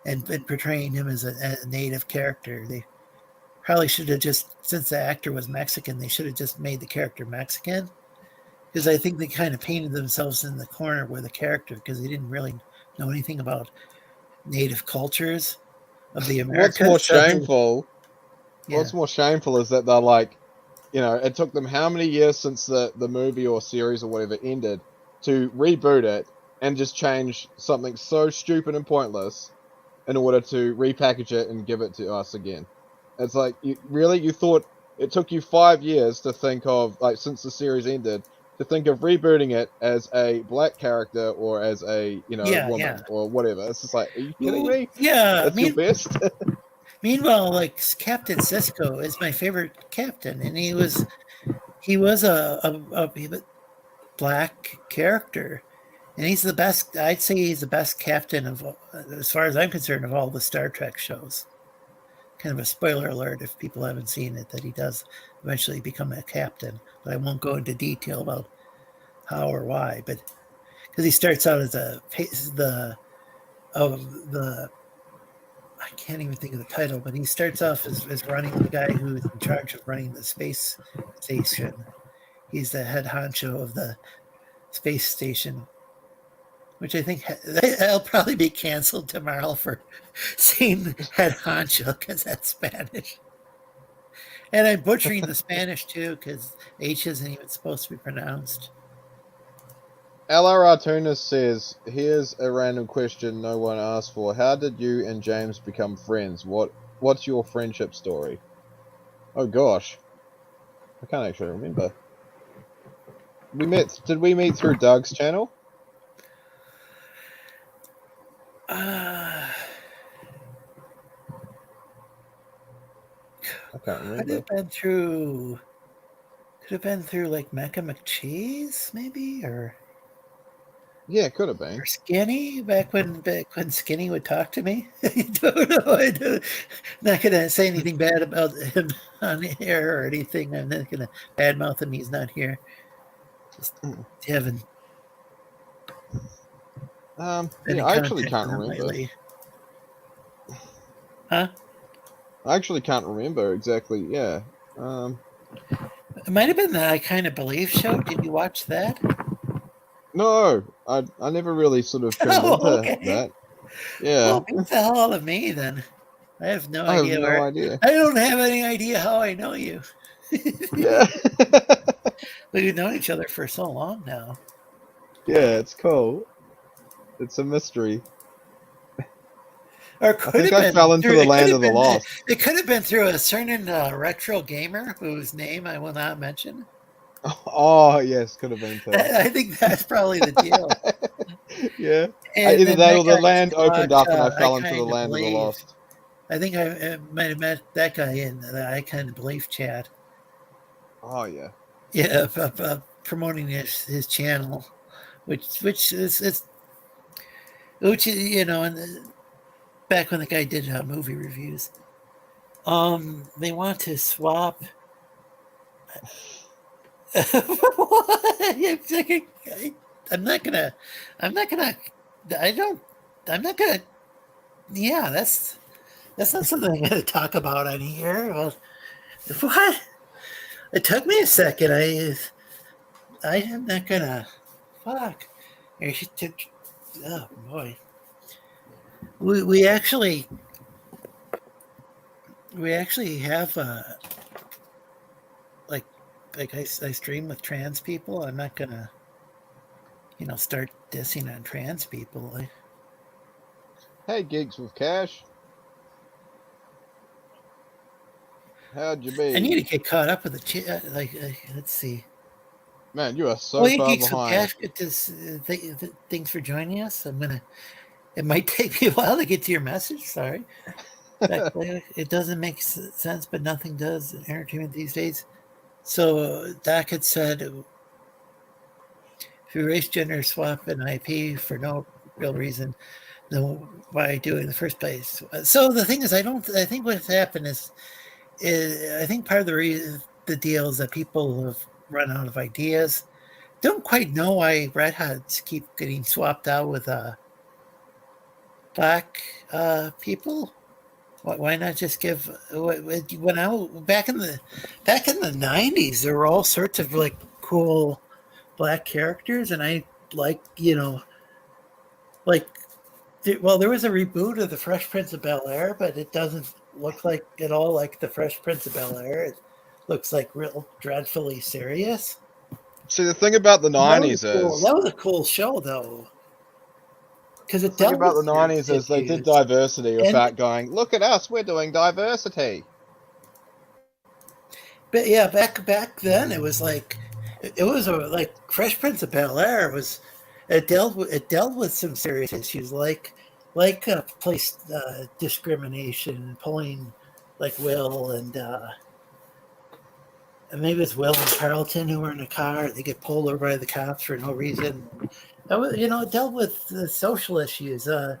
and portraying him as a native character. They probably should have just, since the actor was Mexican, they should have just made the character Mexican. Because I think they kind of painted themselves in the corner with the character because they didn't really know anything about native cultures of the Americas. What's more shameful? Yeah. What's more shameful is that they're like, you know, it took them how many years since the movie or series or whatever ended to reboot it and just change something so stupid and pointless in order to repackage it and give it to us again. It's like, you thought it took you 5 years to think of, like, since the series ended, to think of rebooting it as a black character or as a, you know, woman or whatever. It's just like, are you kidding me? Yeah. That's your best? Meanwhile, like Captain Sisko is my favorite captain, and he was a black character, and he's the best. I'd say he's the best captain of, as far as I'm concerned, of all the Star Trek shows. Kind of a spoiler alert if people haven't seen it, that he does eventually become a captain, but I won't go into detail about how or why. But because he starts out as the I can't even think of the title, but he starts off as running the guy who's in charge of running the space station. He's the head honcho of the space station, which I think I'll probably be canceled tomorrow for saying head honcho because that's Spanish. And I'm butchering the Spanish too because H isn't even supposed to be pronounced. LR Tunis says, here's a random question no one asked for. How did you and James become friends? What's your friendship story? Oh gosh. I can't actually remember. Did we meet through Doug's channel? I can't remember. Could have been through like Mecca McCheese, maybe, or yeah, could have been. Or Skinny, back when Skinny would talk to me. I don't know. I'm not gonna say anything bad about him on air or anything. I'm not gonna badmouth him. He's not here. Just Kevin. Yeah, I actually can't remember. Lately. Huh? I actually can't remember exactly. Yeah. It might have been the I Kind of Believe show. Did you watch that? No, I never really sort of tuned into that. Yeah. Well, beat the hell out of me then. I have no idea. Idea. I don't have any idea how I know you. Yeah. We've known each other for so long now. Yeah, it's cool. It's a mystery. Or I think I fell into the land of the lost. It could have been through a certain retro gamer whose name I will not mention. Oh, yes, could have been too. I think that's probably the deal. Yeah. And either that or the land opened up and I fell into the land of the lost. I think I might have met that guy in the I Kind of Believe chat. Oh, yeah. Yeah, promoting his channel, which you know, and back when the guy did movie reviews, they want to swap. I'm not gonna. Yeah, That's not something I'm going to talk about on here. Well, what? It took me a second. I am not gonna. Fuck. Here, oh boy. We actually have like I stream with trans people. I'm not gonna start dissing on trans people. Hey, Geeks with Cash. How'd you I need to be? get caught up with the chat. Let's see. Man, you are so Oh, hey, far Geeks with behind. Cash. Thanks for joining us. It might take me a while to get to your message. Sorry. It doesn't make sense, but nothing does in entertainment these days. So Doc had said, if you erase gender swap an IP for no real reason, then why do it in the first place? So the thing is, I think what's happened is I think part of the deal is that people have run out of ideas. Don't quite know why Red Hots keep getting swapped out with black people. Why not just give? When back in the 90s, there were all sorts of like cool black characters, and I like like there was a reboot of the Fresh Prince of Bel-Air, but it doesn't look like at all like the Fresh Prince of Bel-Air. It looks like real dreadfully serious. See, the thing about the That 90s that was a cool show though, because the it thing dealt about the with 90s is they did diversity without going, look at us, we're doing diversity. But yeah, back then it was like like Fresh Prince of Bel-Air was it dealt with some serious issues like place discrimination, pulling like Will and maybe it's Will and Carlton who were in a car. They get pulled over by the cops for no reason. That was it dealt with the social issues. The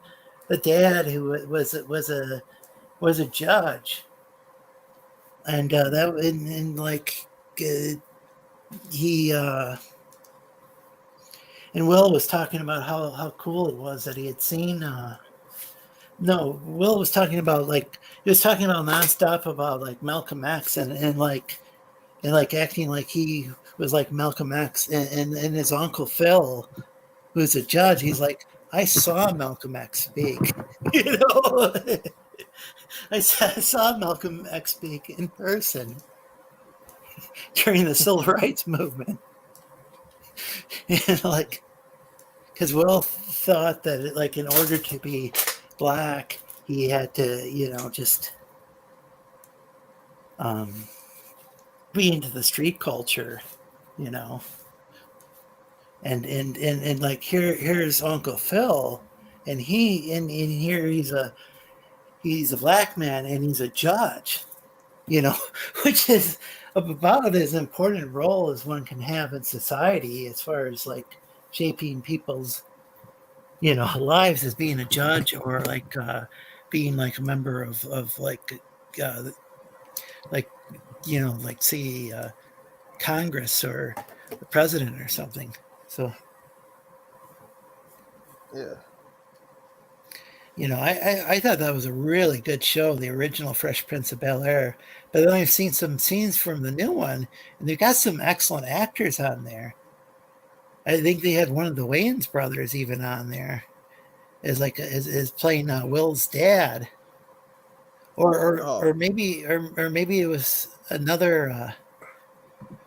dad who was a judge. And that and like he and Will was talking about how cool it was that he had seen no, Will was talking about he was talking about nonstop about like Malcolm X and acting like he was like Malcolm X and his uncle Phil, who's a judge, he's like, I saw Malcolm X speak. I saw Malcolm X speak in person during the civil rights movement. And because Will thought that in order to be black, he had to, just be into the street culture, and like here's Uncle Phil, and here he's a black man and he's a judge, which is about as important role as one can have in society as far as like shaping people's lives, as being a judge or being like a member of like say Congress or the president or something. So yeah, I thought that was a really good show, the original Fresh Prince of Bel-Air. But then I've seen some scenes from the new one, and they've got some excellent actors on there. I think they had one of the Wayans brothers even on there as playing Will's dad, or maybe it was another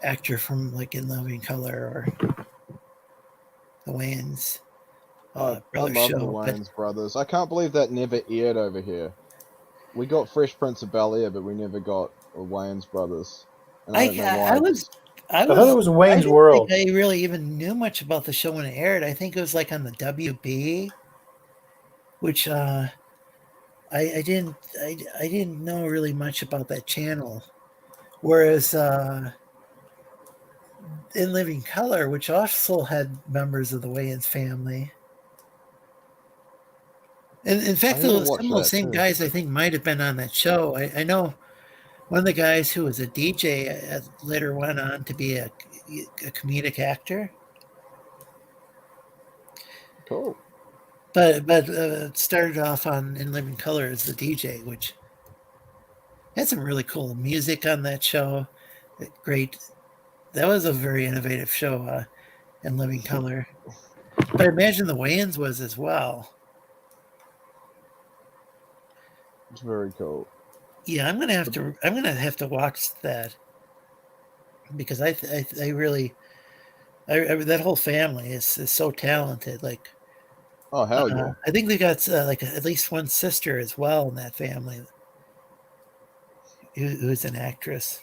actor from like In Living Color or the Wayans. I love the Wayans brothers. I can't believe that never aired over here. We got Fresh Prince of Bel-Air, but we never got Wayans brothers. And I don't know why. I thought it was Wayne's World. I really even knew much about the show when it aired. I think it was like on the WB, which I didn't know really much about that channel. Whereas In Living Color, which also had members of the Wayans family. And in fact, some of those same guys I think might have been on that show. I know one of the guys who was a DJ later went on to be a comedic actor. Cool. but it started off on In Living Color as the DJ, which had some really cool music on that show. Great. That was a very innovative show, In Living Color. But I imagine the Wayans was as well. It's very cool. Yeah, I'm gonna have to watch that because I really that whole family is so talented. Like, Oh hell yeah! I think they got like at least one sister as well in that family who's an actress.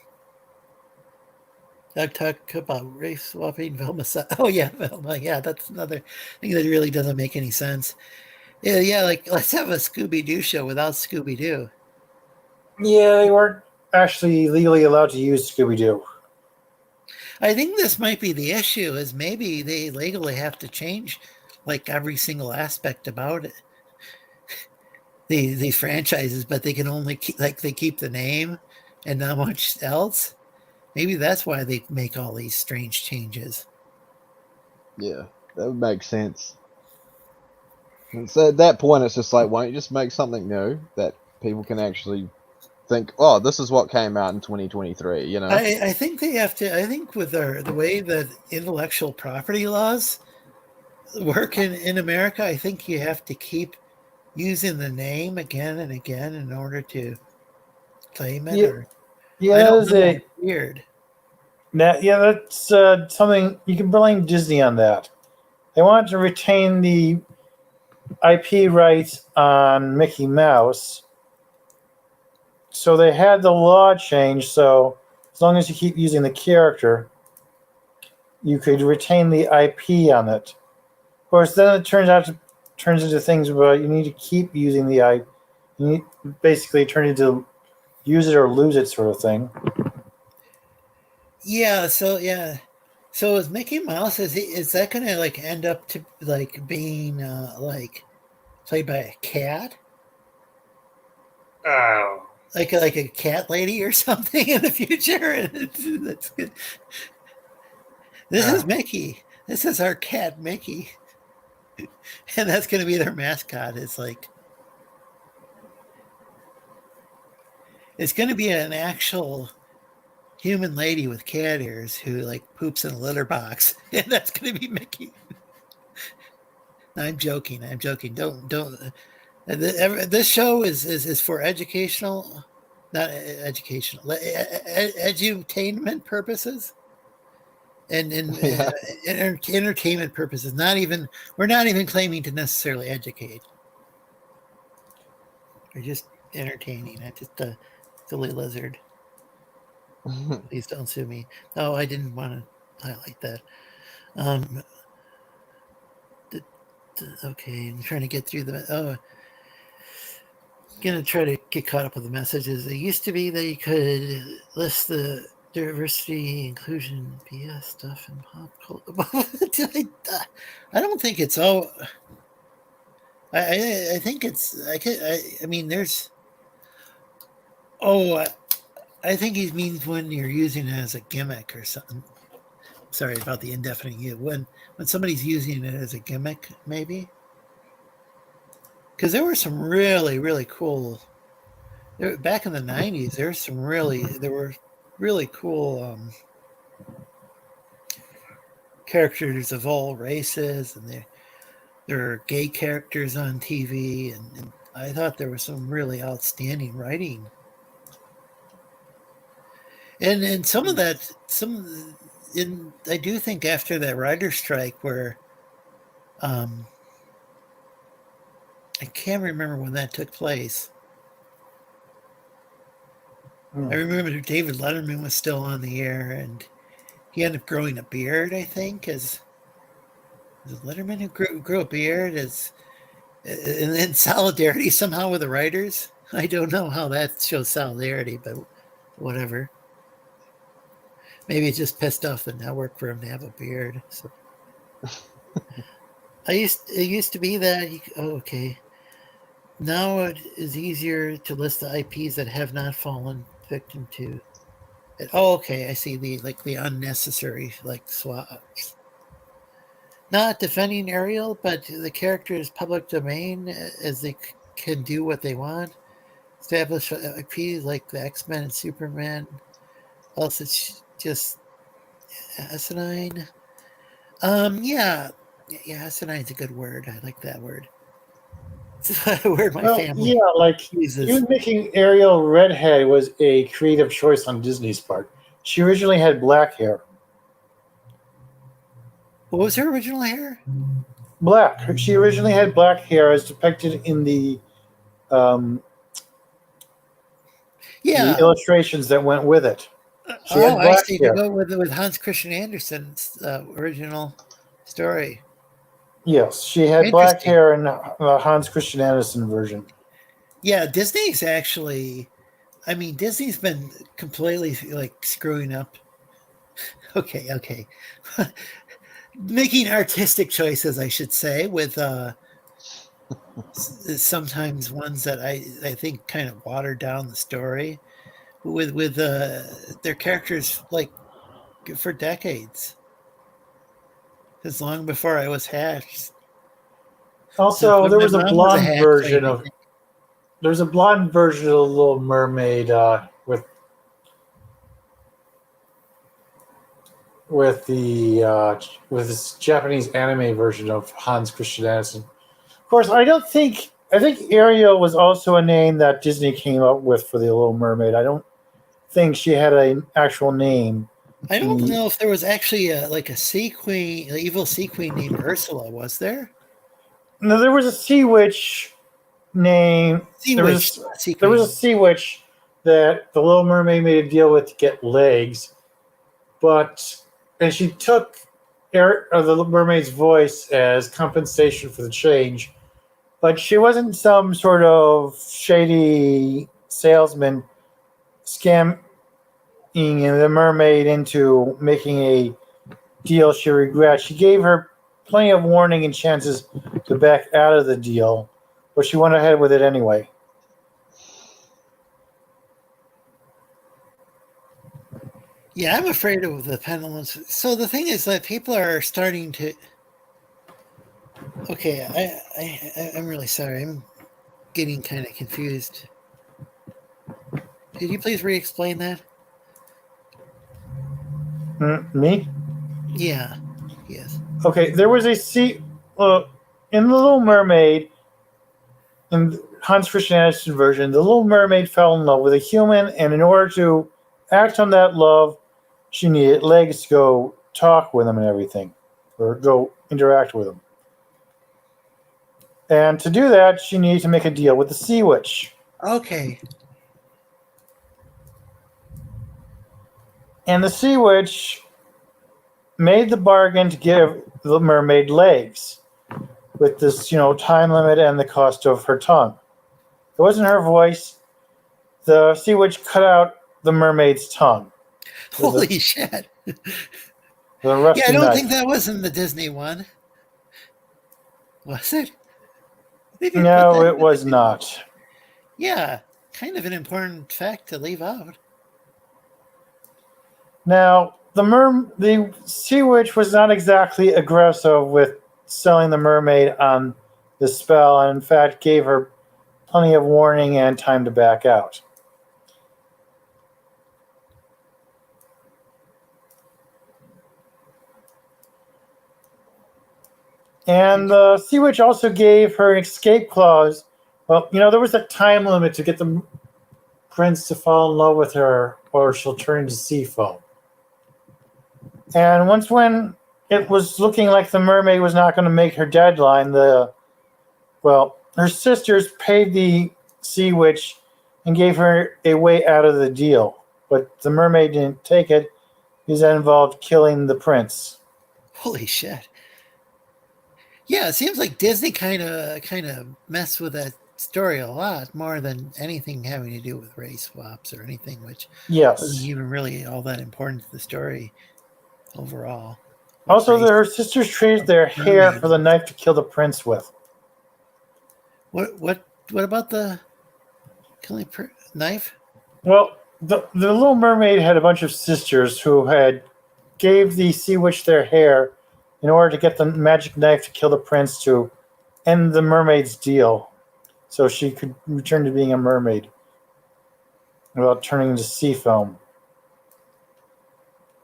Talk about race swapping Velma. Oh yeah, Velma. Yeah, that's another thing that really doesn't make any sense. Yeah. Like let's have a Scooby Doo show without Scooby Doo. Yeah, they weren't actually legally allowed to use Scooby Doo. I think this might be the issue. Is maybe they legally have to change like every single aspect about it. These franchises, but they can only keep the name and not much else. Maybe that's why they make all these strange changes. Yeah, that would make sense. And so at that point, it's just like, why don't you just make something new that people can actually think, oh, this is what came out in 2023, you know? I think they have to. I think with the way that intellectual property laws work in America, I think you have to keep using the name again and again in order to claim it. Yeah, Or yeah, I that don't is know. a It's weird. that's something you can blame Disney on that. They wanted to retain the IP rights on Mickey Mouse, so they had the law change. So as long as you keep using the character, you could retain the IP on it. Of course, then it turns into things where you need to keep using the IP. You need, basically turn into use it or lose it sort of thing. Yeah. So is Mickey Mouse? Is that going to like end up to like being like played by a cat? Oh. Like a cat lady or something in the future? That's good. This is Mickey. This is our cat Mickey, and that's going to be their mascot. It's going to be an actual human lady with cat ears who like poops in a litter box, and that's going to be Mickey. No, I'm joking. Don't. This show is for educational, not educational, edutainment purposes. And Yeah. entertainment purposes. We're not even claiming to necessarily educate. We're just entertaining. I just silly lizard. Please don't sue me. Oh, I didn't want to highlight that. Okay, I'm trying to get through gonna try to get caught up with the messages. It used to be that you could list the diversity, inclusion, BS stuff in pop culture. I don't think it's all. I think it's. I mean, there's. Oh, I think he means when you're using it as a gimmick or something. Sorry about the indefinite use. When somebody's using it as a gimmick, maybe. Because there were some really, really cool. Back in the '90s, there were really cool characters of all races, and there were gay characters on TV, and I thought there was some really outstanding writing. And some of that, I do think after that writer's strike, where I can't remember when that took place. I remember David Letterman was still on the air, and he ended up growing a beard, I think. Was it Letterman who grew a beard in solidarity somehow with the writers? I don't know how that shows solidarity, but whatever. Maybe it just pissed off the network for him to have a beard. So it used to be that okay. Now it is easier to list the IPs that have not fallen victim to it. Oh, okay. I see the unnecessary swaps. not defending Ariel, but the character is public domain as they can do what they want. Establish IPs like the X-Men and Superman. Else it's just asinine. Yeah, asinine's a good word. I like that word. It's a word my family yeah, like uses. even making Ariel redhead was a creative choice on Disney's part. She originally had black hair. What was her original hair? Black. She originally had black hair, as depicted in the Yeah. illustrations that went with it. She had I black see. hair. To go with Hans Christian Andersen's original story. Yes, she had black hair in the Hans Christian Andersen version. Yeah, Disney's actually. I mean, Disney's been completely like screwing up. Okay. Making artistic choices, I should say, with sometimes ones that I think kind of watered down the story. With their characters like for decades, as long before I was hatched. Also, there was a blonde version of. There's a blonde version of the Little Mermaid with this Japanese anime version of Hans Christian Andersen. Of course, I think Ariel was also a name that Disney came up with for the Little Mermaid. I don't think she had an actual name. I don't know if there was actually a sea queen, an evil sea queen named Ursula. Was there? No, there was a sea witch named. There was a sea witch that the Little Mermaid made a deal with to get legs, and she took the Little Mermaid's voice as compensation for the change. But she wasn't some sort of shady salesman scamming the mermaid into making a deal she regrets. She gave her plenty of warning and chances to back out of the deal, but she went ahead with it anyway. Yeah, I'm afraid of the pendulums. So the thing is that people are starting to. Okay, I'm really sorry. I'm getting kind of confused. Could you please re-explain that? Me? Yeah. Yes. Okay, there was a sea in the Little Mermaid, in Hans Christian Andersen version. The Little Mermaid fell in love with a human, and in order to act on that love, she needed legs to go talk with him and everything, or go interact with him. And to do that, she needed to make a deal with the Sea Witch. Okay. And the Sea Witch made the bargain to give the mermaid legs with this, time limit and the cost of her tongue. It wasn't her voice. The Sea Witch cut out the mermaid's tongue. Holy shit. The rusty I don't knife. think that was in the Disney one. Was it? No, it was not. Yeah, kind of an important fact to leave out. Now, the Sea Witch was not exactly aggressive with selling the mermaid on the spell, and in fact gave her plenty of warning and time to back out. And the Sea Witch also gave her an escape clause. Well, there was a time limit to get the prince to fall in love with her, or she'll turn into sea foam. And when it was looking like the mermaid was not going to make her deadline, her sisters paid the Sea Witch and gave her a way out of the deal. But the mermaid didn't take it, because that involved killing the prince. Holy shit. Yeah, it seems like Disney kind of messed with that story a lot more than anything having to do with race swaps or anything, which wasn't even really all that important to the story overall. Also, her sisters traded their hair for the knife to kill the prince with. What about the killing knife? Well, the Little Mermaid had a bunch of sisters who had gave the Sea Witch their hair in order to get the magic knife to kill the prince to end the mermaid's deal, so she could return to being a mermaid without turning into sea foam.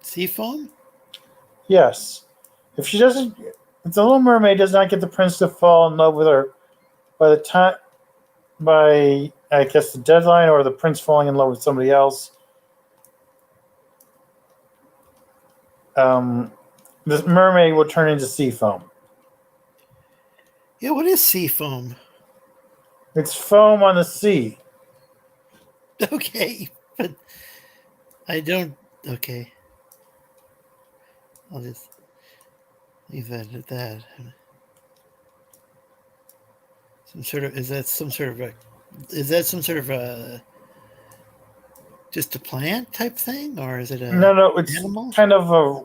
Sea foam? Yes. If the little mermaid does not get the prince to fall in love with her by I guess the deadline or the prince falling in love with somebody else, this mermaid will turn into sea foam. Yeah, what is sea foam? It's foam on the sea. Okay, but I don't. Okay, I'll just leave that at that. Is that some sort of a just a plant type thing, or is it a No, it's animal? kind of a.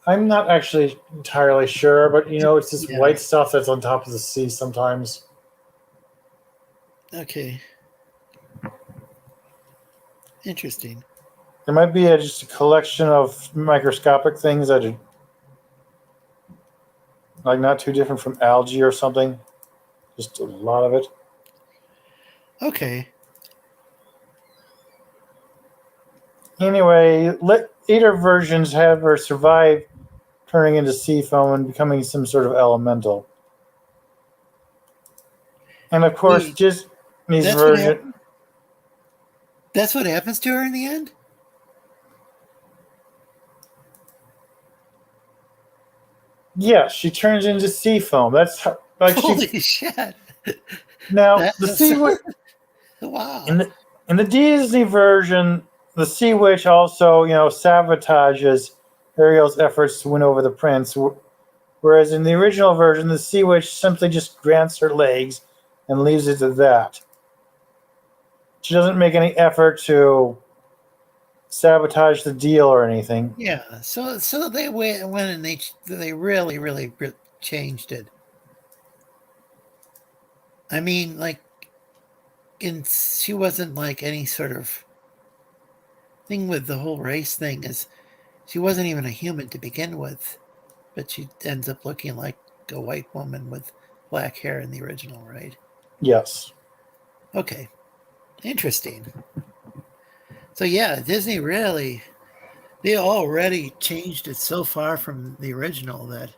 I'm not actually entirely sure, but it's this Yeah. white stuff that's on top of the sea sometimes. Okay. Interesting. It might be just a collection of microscopic things that are like not too different from algae or something. Just a lot of it. Okay. Anyway, later versions have her survive turning into sea foam and becoming some sort of elemental. And of course, Wait, Disney's that's version. That's what happens to her in the end? Yeah, she turns into sea foam. That's how, Holy shit. Now the sea witch. Wow. In the Disney version, the sea witch also sabotages Ariel's efforts to win over the prince. Whereas in the original version, the sea witch simply just grants her legs and leaves it to that. She doesn't make any effort to sabotage the deal or anything. Yeah, so they went and they really changed it. I mean, like, she wasn't like any sort of thing with the whole race thing. Is she wasn't even a human to begin with, but she ends up looking like a white woman with black hair in the original, right? Yes. Okay, interesting. So yeah, Disney really. They already changed it so far from the original that,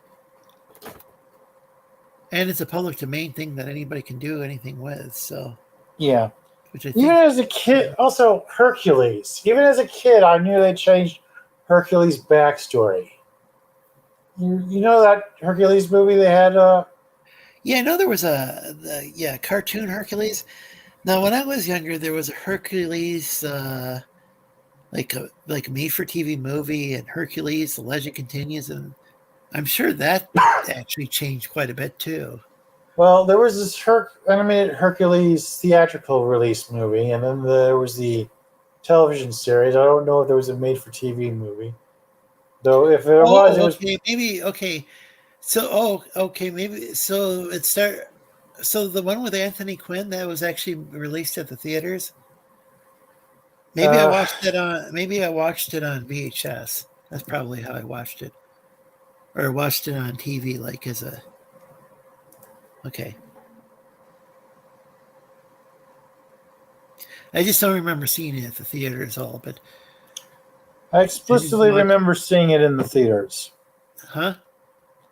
and it's a public domain thing that anybody can do anything with. So Yeah. which I think, Even as a kid, also Hercules. Even as a kid, I knew they changed Hercules' backstory. You know that Hercules movie they had? yeah, I know there was a cartoon Hercules. Now, when I was younger, there was a Hercules, like a made-for-TV movie, and Hercules: The Legend Continues, and I'm sure that actually changed quite a bit too. Well, there was this animated Hercules theatrical release movie, and then there was the television series. I don't know if there was a made-for-TV movie, though. If it was, it was maybe okay. So, maybe so. So the one with Anthony Quinn that was actually released at the theaters. Maybe I watched it on. Maybe I watched it on VHS. That's probably how I watched it, or watched it on TV, like as a. Okay. I just don't remember seeing it at the theaters all, but I explicitly remember seeing it in the theaters. Huh?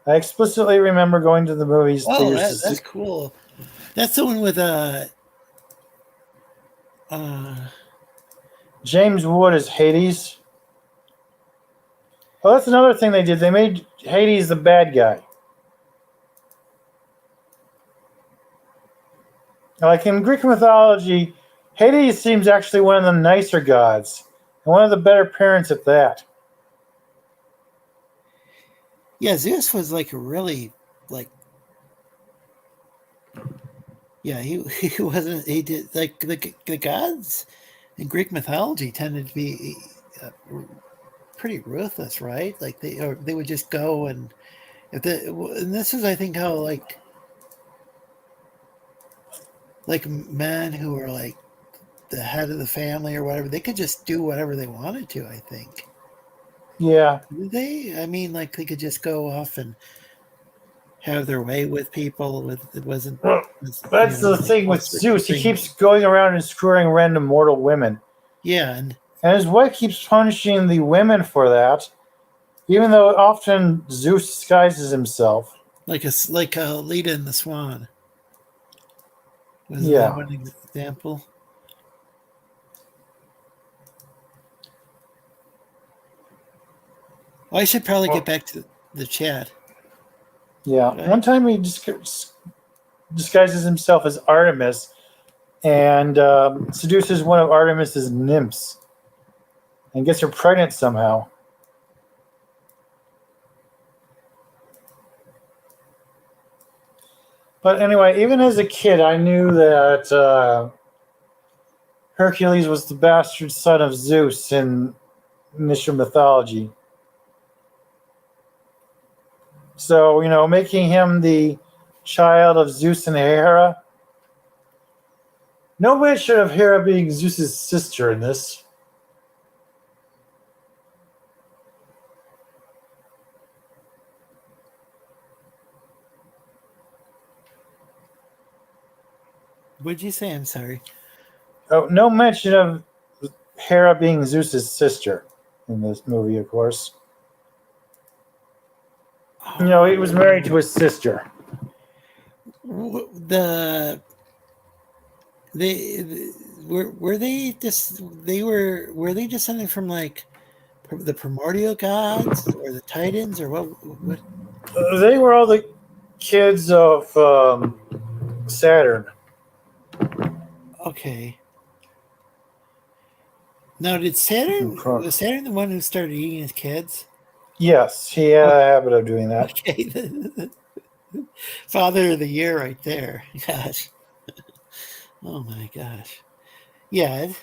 I explicitly remember going to the movies. Oh, that's cool. That's the one with James Wood as Hades. Oh, that's another thing they did. They made Hades the bad guy. Like in Greek mythology, Hades seems actually one of the nicer gods, and one of the better parents at that. Yeah, Zeus was like really like. Yeah, he wasn't. He did like the gods in Greek mythology tended to be pretty ruthless, right? Like they would just go and and this is I think how like men who were like the head of the family or whatever, they could just do whatever they wanted to, I think. Yeah. Do they? I mean, like they could just go off and have their way with people. With it wasn't. Well, that's the thing with Zeus. He keeps going around and screwing random mortal women. Yeah, and his wife keeps punishing the women for that, even though often Zeus disguises himself. like Lita and the Swan. Was Yeah. that one example? Well, I should probably get back to the chat. Yeah. Right. One time he disguises himself as Artemis and seduces one of Artemis's nymphs and gets her pregnant somehow. But anyway, even as a kid, I knew that Hercules was the bastard son of Zeus in initial mythology. So, making him the child of Zeus and Hera. No mention of Hera being Zeus's sister in this. What'd you say? I'm sorry. Oh, no mention of Hera being Zeus's sister in this movie, of course. He was married to his sister. Were they descended from like the primordial gods or the Titans or what? They were all the kids of Saturn. Okay. Now, was Saturn the one who started eating his kids? Yes, he had a habit of doing that. Okay. Father of the year right there. Gosh. Oh my gosh. Yeah.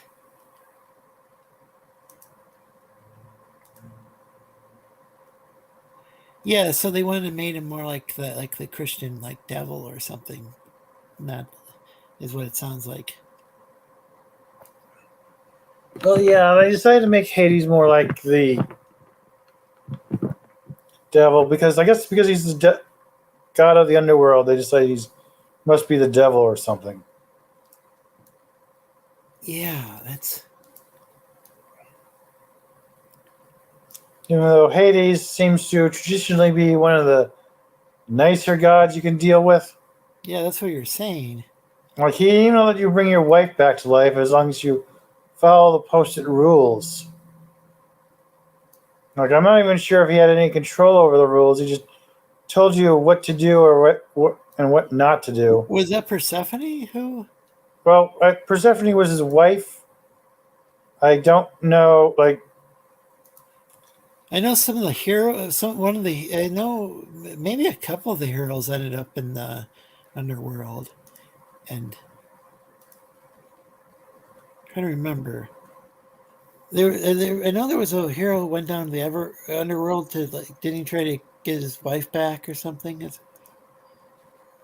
Yeah, so they wanted to make him more like the Christian devil or something. That is what it sounds like. Well, yeah, they decided to make Hades more like the devil because he's the god of the underworld. They decided he must be the devil or something. Yeah, that's. Even though Hades seems to traditionally be one of the nicer gods you can deal with. Yeah, that's what you're saying. Like he even let you bring your wife back to life as long as you follow the posted rules. Like I'm not even sure if he had any control over the rules. He just told you what to do or what not to do. Was that Persephone who? Well, Persephone was his wife. I don't know, I know some of the heroes. I know maybe a couple of the heroes ended up in the underworld, and I'm trying to remember. I know there was a hero who went down to the underworld to didn't he try to get his wife back or something?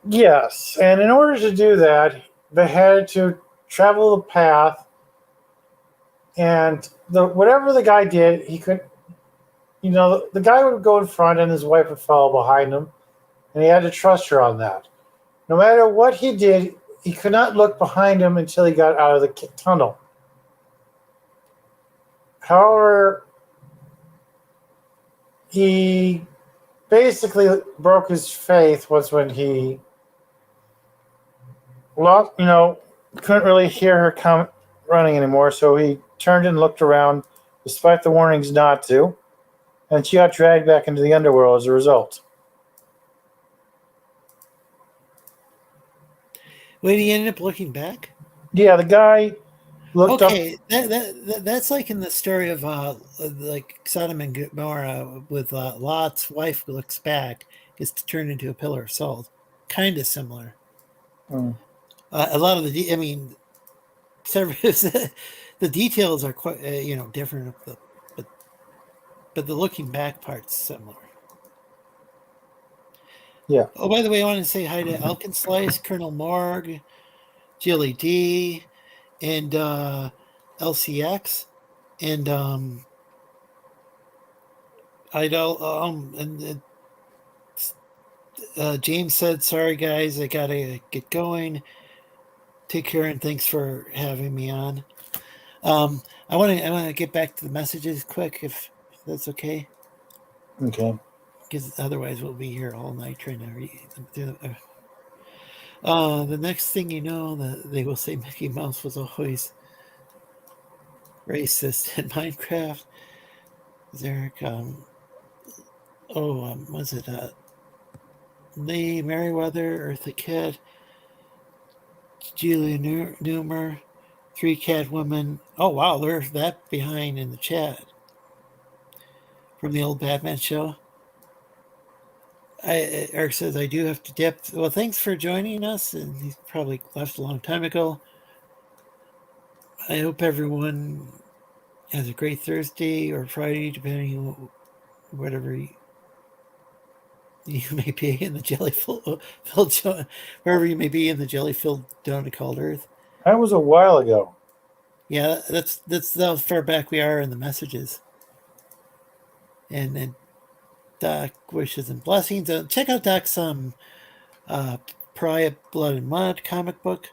Yes, and in order to do that, they had to travel the path, and whatever the guy did, he could. The guy would go in front, and his wife would follow behind him, and he had to trust her on that. No matter what he did, he could not look behind him until he got out of the tunnel. However, he basically broke his faith when he lost, couldn't really hear her come running anymore, so he turned and looked around despite the warnings not to, and she got dragged back into the underworld as a result. Wait, he ended up looking back? Yeah, the guy looked up. Okay, that's like in the story of Sodom and Gomorrah with Lot's wife looks back, gets turned into a pillar of salt. Kind of similar. Mm. A lot of the details are quite different, but the looking back part's similar. Yeah. Oh, by the way, I want to say hi to Elkin Slice, Colonel Morg, Jilly D, and LCX, and I know. James said, "Sorry guys, I gotta get going. Take care and thanks for having me on." I want to get back to the messages quick, if that's okay, Okay. because otherwise we'll be here all night trying to read them. The next thing you know, they will say Mickey Mouse was always racist in Minecraft. Zarek, was it Lee Merriweather, Eartha Kitt, Julia Newmer, Three Catwomen. Oh wow, there's that behind in the chat from the old Batman show. Eric says I do have to dip. Well, thanks for joining us, and he's probably left a long time ago. I hope everyone has a great Thursday or Friday, depending on whatever you may be in the jelly-filled, wherever you may be in the jelly-filled donut called Earth. That was a while ago. Yeah, that's how far back we are in the messages. And Doc wishes and blessings. Check out Doc's Pariah Blood and Mud comic book.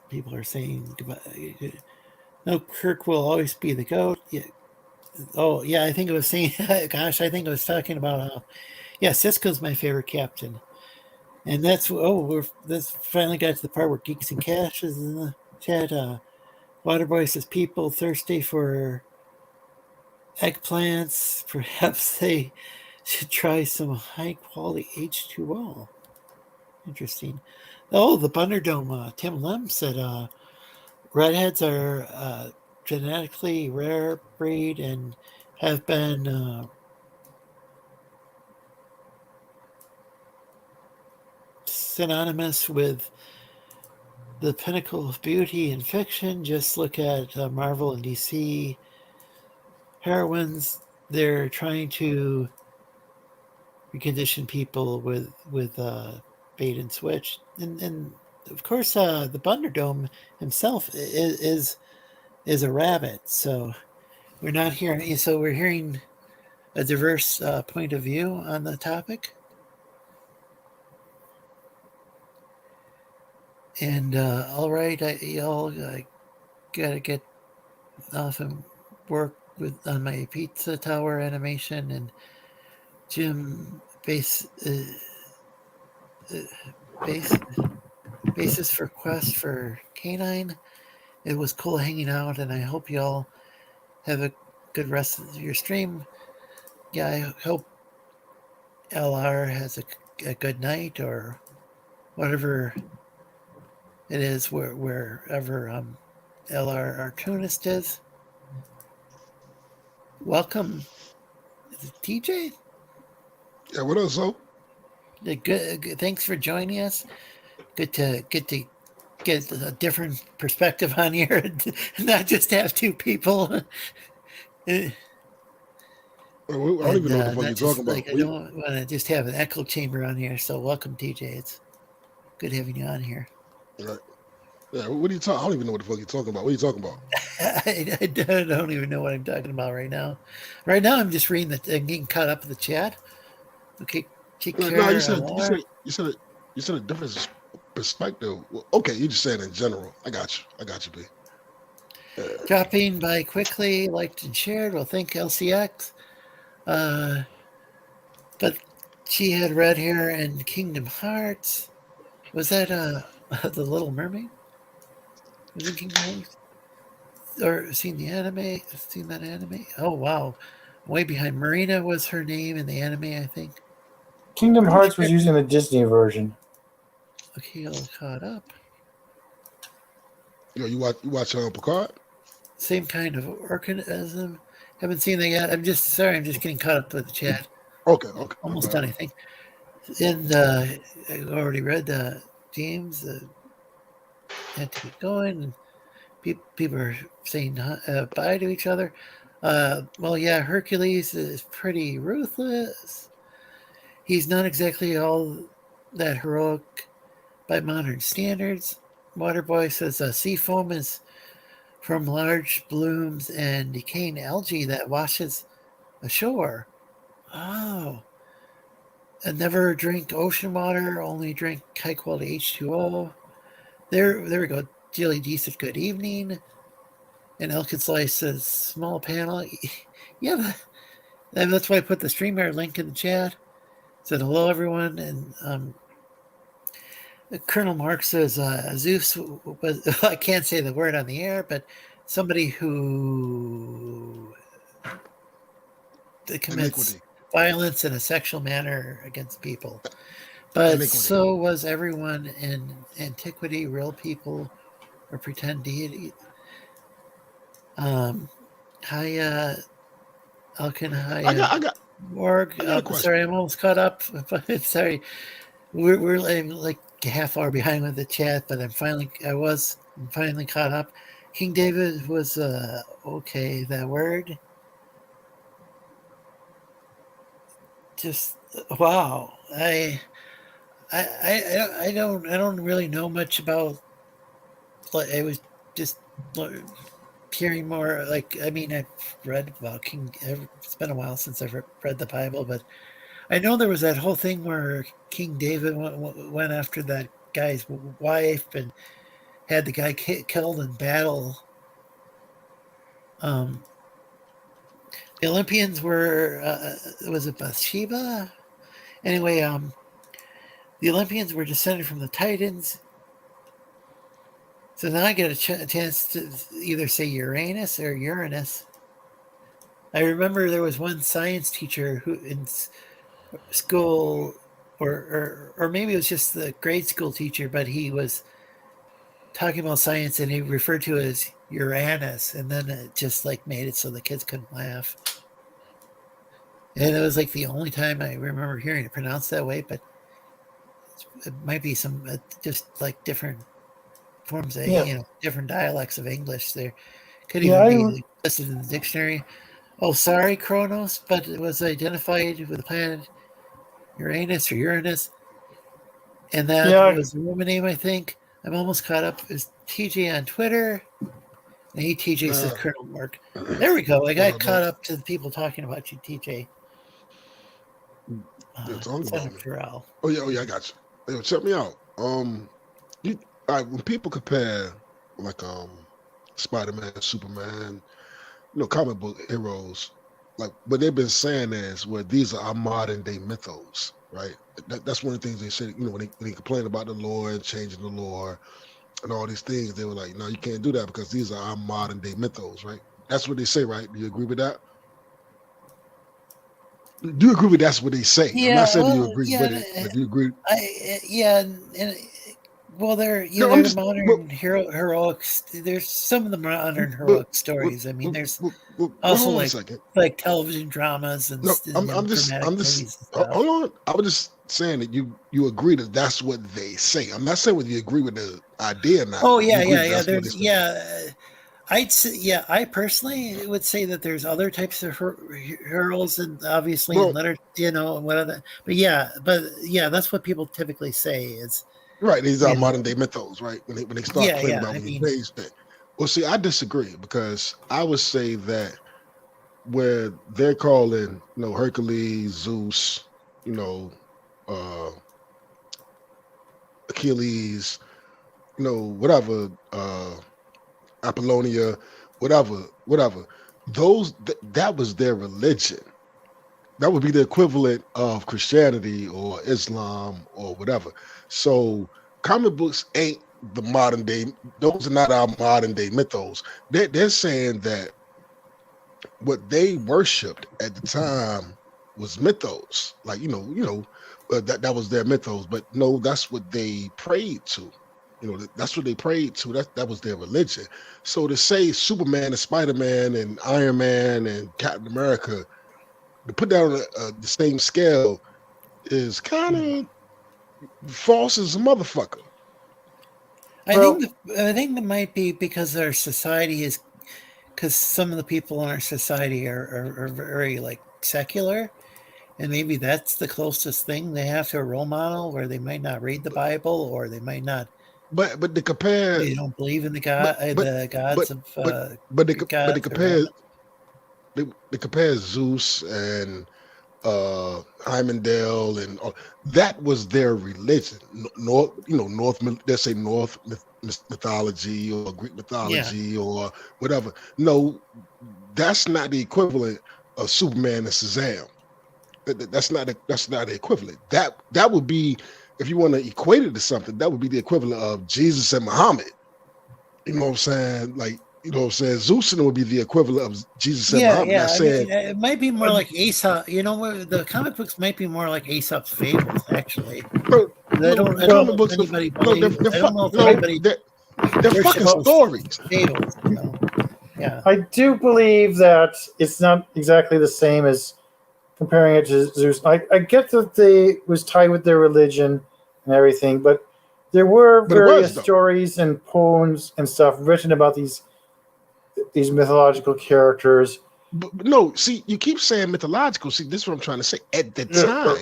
People are saying goodbye. No, Kirk will always be the GOAT. Yeah. Oh, yeah, I think it was saying, gosh, I think it was talking about, Cisco's my favorite captain. And that's finally got to the part where Geeks and Cash is in the chat. Waterboy says people thirsty for eggplants. Perhaps they should try some high quality H2O. Interesting. Oh, the Thunderdome. Tim Lem said redheads are genetically rare breed and have been synonymous with the pinnacle of beauty in fiction. Just look at Marvel and DC heroines. They're trying to recondition people with bait and switch, and of course the Thunderdome himself is a rabbit. So we're not hearing. So we're hearing a diverse point of view on the topic. And all right, y'all gotta get off and work on my pizza tower animation. And Jim basis for quest for canine. It was cool hanging out, and I hope y'all have a good rest of your stream. Yeah, I hope LR has a good night or whatever it is wherever LR Artunist is. Welcome, is it TJ? Yeah, what up, so? Good. Thanks for joining us. Good to get a different perspective on here, and not just have two people. I don't even know what the fuck you're talking about. I don't want to just have an echo chamber on here. So welcome, TJ. It's good having you on here. Right. Yeah, what are you talking? I don't even know what the fuck you're talking about. What are you talking about? I don't even know what I'm talking about right now. Right now, I'm just reading I'm getting caught up in the chat. Okay, take care. No, you said a different perspective. Well, okay, you just saying in general. I got you, B. Dropping by quickly, liked and shared. Well, thank LCX. But she had red hair and Kingdom Hearts. Was that the Little Mermaid? Was it Kingdom Hearts? Or seen the anime? Seen that anime? Oh wow, way behind. Marina was her name in the anime, I think. Kingdom Hearts was using the Disney version. Okay, all caught up. You watch Picard? Same kind of organism. Haven't seen that yet. I'm just getting caught up with the chat. Okay. Almost done, I think. And I already read James. Had to get going. And people are saying bye to each other. Well, yeah, Hercules is pretty ruthless. He's not exactly all that heroic by modern standards. Waterboy says sea foam is from large blooms and decaying algae that washes ashore. Oh. And never drink ocean water, only drink high quality H2O. There we go. Daily decent good evening. And Elkin Slice says small panel. Yeah, that's why I put the StreamYard link in the chat. Said hello everyone. And Colonel Mark says Zeus was, I can't say the word on the air, but somebody who commits Iniquity. violence in a sexual manner against people. But Iniquity. so was everyone in antiquity, real people or pretend deity. Hi, Elkin. Hi, I got Morg. a question. Sorry, I'm almost caught up. Sorry, we're like a half hour behind with the chat, but I'm finally caught up. King David was okay. That word, just wow. I don't really know much about. Like, I was just hearing more. Like, I mean, I've read about King. It's been a while since I've read the Bible, but I know there was that whole thing where King David went after that guy's wife and had the guy killed in battle. The Olympians were was it Bathsheba? Anyway, the Olympians were descended from the Titans. So now I get a chance to either say Uranus or Uranus. I remember there was one science teacher who in school, or maybe it was just the grade school teacher, but he was talking about science and he referred to it as Uranus, and then it just like made it so the kids couldn't laugh. And it was like the only time I remember hearing it pronounced that way, but it might be some just like different forms of, different dialects of English. There could even be listed in the dictionary. Oh, sorry, Kronos, but it was identified with the planet Uranus or Uranus. And that was the woman name, I think. I'm almost caught up. Is TJ on Twitter? And TJ says Colonel Mark. There we go. I got caught up to the people talking about you, TJ. Terrell. Oh yeah, I got you. Yo, check me out. When people compare like Spider-Man, Superman, comic book heroes, like what they've been saying is, well, these are our modern day mythos, right? That's one of the things they said. When they complain about the lore and changing the lore and all these things, they were like, no, you can't do that because these are our modern day mythos, right? That's what they say, right? Do you agree with that? Do you agree with that's what they say? Yeah, I'm not saying you agree with it, but do you agree? They're the modern heroics. There's some of the modern heroic stories. I mean, there's also like television dramas and I'm just hold on. I was just saying that you agree that that's what they say. I'm not saying whether you agree with the idea or not. Oh yeah. I'd say, I personally would say that there's other types of heroes, and obviously in literature, whatever. But that's what people typically say is right. These are modern day mythos, right? When they start complaining about when you raise that. Well, see, I disagree because I would say that where they're calling, Hercules, Zeus, Achilles, whatever. Apollonia, whatever. Those that was their religion. That would be the equivalent of Christianity or Islam or whatever. So comic books ain't the modern day. Those are not our modern day mythos. They're saying that what they worshipped at the time was mythos. Like that was their mythos. But no, that's what they prayed to. That's what they prayed to. That was their religion. So to say Superman and Spider-Man and Iron Man and Captain America, to put that on the same scale is kind of false as a motherfucker. I think that might be because our society is, because some of the people in our society are very like secular, and maybe that's the closest thing they have to a role model where they might not read the Bible or they might not. But to compare, they don't believe in the gods of. But to compare, they compare Zeus and Heimdall and that was their religion. North, let's say North mythology or Greek mythology or whatever. No, that's not the equivalent of Superman and Shazam. That's not the equivalent. That would be, if you want to equate it to something, that would be the equivalent of Jesus and Muhammad. You know what I'm saying? Like, you know what I'm saying? Zeus would be the equivalent of Jesus and Muhammad. Yeah. I mean, it might be more like Aesop. The comic books might be more like Aesop's fables, actually. I don't know if anybody believes. I don't know if anybody. They're fucking stories. Fables, Yeah. I do believe that it's not exactly the same as comparing it to Zeus. I get that they was tied with their religion and everything, but there were various stories and poems and stuff written about these mythological characters. But no, see, you keep saying mythological. See, this is what I'm trying to say. At the time,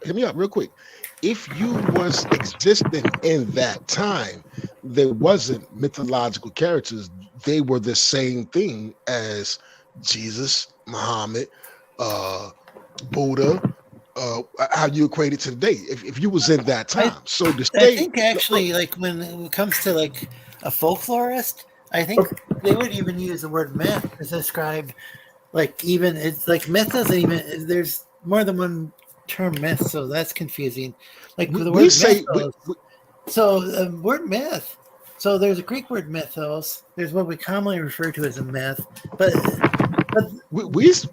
hear me out real quick. If you was existing in that time, there wasn't mythological characters. They were the same thing as Jesus, Muhammad, Buddha, how you equate it to today. If you was in that time, I think actually, like when it comes to like a folklorist, I think they would even use the word myth to describe, like, even it's like myth doesn't even. There's more than one term myth, so that's confusing. Like the word mythos. Word myth. So there's a Greek word mythos. There's what we commonly refer to as a myth, but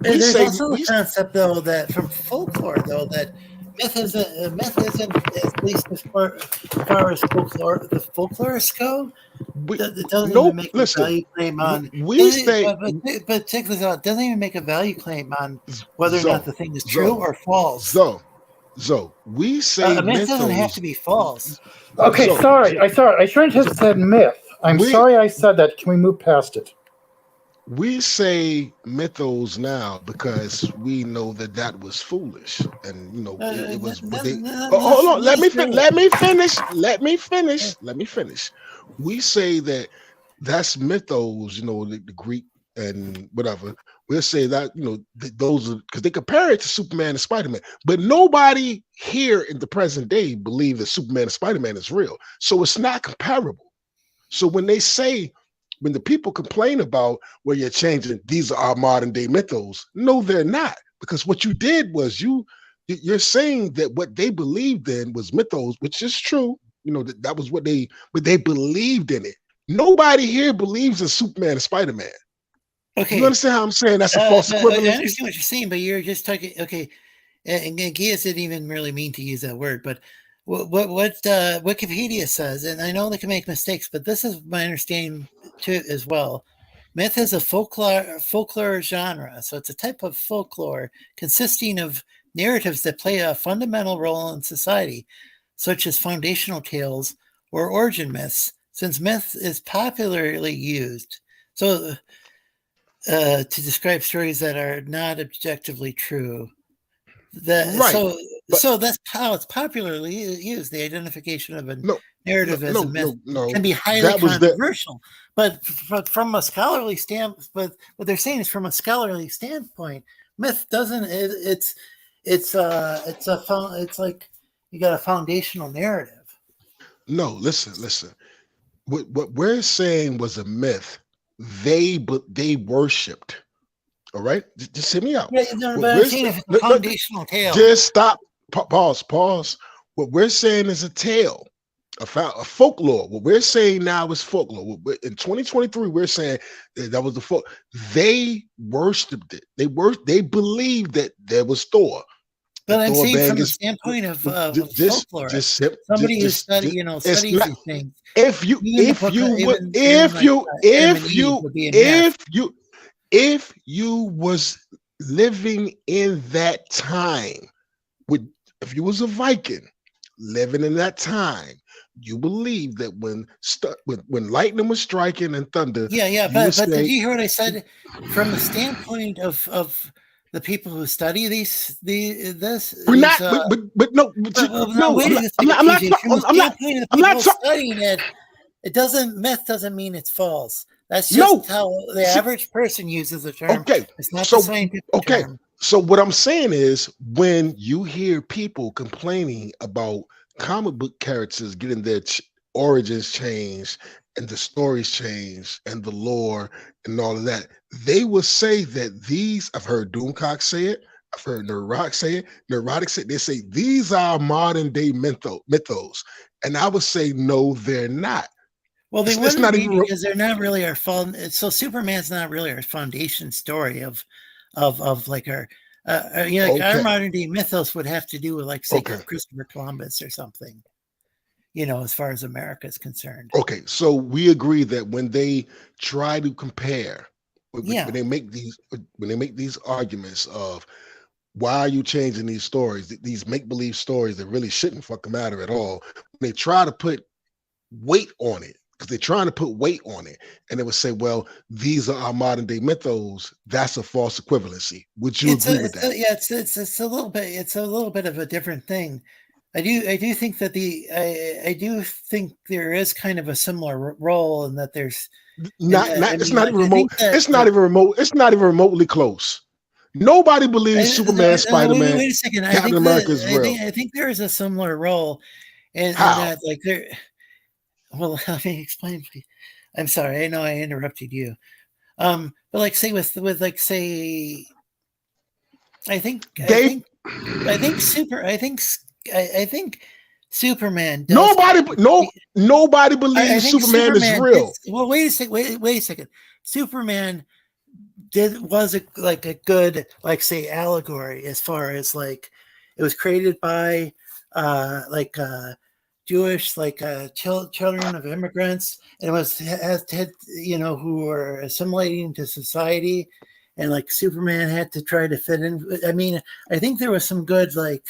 there's also a concept though that from folklore though that myth isn't at least as far as folklore the folklorists go. It doesn't even make a value claim on. But check this out. It doesn't even make a value claim on whether or not the thing is true or false. So we say a myth doesn't have to be false. Okay, sorry. I shouldn't have said myth. Sorry I said that. Can we move past it? We say mythos now because we know that was foolish, and it was. Hold on, let me finish. We say that that's mythos. The Greek and whatever. We'll say that those are because they compare it to Superman and Spider-Man, but nobody here in the present day believe that Superman and Spider-Man is real, so it's not comparable. So when the people complain about where you're changing, these are our modern day mythos. No, they're not, because what you did was you're saying that what they believed in was mythos, which is true. That was but they believed in it. Nobody here believes in Superman and Spider-Man. Okay, you understand how I'm saying that's a false equivalence? I understand what you're saying, but you're just talking. Okay, and Geass didn't even really mean to use that word, but what Wikipedia says, and I know they can make mistakes, but this is my understanding too as well. Myth is a folklore genre, so it's a type of folklore consisting of narratives that play a fundamental role in society, such as foundational tales or origin myths. Since myth is popularly used, to describe stories that are not objectively true. So that's how it's popularly used. The identification of a narrative as a myth can be highly controversial. But from a scholarly standpoint, but what they're saying is from a scholarly standpoint, myth doesn't. It's like you got a foundational narrative. No, listen. What we're saying was a myth. They worshipped. All right, just hear me out. Yeah, but I'm saying if it's a foundational tale. Just stop. Pause. What we're saying is a tale, a folklore. What we're saying now is folklore. In 2023, we're saying that was the folk. They worshipped it. They believed that there was Thor. But I'm saying from the standpoint of folklore, somebody who studies these things. If you was living in that time, if you was a Viking living in that time, you believe that when lightning was striking and thunder. But did you hear what I said? From the standpoint of the people who study this. We're not. I'm not studying it. Myth doesn't mean it's false. That's just No. how the See- average person uses the term. Okay. It's not So the scientific okay. term. So what I'm saying is, when you hear people complaining about comic book characters getting their origins changed and the stories changed and the lore and all of that, they will say that these. I've heard Doomcock say it. I've heard Neurotic say it. Neurotic say, they say these are modern day mythos, and I would say no, they're not. Well, they It's wouldn't not be even. because they're not really our so Superman's not really our foundation story of like our like our Okay. modern day mythos would have to do with, like, say, Okay. Christopher Columbus or something, as far as America is concerned. Okay, so we agree that when they try to compare, Yeah. when they make these arguments of why are you changing these stories, these make-believe stories that really shouldn't fucking matter at all, they try to put weight on it because they're trying to put weight on it, and they would say, well, these are our modern day mythos. That's a false equivalency. Would you agree with that? Yeah, it's a little bit of a different thing. I do think that I do think there is kind of a similar role in that there's It's not even remote. It's not even remote. It's not even remotely close. Nobody believes Superman, Spider-Man, wait a second. Captain America is real. I think there is a similar role in How? that, like, there. Well, let me explain, please. I'm sorry. I know I interrupted you. But, like, say with like, say, I think Superman does. Nobody believes Superman is real. Wait a second. Superman was a good, like, say, allegory, as far as, like, it was created by Jewish, like, children of immigrants, and had who were assimilating into society, and, like, Superman had to try to fit in. I mean, I think there was some good, like,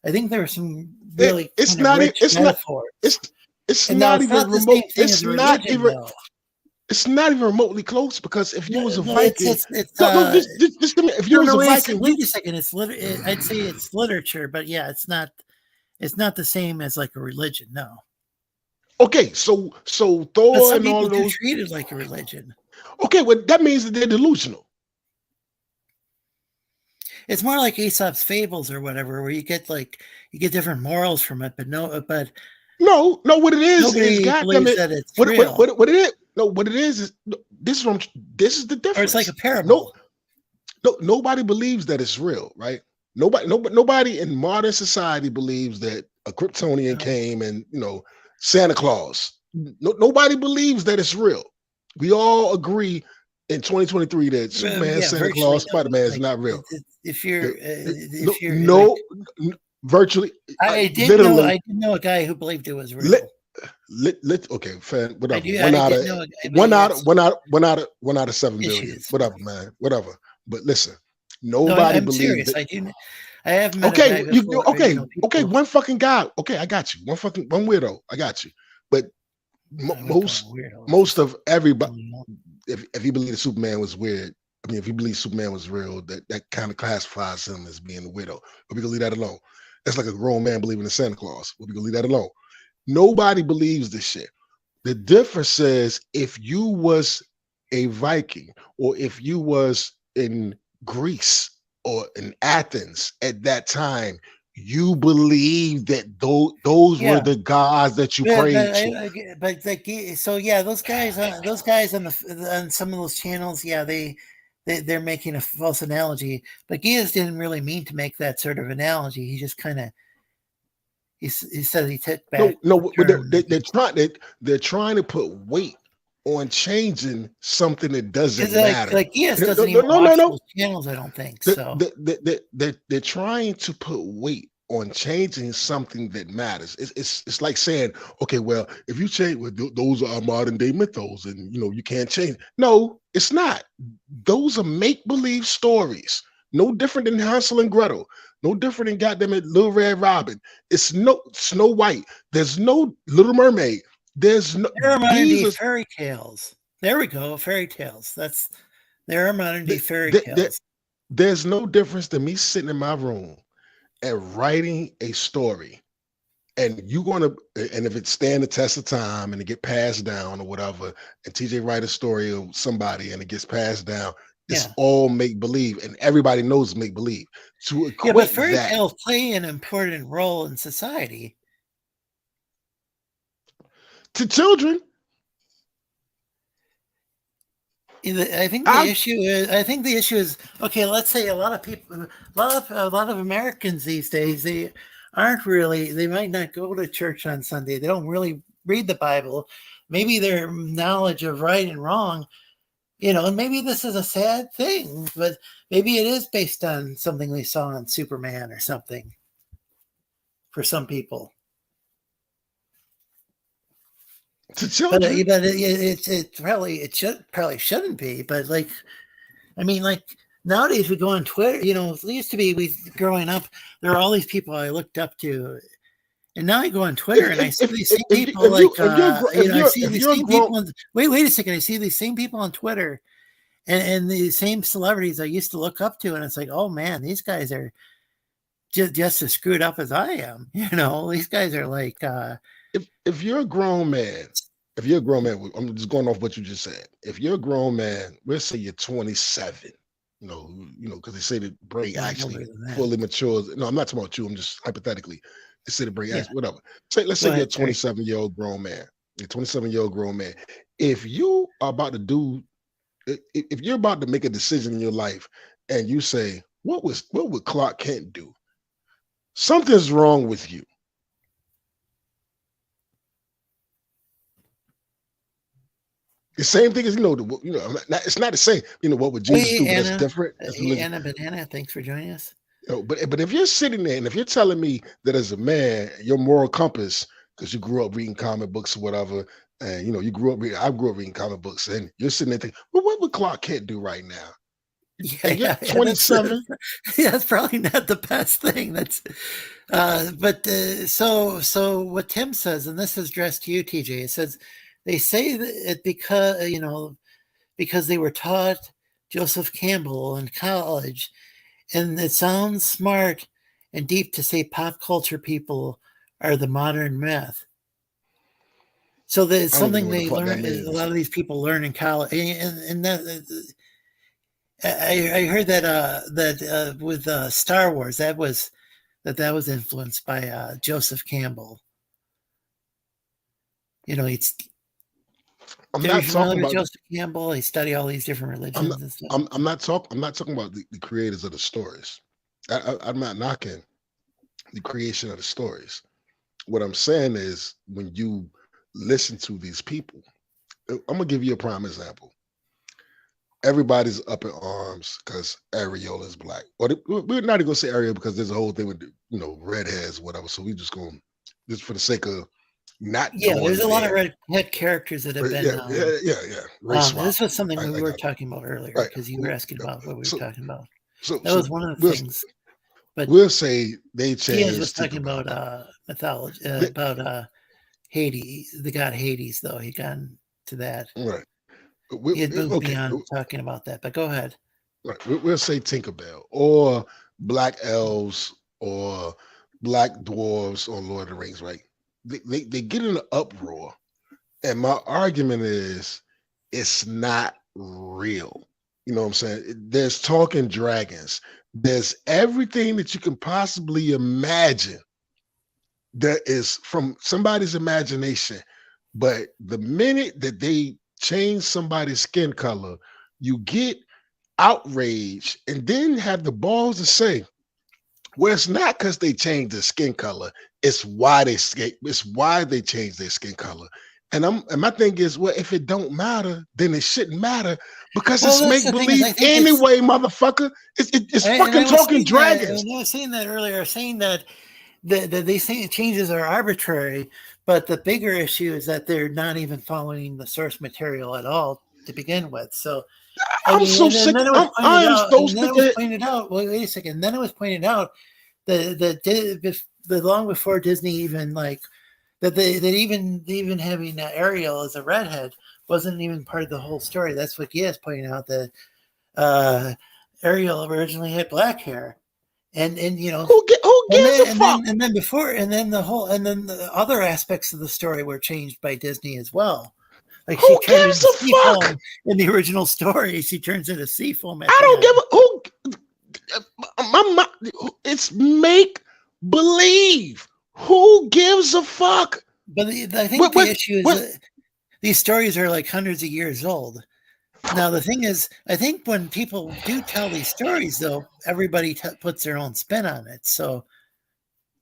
I think there were some really it's not metaphors. It's not even remote. It's not even. Though. It's not even remotely close, because if you was a No, Viking, just if you was a Viking, wait a second. I'd say it's literature, but yeah, it's not the same as, like, a religion. No. Okay, so Thor But some and all people do those treat it like a religion. Okay, well, that means that they're delusional. It's more like Aesop's fables or whatever, where you get different morals from it, but no, what it is nobody believes that it's real. What it is? No, what it is this is the difference. Or it's like a parable. No, nobody believes that it's real, right? Nobody in modern society believes that a Kryptonian came and Santa Claus. Nobody believes that it's real. We all agree in 2023 that Superman, Santa Claus, Spider-Man is not real. Virtually. I did know a guy who believed it was real. Okay, fan. Whatever. One out of 7 billion. Whatever, man. Whatever. But listen, nobody believes. I have met a guy before, okay. One fucking guy. Okay, I got you. One weirdo. I got you. But most of everybody, if you believe that Superman was weird, I mean, if you believe Superman was real, that kind of classifies him as being a weirdo. But we can leave that alone. That's like a grown man believing in Santa Claus. But we can leave that alone. Nobody believes this shit. The difference is, if you was a Viking, or if you was in Greece or in Athens at that time, you believe that those were the gods that you prayed to. Those guys on some of those channels, they're making a false analogy. But Geass didn't really mean to make that sort of analogy. He just kind of he said he took back. They're trying to put weight on changing something that doesn't matter. Like Geass doesn't even watch those channels, I don't think. So they're trying to put weight on changing something that matters. It's like saying, okay, well, if you change, those are our modern day mythos, and you can't change. No, it's not. Those are make-believe stories. No different than Hansel and Gretel. No different than goddamn it, Little Red Robin. It's no Snow White. There's no Little Mermaid. There's no. There are modern day fairy tales. There we go, fairy tales. There are modern day fairy tales. There's no difference than me sitting in my room and writing a story and you're gonna, and if it stand the test of time and it get passed down or whatever, and TJ write a story of somebody and it gets passed down, it's all make believe, and everybody knows make believe. To equate but fairy that tales play an important role in society. to children, I think the issue is okay. Let's say a lot of people, a lot of Americans these days, they might not go to church on Sunday. They don't really read the Bible. Maybe their knowledge of right and wrong, and maybe this is a sad thing, but maybe it is based on something they saw on Superman or something for some people. to children. But it probably shouldn't be. But nowadays we go on Twitter. It used to be growing up. There are all these people I looked up to, and now I go on Twitter and I see these same people. I see these same people. Wait a second. I see these same people on Twitter, and the same celebrities I used to look up to, and it's like, oh man, these guys are just as screwed up as I am. These guys are like. If you're a grown man, I'm just going off what you just said. If you're a grown man, let's say you're 27, because they say the brain actually fully matures. No, I'm not talking about you. I'm just hypothetically. They say the brain actually, whatever. Let's say you're a 27-year-old grown man. You're a 27-year-old grown man. If you are about to if you're about to make a decision in your life, and you say, what would Clark Kent do? Something's wrong with you. The same thing as it's not the same. What would Jesus do? But that's different. Anna Banana, thanks for joining us. But if you're sitting there and if you're telling me that as a man, your moral compass, because you grew up reading comic books or whatever, and I grew up reading comic books, and you're sitting there thinking, well, what would Clark Kent do right now? Yeah, 27. That's probably not the best thing. That's, so what Tim says, and this is addressed to you, TJ. It says. They say that because they were taught Joseph Campbell in college, and it sounds smart and deep to say pop culture people are the modern myth. So it's something they learn. A lot of these people learn in college, and that I heard that with Star Wars that was influenced by Joseph Campbell. I'm not talking about Joseph Campbell. He studied all these different religions and stuff. I'm not talking about the creators of the stories. I'm not knocking the creation of the stories. What I'm saying is, when you listen to these people, I'm gonna give you a prime example. Everybody's up in arms because Ariel is black. Or we're not even gonna say Ariel because there's a whole thing with redheads, whatever. So we just for the sake of. There's a lot of redhead characters that have been. This was something we were talking about earlier because you were asking about what we were talking about. That was one of the things. But we'll say they changed. He was talking about mythology, about Hades, the god Hades. Though he got into that, right? He had moved beyond talking about that. But go ahead. Right. We'll say Tinkerbell or Black Elves or Black Dwarves on Lord of the Rings, right? They get in an uproar, and my argument is it's not real. You know what I'm saying? There's talking dragons. There's everything that you can possibly imagine that is from somebody's imagination. But the minute that they change somebody's skin color, you get outraged and then have the balls to say, well, it's not because they changed their skin color. It's why they changed their skin color. And my thing is, well, if it don't matter, then it shouldn't matter because it's make believe anyway, motherfucker. It's fucking talking dragons. I was saying that earlier, saying that these changes are arbitrary, but the bigger issue is that they're not even following the source material at all to begin with. So I'm so sick. I am so sick. Then it was pointed out. Well, wait a second. Then it was pointed out that long before Disney even that even having Ariel as a redhead wasn't even part of the whole story. That's what Geass pointed out, that Ariel originally had black hair, and you know, Who gives a fuck? and then the other aspects of the story were changed by Disney as well. Like she Who turned gives into a sea fuck? foam in the original story. She turns into sea foam at I the don't end. give a who. It's make believe. Who gives a fuck? But I think What? the What? issue is What? that these stories are like hundreds of years old. Now the thing is, I think when people do tell these stories, though, everybody puts their own spin on it. So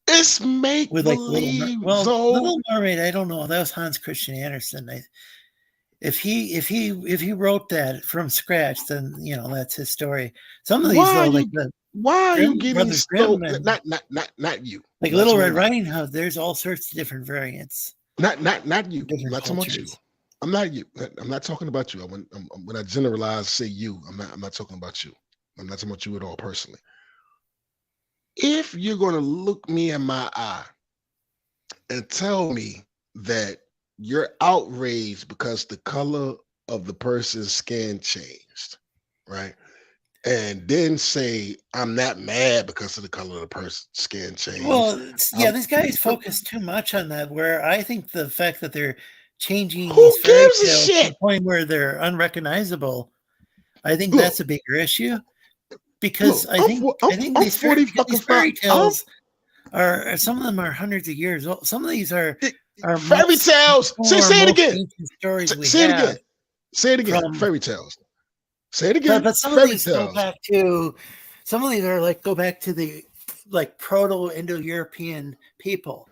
It's make with like believe, Little Mermaid, I don't know. That was Hans Christian Andersen. If he wrote that from scratch, then you know that's his story. Some of these Why though, you? like the Why are you getting Brothers so? Grimm and Not you. like Not Little talking Red about you. Riding Hood, there's all sorts of different variants, Not you. different Not talking about you. cultures. I'm not you. I'm not talking about you. When I generalize, say you. I'm not talking about you. I'm not talking about you at all personally. If you're going to look me in my eye and tell me that you're outraged because the color of the person's skin changed, right? And then say I'm not mad because of the color of the person's skin changed. Well, yeah, these guys focus too much on that. Where I think the fact that they're changing Who these fairy gives a tales to the shit? point where they're unrecognizable, I think Look, that's a bigger issue. Because look, I think I'm these 40 fucking fairy 5. tales are some of them are hundreds of years old. Some of these are Fairy tales. Say it again. ancient stories we Say it have. again. Say it again. From, Fairy tales. Say it again. but some of Fairy these go tales. back to some of these are like go back to the like Proto-Indo-European people.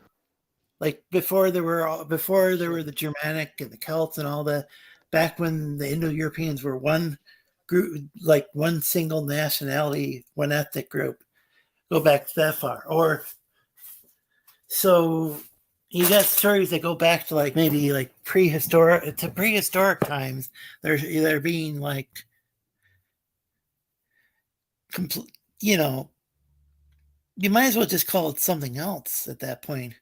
Like before there were the Germanic and the Celts and all that, back when the Indo-Europeans were one group, like one single nationality, one ethnic group. Go back that far. Or so you got stories that go back to like maybe like prehistoric times. They're being like complete, you know, you might as well just call it something else at that point.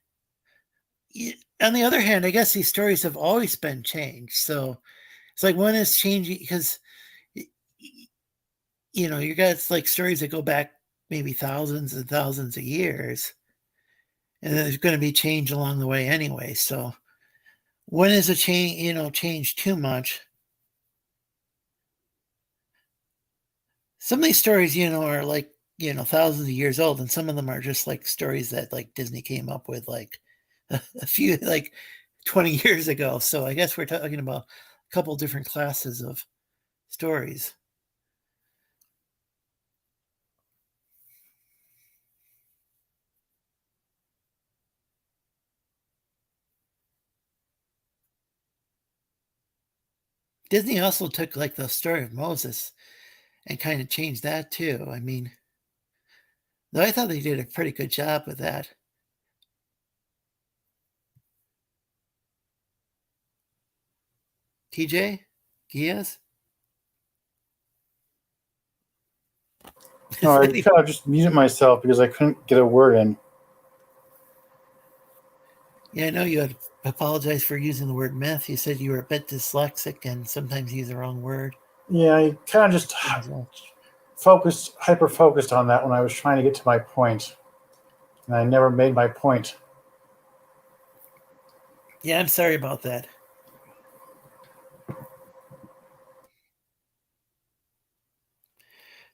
On the other hand, I guess these stories have always been changed. So it's like when is changing because you know, you got like stories that go back maybe thousands and thousands of years. And there's going to be change along the way anyway. So when is a change, change too much? Some of these stories, are like, thousands of years old, and some of them are just like stories that like Disney came up with like a few, like 20 years ago. So I guess we're talking about a couple different classes of stories. Disney also took like the story of Moses and kind of changed that too. I mean, though I thought they did a pretty good job with that. TJ? Geass? No, I kind of just muted myself because I couldn't get a word in. Yeah, I know you had apologized for using the word myth. You said you were a bit dyslexic and sometimes use the wrong word. Yeah, I kind of just hyper focused on that when I was trying to get to my point. And I never made my point. Yeah, I'm sorry about that.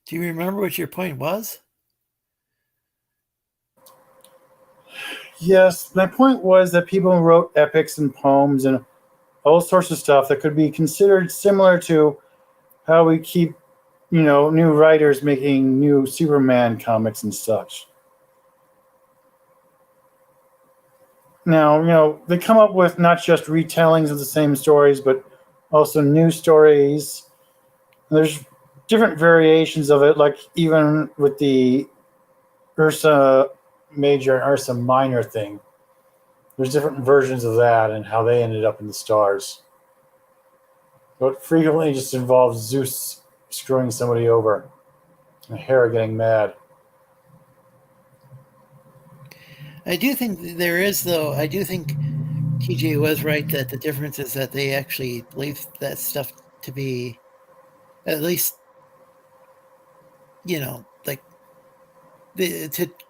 Do you remember what your point was? Yes, my point was that people wrote epics and poems and all sorts of stuff that could be considered similar to how we keep, new writers making new Superman comics and such. Now, they come up with not just retellings of the same stories, but also new stories. And there's different variations of it, like even with the Ursa Major and Ursa Minor thing. There's different versions of that and how they ended up in the stars. But it frequently just involves Zeus screwing somebody over and Hera getting mad. I do think there is, though. I do think TJ was right that the difference is that they actually believe that stuff to be at least, like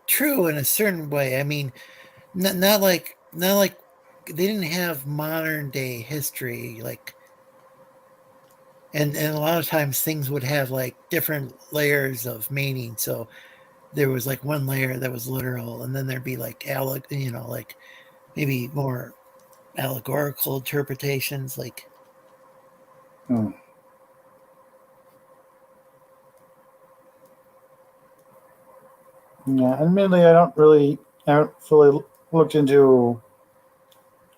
true in a certain way. I mean, not like they didn't have modern day history like, and a lot of times things would have like different layers of meaning. So there was like one layer that was literal, and then there'd be like like maybe more allegorical interpretations, like. Hmm. Yeah, admittedly, I haven't fully looked into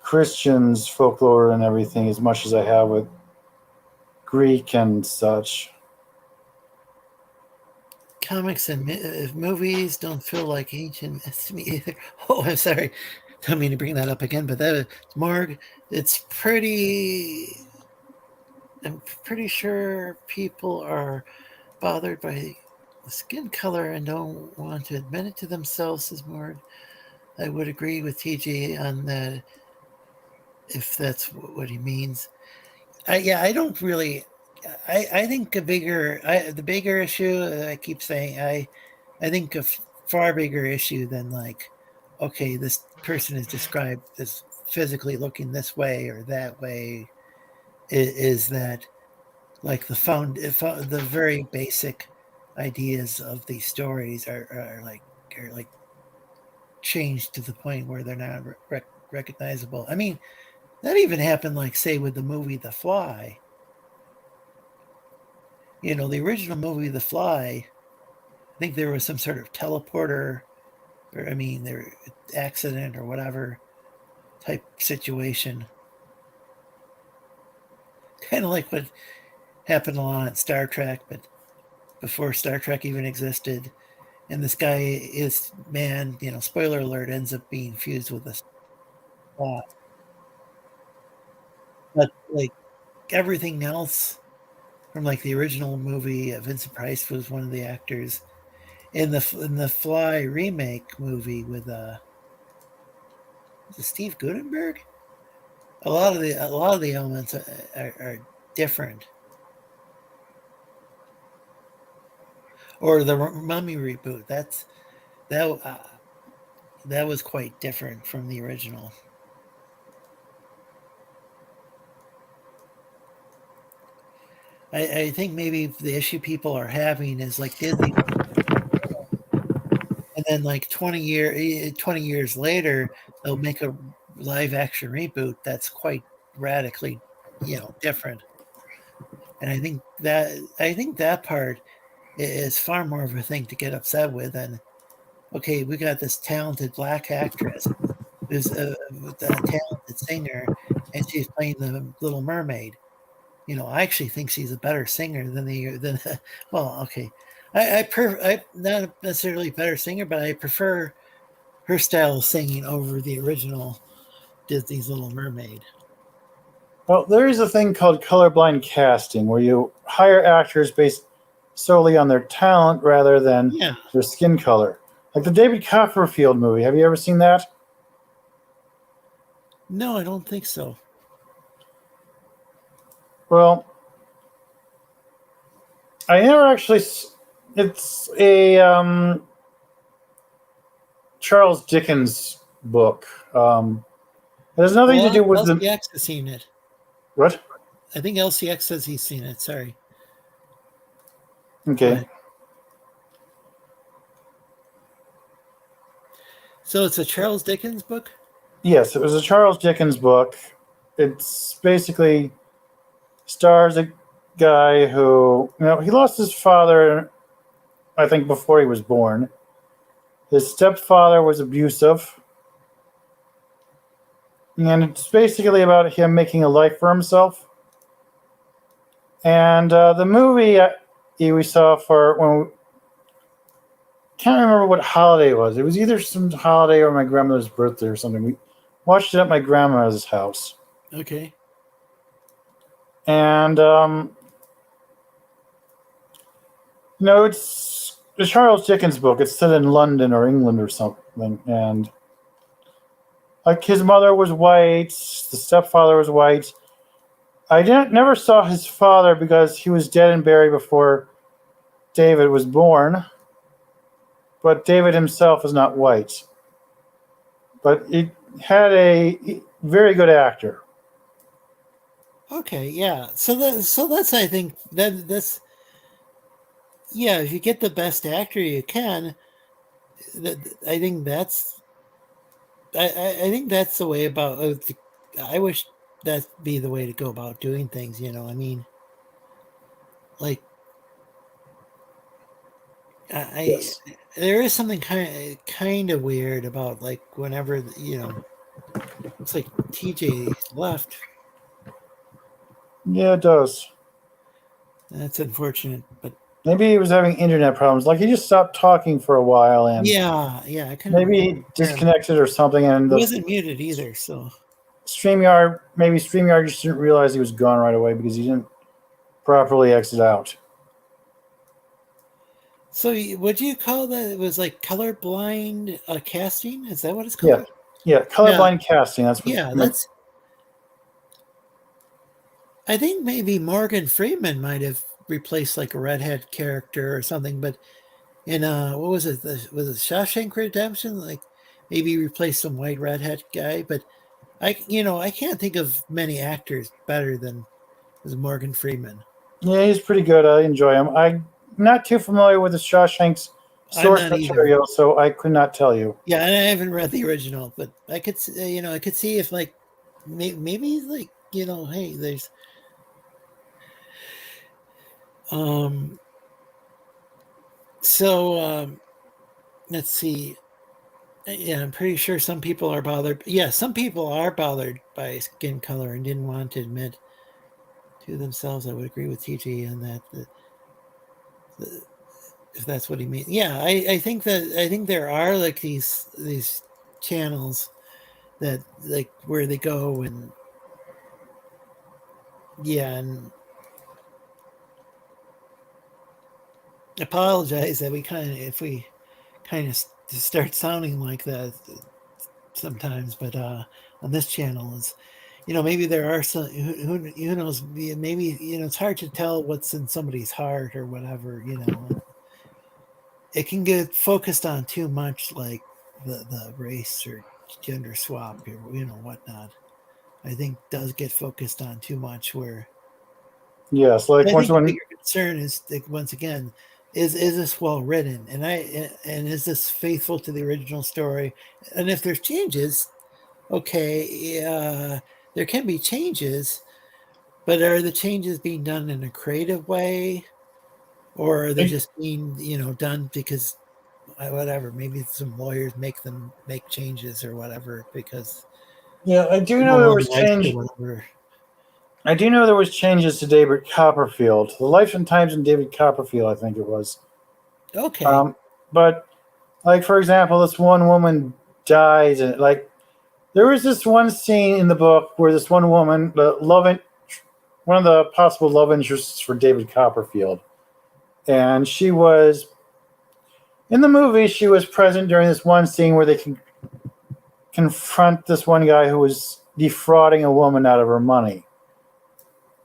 Christians' folklore and everything as much as I have with Greek and such. Comics and movies don't feel like ancient myths to me either. Oh, I'm sorry. Don't mean to bring that up again, but that Morg, it's pretty. I'm pretty sure people are bothered by the skin color and don't want to admit it to themselves, says Morg. I would agree with TJ on that if that's what he means. I don't really. I think the bigger issue. I keep saying I think a far bigger issue than like, okay, this person is described as physically looking this way or that way, is that like the very basic ideas of these stories are like changed to the point where they're not recognizable. I mean, that even happened like say with the movie The Fly. The original movie The Fly, I think there was some sort of teleporter, or I mean, there accident or whatever type situation. Kind of like what happened a lot in Star Trek, but before Star Trek even existed. And this guy spoiler alert, ends up being fused with a spot. But like everything else from like the original movie, Vincent Price was one of the actors. In the Fly remake movie with Steve Guttenberg, a lot of the elements are different. Or the Mummy reboot, that was quite different from the original. I think maybe the issue people are having is like Disney, and then like 20 years later, they'll make a live action reboot that's quite radically, different. And I think that part is far more of a thing to get upset with than, okay, we got this talented black actress who's a talented singer, and she's playing the Little Mermaid. I actually think she's a better singer than well, okay. I'm not necessarily a better singer, but I prefer her style of singing over the original Disney's Little Mermaid. Well, there is a thing called colorblind casting where you hire actors based solely on their talent rather than Yeah. their skin color. Like the David Copperfield movie. Have you ever seen that? No, I don't think so. Well, I never actually. It's a Charles Dickens book. It has nothing to do with LCX has seen it. What? I think LCX says he's seen it. Sorry. Okay. So it's a Charles Dickens book? Yes, it was a Charles Dickens book. It's basically stars a guy who, he lost his father, I think, before he was born. His stepfather was abusive. And it's basically about him making a life for himself. And the movie we saw can't remember what holiday it was. It was either some holiday or my grandmother's birthday or something. We watched it at my grandma's house. Okay. And, it's a Charles Dickens book. It's set in London or England or something. And, like, his mother was white. The stepfather was white. I never saw his father because he was dead and buried before David was born. but David himself is not white. But it had a very good actor. Okay, yeah. So that's I think that's yeah. If you get the best actor you can, I think that's I think that's the way about. I wish that'd be the way to go about doing things. I mean, like Yes. there is something kind of weird about like whenever it's like TJ left. Yeah, it does. That's unfortunate, but Maybe he was having internet problems. Like he just stopped talking for a while, and yeah, I couldn't. maybe he disconnected or something. And He the wasn't muted either, so StreamYard just didn't realize he was gone right away because he didn't properly exit out. So would you call that? It was like colorblind casting? Is that what it's called? Yeah, colorblind casting. That's what, Yeah, that's. I think maybe Morgan Freeman might have replaced like a redhead character or something, but in what was it? Was it Shawshank Redemption? Like maybe replace some white redhead guy, but I can't think of many actors better than Morgan Freeman. Yeah, he's pretty good. I enjoy him. I'm not too familiar with the Shawshank's source material, so I could not tell you. Yeah, and I haven't read the original, but I could I could see if like maybe like hey, there's so let's see. Yeah, I'm pretty sure some people are bothered. Yeah, some people are bothered by skin color and didn't want to admit to themselves. I would agree with TG on that. If that's what he means. Yeah, I think there are like these channels that like where they go and and apologize that if we kind of start sounding like that sometimes, but on this channel is maybe there are some who knows, maybe it's hard to tell what's in somebody's heart or whatever. It can get focused on too much, like the race or gender swap or whatnot. I think does get focused on too much. Where yes, like I think the bigger concern is like, once again, is this well written, and is this faithful to the original story? And if there's changes, okay, there can be changes, but are the changes being done in a creative way? Or are they just being, done because whatever? Maybe some lawyers make them make changes or whatever because. Yeah, I do know there was change. I do know there was changes to David Copperfield. The Life and Times in David Copperfield, I think it was. Okay. But like for example, this one woman dies, and like there was this one scene in the book where this one woman, one of the possible love interests for David Copperfield. And she was, in the movie, she was present during this one scene where they can confront this one guy who was defrauding a woman out of her money.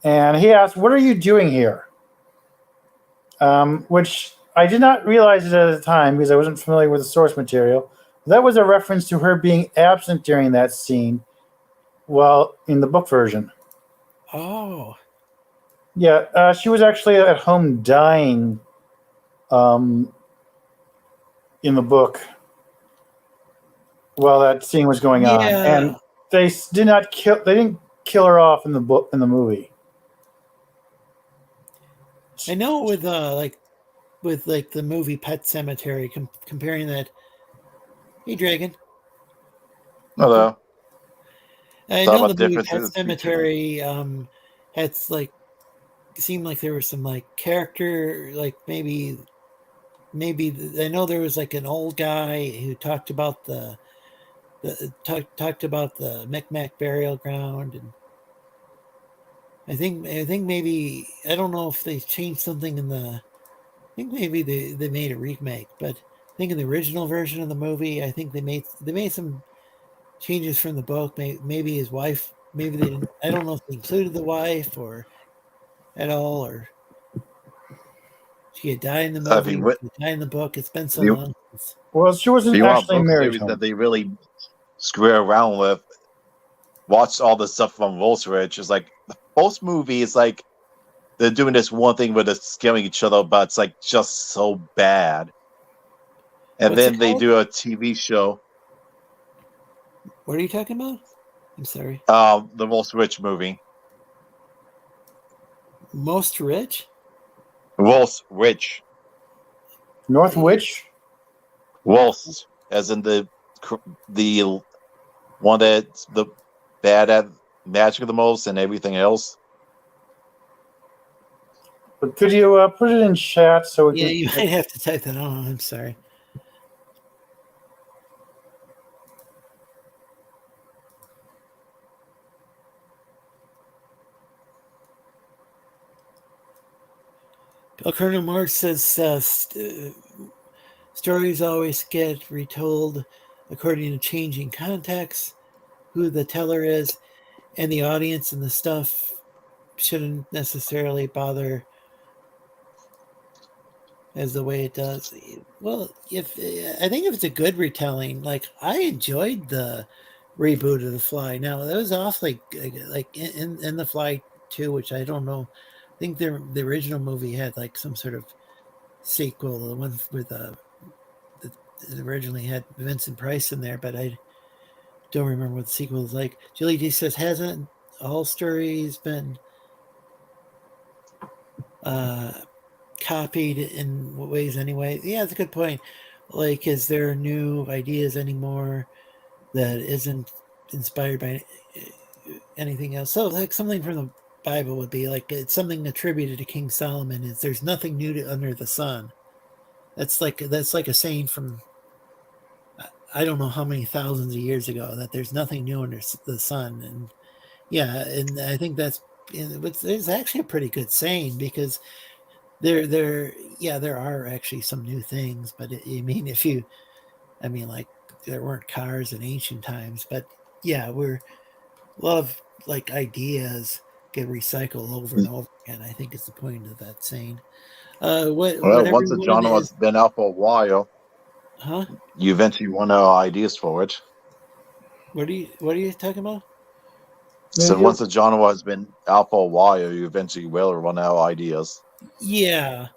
And he asked, "What are you doing here?" Which I did not realize it at the time because I wasn't familiar with the source material. That was a reference to her being absent during that scene while in the book version. Oh. Yeah, she was actually at home dying in the book while that scene was going on, and they didn't kill her off in the movie. I know with the movie Pet Sematary, comparing that. Hey, Dragon. Hello. I know the movie Pet Sematary it's like seemed like there was some like character, like maybe I know there was like an old guy who talked about the Micmac burial ground, and I think maybe I don't know if they changed something in the. I think maybe they made a remake, but I think in the original version of the movie, I think they made some changes from the book. Maybe his wife. Maybe they didn't. I don't know if they included the wife or at all, or She could die in the If movie, you, she could die in the book. It's been so you- long since. Well, she if wasn't you want actually both married movies to that him. they really screw around with, watch all the stuff from Wolf's Ridge. It's like both movies, like they're doing this one thing where they're scaring each other, but it's like just so bad. And What's it then they called? do a TV show, What are you talking about? I'm sorry. the Wolf's Ridge movie. Most Rich? Wolf's Ridge. Northwich? Wolf's, as in the one that's the bad at magic the most and everything else. But could you put it in chat so we Yeah, can? you might have to type that on. I'm sorry. Colonel Mark says stories always get retold according to changing context, who the teller is, and the audience and the stuff shouldn't necessarily bother as the way it does. Well, I think if it's a good retelling, like I enjoyed the reboot of The Fly. Now that was awfully like in The Fly 2, which I don't know. I think the original movie had like some sort of sequel, the one with that originally had Vincent Price in there, but I don't remember what the sequel is like. Julie D says, hasn't all stories been copied in ways anyway? Yeah, that's a good point. Like, is there new ideas anymore that isn't inspired by anything else? So like something from the Bible would be like, it's something attributed to King Solomon is there's nothing new under the sun. That's like a saying from I don't know how many thousands of years ago, that there's nothing new under the sun. And yeah, and I think it's actually a pretty good saying, because there are actually some new things, but like there weren't cars in ancient times, but yeah, a lot of like ideas get recycled over and over again. I think is the point of that saying. Well, once the genre has been out for a while, you eventually run out of ideas for it. What are you talking about? So once the genre has been out for a while, you eventually will run out of ideas. Yeah.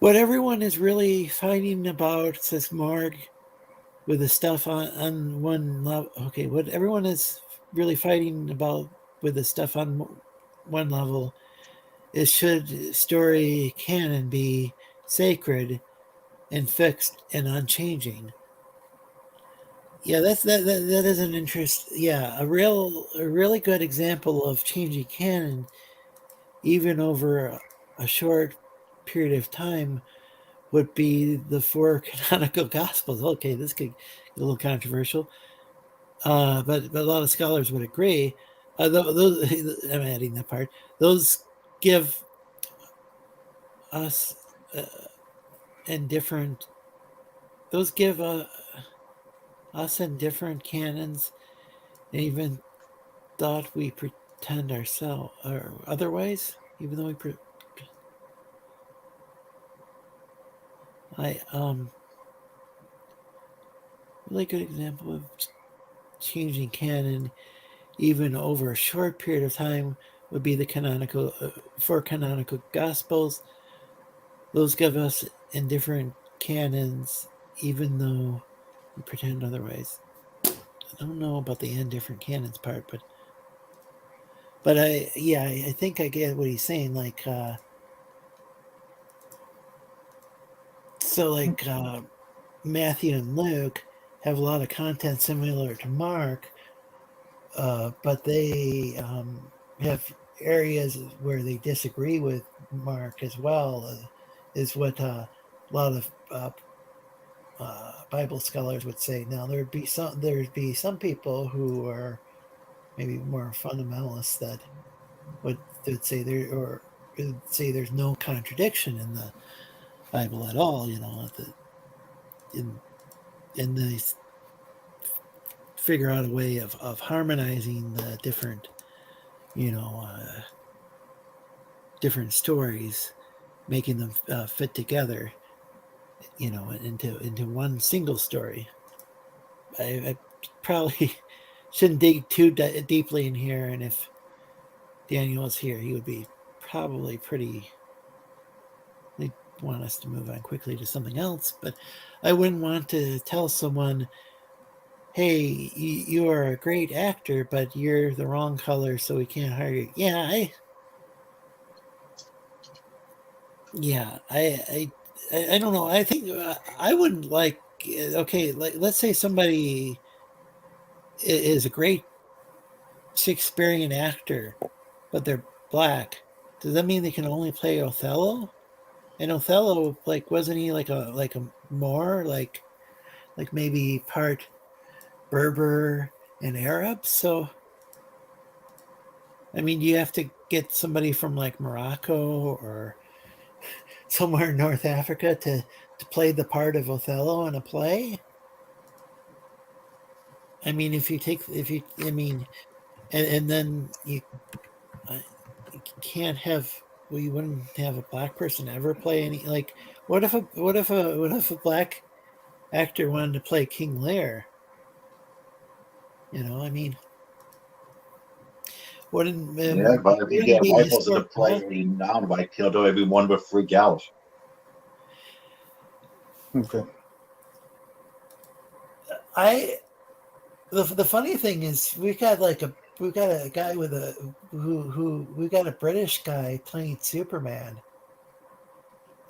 What everyone is really fighting about, says Marg, with the stuff on one level. Okay, what everyone is really fighting about with the stuff on one level is, should story canon be sacred and fixed and unchanging? Yeah, that is an interest. Yeah, a really good example of changing canon, even over a short period of time, would be the 4 canonical gospels. Okay, this could get a little controversial, but a lot of scholars would agree. Those I'm adding that part. Those give us in different. Those give us in different canons, and even thought we pretend ourselves or otherwise, even though we. Really good example of changing canon, even over a short period of time, would be the canonical 4 canonical gospels. Those give us in different canons, even though we pretend otherwise. I don't know about the in different canons part, but I think I get what he's saying. Like, Matthew and Luke have a lot of content similar to Mark, but they have areas where they disagree with Mark as well, is what a lot of Bible scholars would say. Now there'd be some people who are maybe more fundamentalists that would say there's no contradiction in the Bible at all. And they figure out a way of harmonizing the different different stories making them fit together, into one single story. I probably shouldn't dig too deeply in here, and if Daniel was here, he would be probably pretty. They want us to move on quickly to something else, but I wouldn't want to tell someone, "Hey, you are a great actor, but you're the wrong color, so we can't hire you." I don't know. I think I wouldn't like. Okay, let's say somebody is a great Shakespearean actor, but they're black. Does that mean they can only play Othello? And Othello, wasn't he like a Moor, like maybe part Berber and Arab? So, I mean, you have to get somebody from like Morocco or somewhere in North Africa to play the part of Othello in a play. I mean, and then you can't have. Well, you wouldn't have a black person ever play any. Like, what if a black actor wanted to play King Lear? I mean, wouldn't Yeah, but if you wouldn't it get a be white person to historic play enough? a non-white character, everyone would freak out. Okay. The funny thing is we've got a guy we got a British guy playing Superman,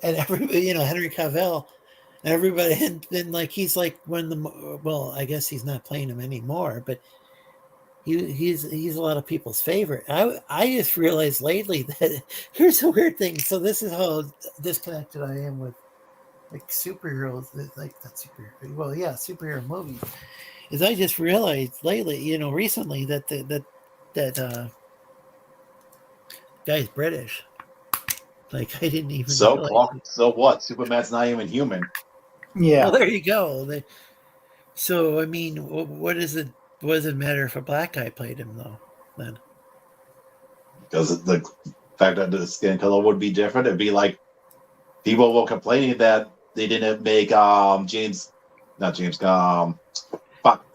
and everybody, Henry Cavill, and everybody, and then he's like I guess he's not playing him anymore, but he's a lot of people's favorite. I just realized lately that here's a weird thing. So this is how disconnected I am with superheroes, not superhero. Well, yeah, superhero movies. Is I just realized lately, recently that that guy's British. I didn't even realize. So what? Superman's not even human. Yeah. Well, there you go. So I mean, what is it? What does it matter if a black guy played him though? Then Because the fact that the skin color would be different, it'd be like people were complaining that they didn't make the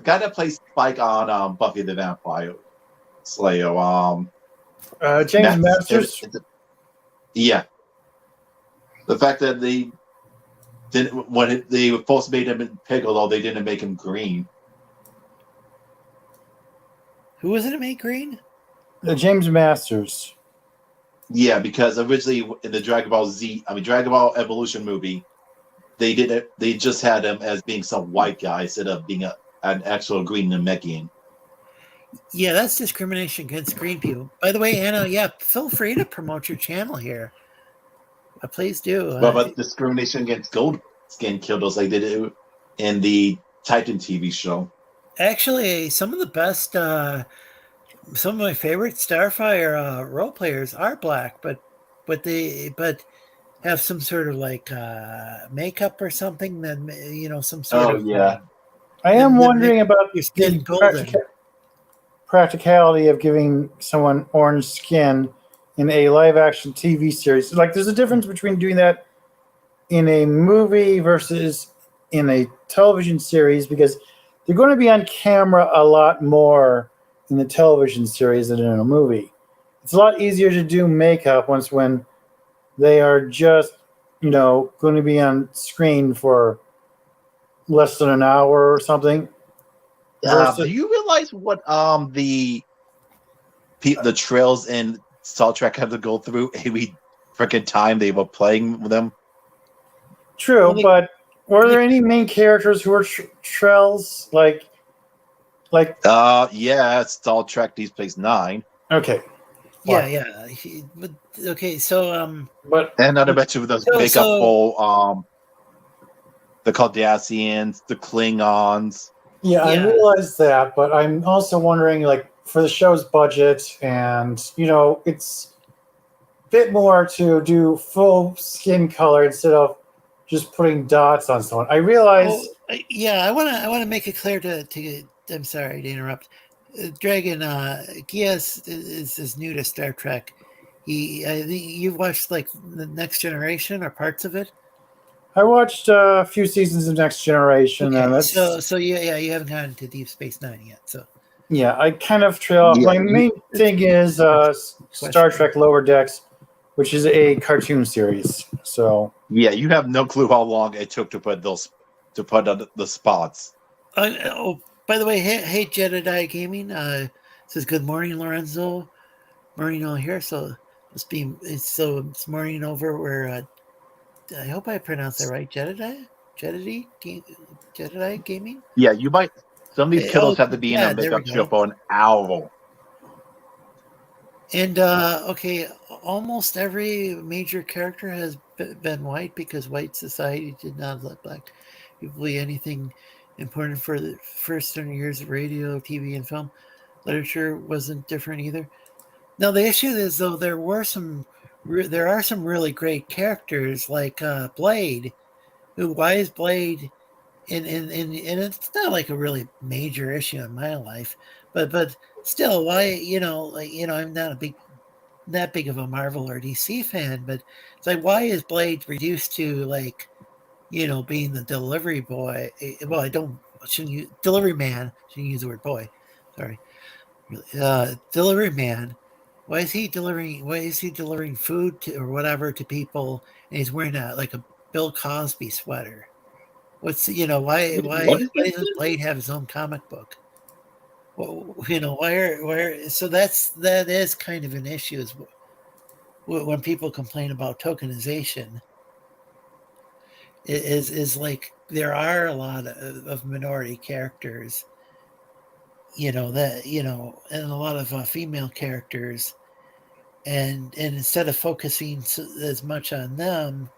guy that plays Spike on Buffy the Vampire Slayer. James Masters. Yeah, the fact that they didn't when they were supposed to make him in Piccolo, they didn't make him green. who was it to make green? James Masters. Yeah, because originally in the Dragon Ball Evolution movie, they did it. They just had him as being some white guy instead of being an actual green Namekian. Yeah, that's discrimination against green people. By the way, Anna, feel free to promote your channel here. Please do. But discrimination against gold skin killers like they did in the Titan TV show. Actually, some of the best, some of my favorite Starfire role players are black, but have some sort of makeup or something that some sort of. Yeah. I am wondering about your skin the golden. practicality of giving someone orange skin in a live action TV series. There's a difference between doing that in a movie versus in a television series, because they're going to be on camera a lot more in the television series than in a movie. It's a lot easier to do makeup when they are just, going to be on screen for less than an hour or something. Do you realize what the trails in Star Trek had to go through every freaking time they were playing with them? True, but were there any main characters who were Trells? Yeah, Star Trek Deep Space Nine. Okay. Yeah. Okay, so But and not to mention those makeup for the Cardassians, the Klingons. Yeah, I realize that, but I'm also wondering, for the show's budget, and it's a bit more to do full skin color instead of just putting dots on someone. I realize. I want to make it clear to. I'm sorry to interrupt. Dragon, Geass is new to Star Trek, I think you've watched like the Next Generation or parts of it. I watched a few seasons of Next Generation, and Okay, that's so yeah, you haven't gotten to Deep Space Nine yet. So yeah. I kind of trail off. Yeah, My main thing is Star question. Trek Lower Decks, which is a cartoon series. So Yeah, you have no clue how long it took to put on the spots. Oh, by the way, hey Jedi Gaming. Says good morning, Lorenzo. Morning here. So it's morning over where. I hope I pronounced that right. Jedi Gaming. Yeah, you might. Some of these kiddos have to be in a yeah, there we makeup show go. for an hour. And okay, almost every major character has been white because white society did not let black people be anything important for the first 100 years of radio, TV, and film. Literature wasn't different either. Now the issue is though there are some really great characters like Blade. Why is Blade and it's not like a really major issue in my life, but still, why I'm not that big of a Marvel or DC fan, but it's like why is Blade reduced to like being the delivery boy? Well, shouldn't use delivery man. Shouldn't use the word boy. Sorry, delivery man. Why is he delivering food or whatever to people, and he's wearing a Bill Cosby sweater? What's What is why this? doesn't Blade have his own comic book? Well, why so that is kind of an issue is when people complain about tokenization is like there are a lot of minority characters, and a lot of female characters, and instead of focusing as much on them,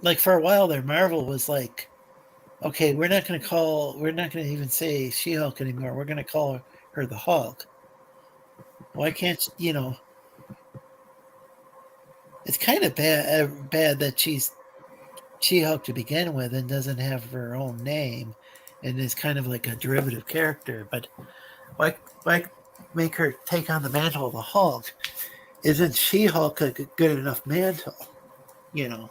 like for a while there, Marvel was like, okay, we're not going to even say She-Hulk anymore. We're going to call her the Hulk. Why can't it's kind of bad that she's She-Hulk to begin with and doesn't have her own name and is kind of like a derivative character. But why make her take on the mantle of the Hulk? Isn't She-Hulk a good enough mantle? You know,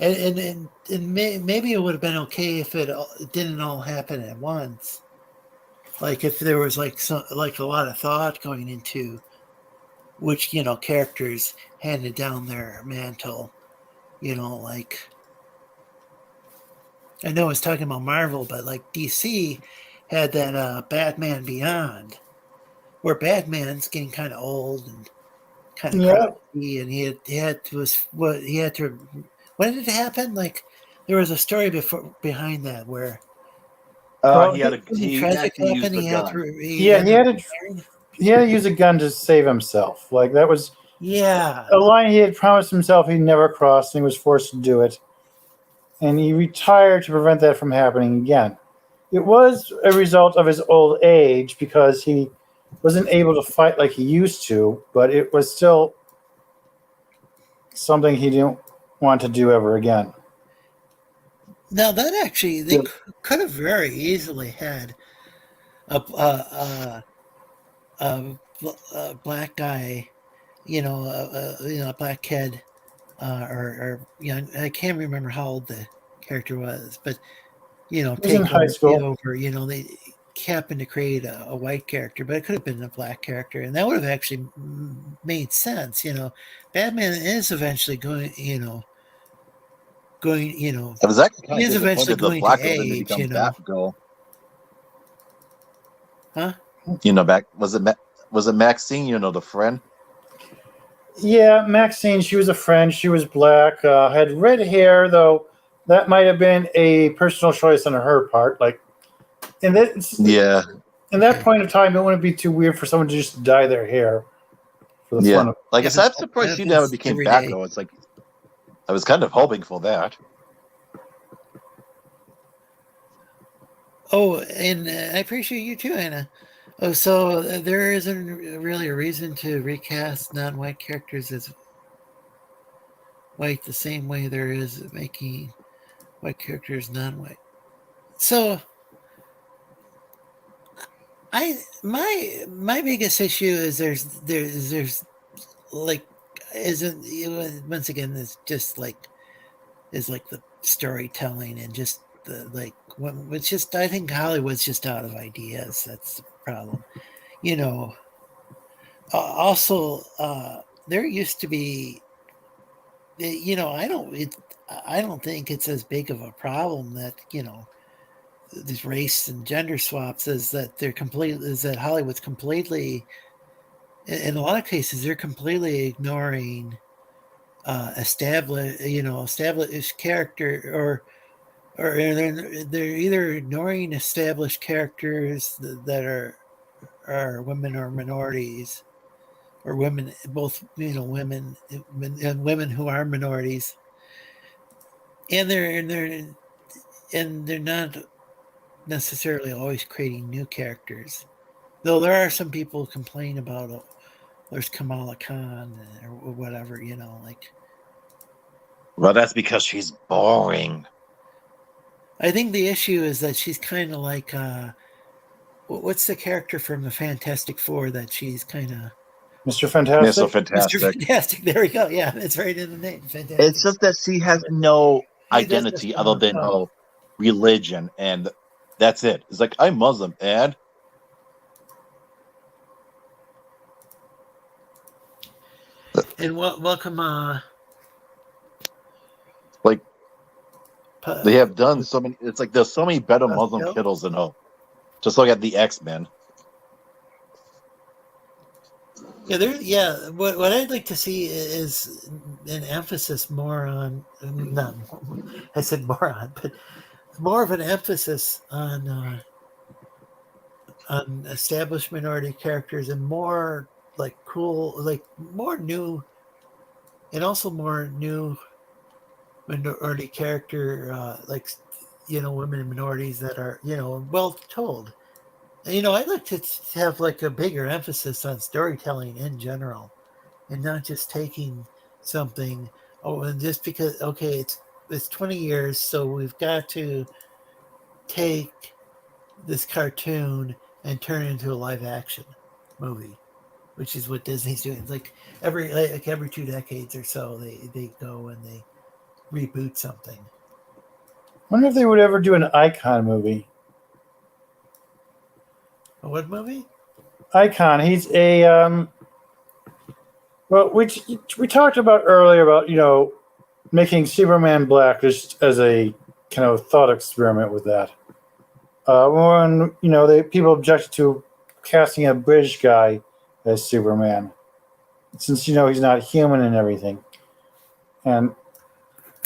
and maybe it would have been okay if it didn't all happen at once. Like if there was like a lot of thought going into which characters handed down their mantle. Like I know I was talking about Marvel, but like DC had that Batman Beyond, where Batman's getting kind of old and kind of yeah, crusty, and he had to. When did it happen? Like there was a story behind that where well, He traffic actually used happened. the He had gun. to. yeah, he had to use a gun to save himself. Like that was Yeah. a line he had promised himself he'd never cross, and he was forced to do it. And he retired to prevent that from happening again. It was a result of his old age because he wasn't able to fight like he used to, but it was still something he didn't want to do ever again. Now that actually they could have very easily had a black guy, a black kid, or young. I can't remember how old the character was, but He was take in high school. over. They happened to create a white character, but it could have been a black character, and that would have actually made sense. Batman is eventually going. I was actually He kind is of eventually disappointed the going to black girl didn't age. become Batgirl. Huh? Back was it Maxine? The friend. Yeah, Maxine, she was a friend. She was black, had red hair, though that might have been a personal choice on her part. Like, in that point of time, it wouldn't be too weird for someone to just dye their hair for the fun of it. Like I said, I'm surprised she never became Batgirl. It's like I was kind of hoping for that. Oh, and I appreciate you too, Anna. Oh, so there isn't really a reason to recast non-white characters as white the same way there is making white characters non-white. So My biggest issue is there's like isn't once again it's just like is like the storytelling and just the like it's just I think Hollywood's just out of ideas. That's the problem. You know. Also, there used to be. You know, I don't think it's as big of a problem that these race and gender swaps is that Hollywood's completely in a lot of cases they're completely ignoring established character or they're either ignoring established characters that are women or minorities or women both women and women who are minorities and they're not necessarily always creating new characters. Though there are some people who complain about there's Kamala Khan or whatever, like. Well, that's because she's boring. I think the issue is that she's kind of like what's the character from the Fantastic Four that she's kind of Mr. Fantastic? Mr. Fantastic. Mr. Fantastic. There we go. Yeah, it's right in the name. Fantastic. It's just that she has no identity other than her religion, and that's it. It's like, I'm Muslim, and welcome. Like they have done so many. It's like there's so many better Muslim kiddos than her. Just look at the X-Men. Yeah, what I'd like to see is an emphasis more on not. I said more on, but more of an emphasis on established minority characters and more like cool, like more new, and also more new minority character, like women and minorities that are well told. I'd like to have like a bigger emphasis on storytelling in general, and not just taking something. Oh, and just because it's 20 years, so we've got to take this cartoon and turn it into a live action movie, which is what Disney's doing. It's like every 2 decades or so, they go and they reboot something. I wonder if they would ever do an Icon movie. A what movie? Icon. He's a which we talked about earlier about making Superman black just as a kind of thought experiment with that. When people objected to casting a British guy as Superman, since he's not human and everything. And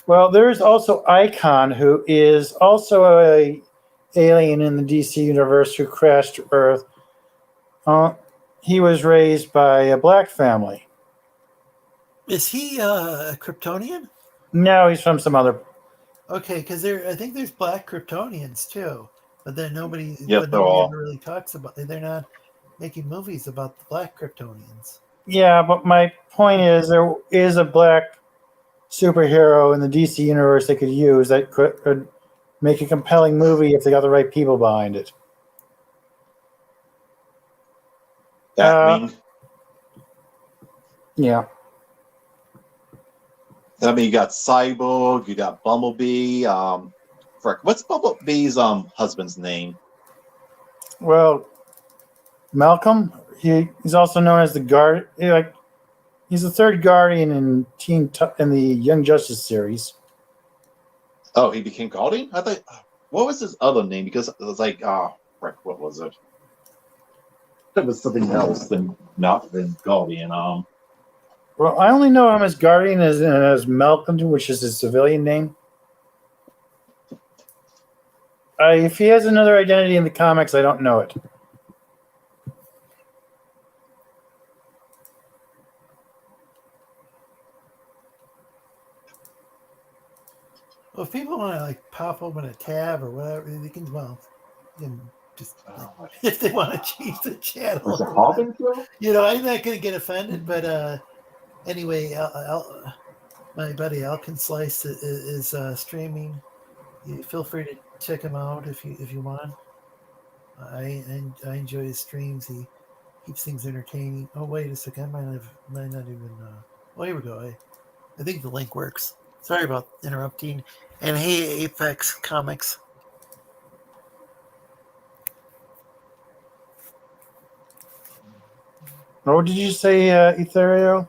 there's also Icon, who is also a alien in the DC universe who crashed to Earth. He was raised by a black family. Is he a Kryptonian? No, he's from some other. Okay, because I think there's black Kryptonians too, but then nobody Yep, ever really talks about. They're not making movies about the black Kryptonians. Yeah, but my point is there is a black superhero in the DC universe they could use that could make a compelling movie if they got the right people behind it. Batwing. Yeah. I mean, you got Cyborg, you got Bumblebee. What's Bumblebee's husband's name? Well, Malcolm. He's also known as the Guard. He's the third Guardian in in the Young Justice series. Oh, he became Guardian? I thought. What was his other name? Because it was like, what was it? It was something else than Guardian. Well, I only know him as Guardian as Malcolm, which is his civilian name. If he has another identity in the comics, I don't know it. Well, if people want to pop open a tab or whatever, they can. Well, just if they want to change the channel. Was it Harbinger? I'm not going to get offended, but anyway, my buddy Alkenslice is streaming. You feel free to check him out if you want. I enjoy his streams. He keeps things entertaining. Oh, wait a second. I might not even. Oh, here we go. I think the link works. Sorry about interrupting. And hey, Apex Comics. What did you say, Ethereal?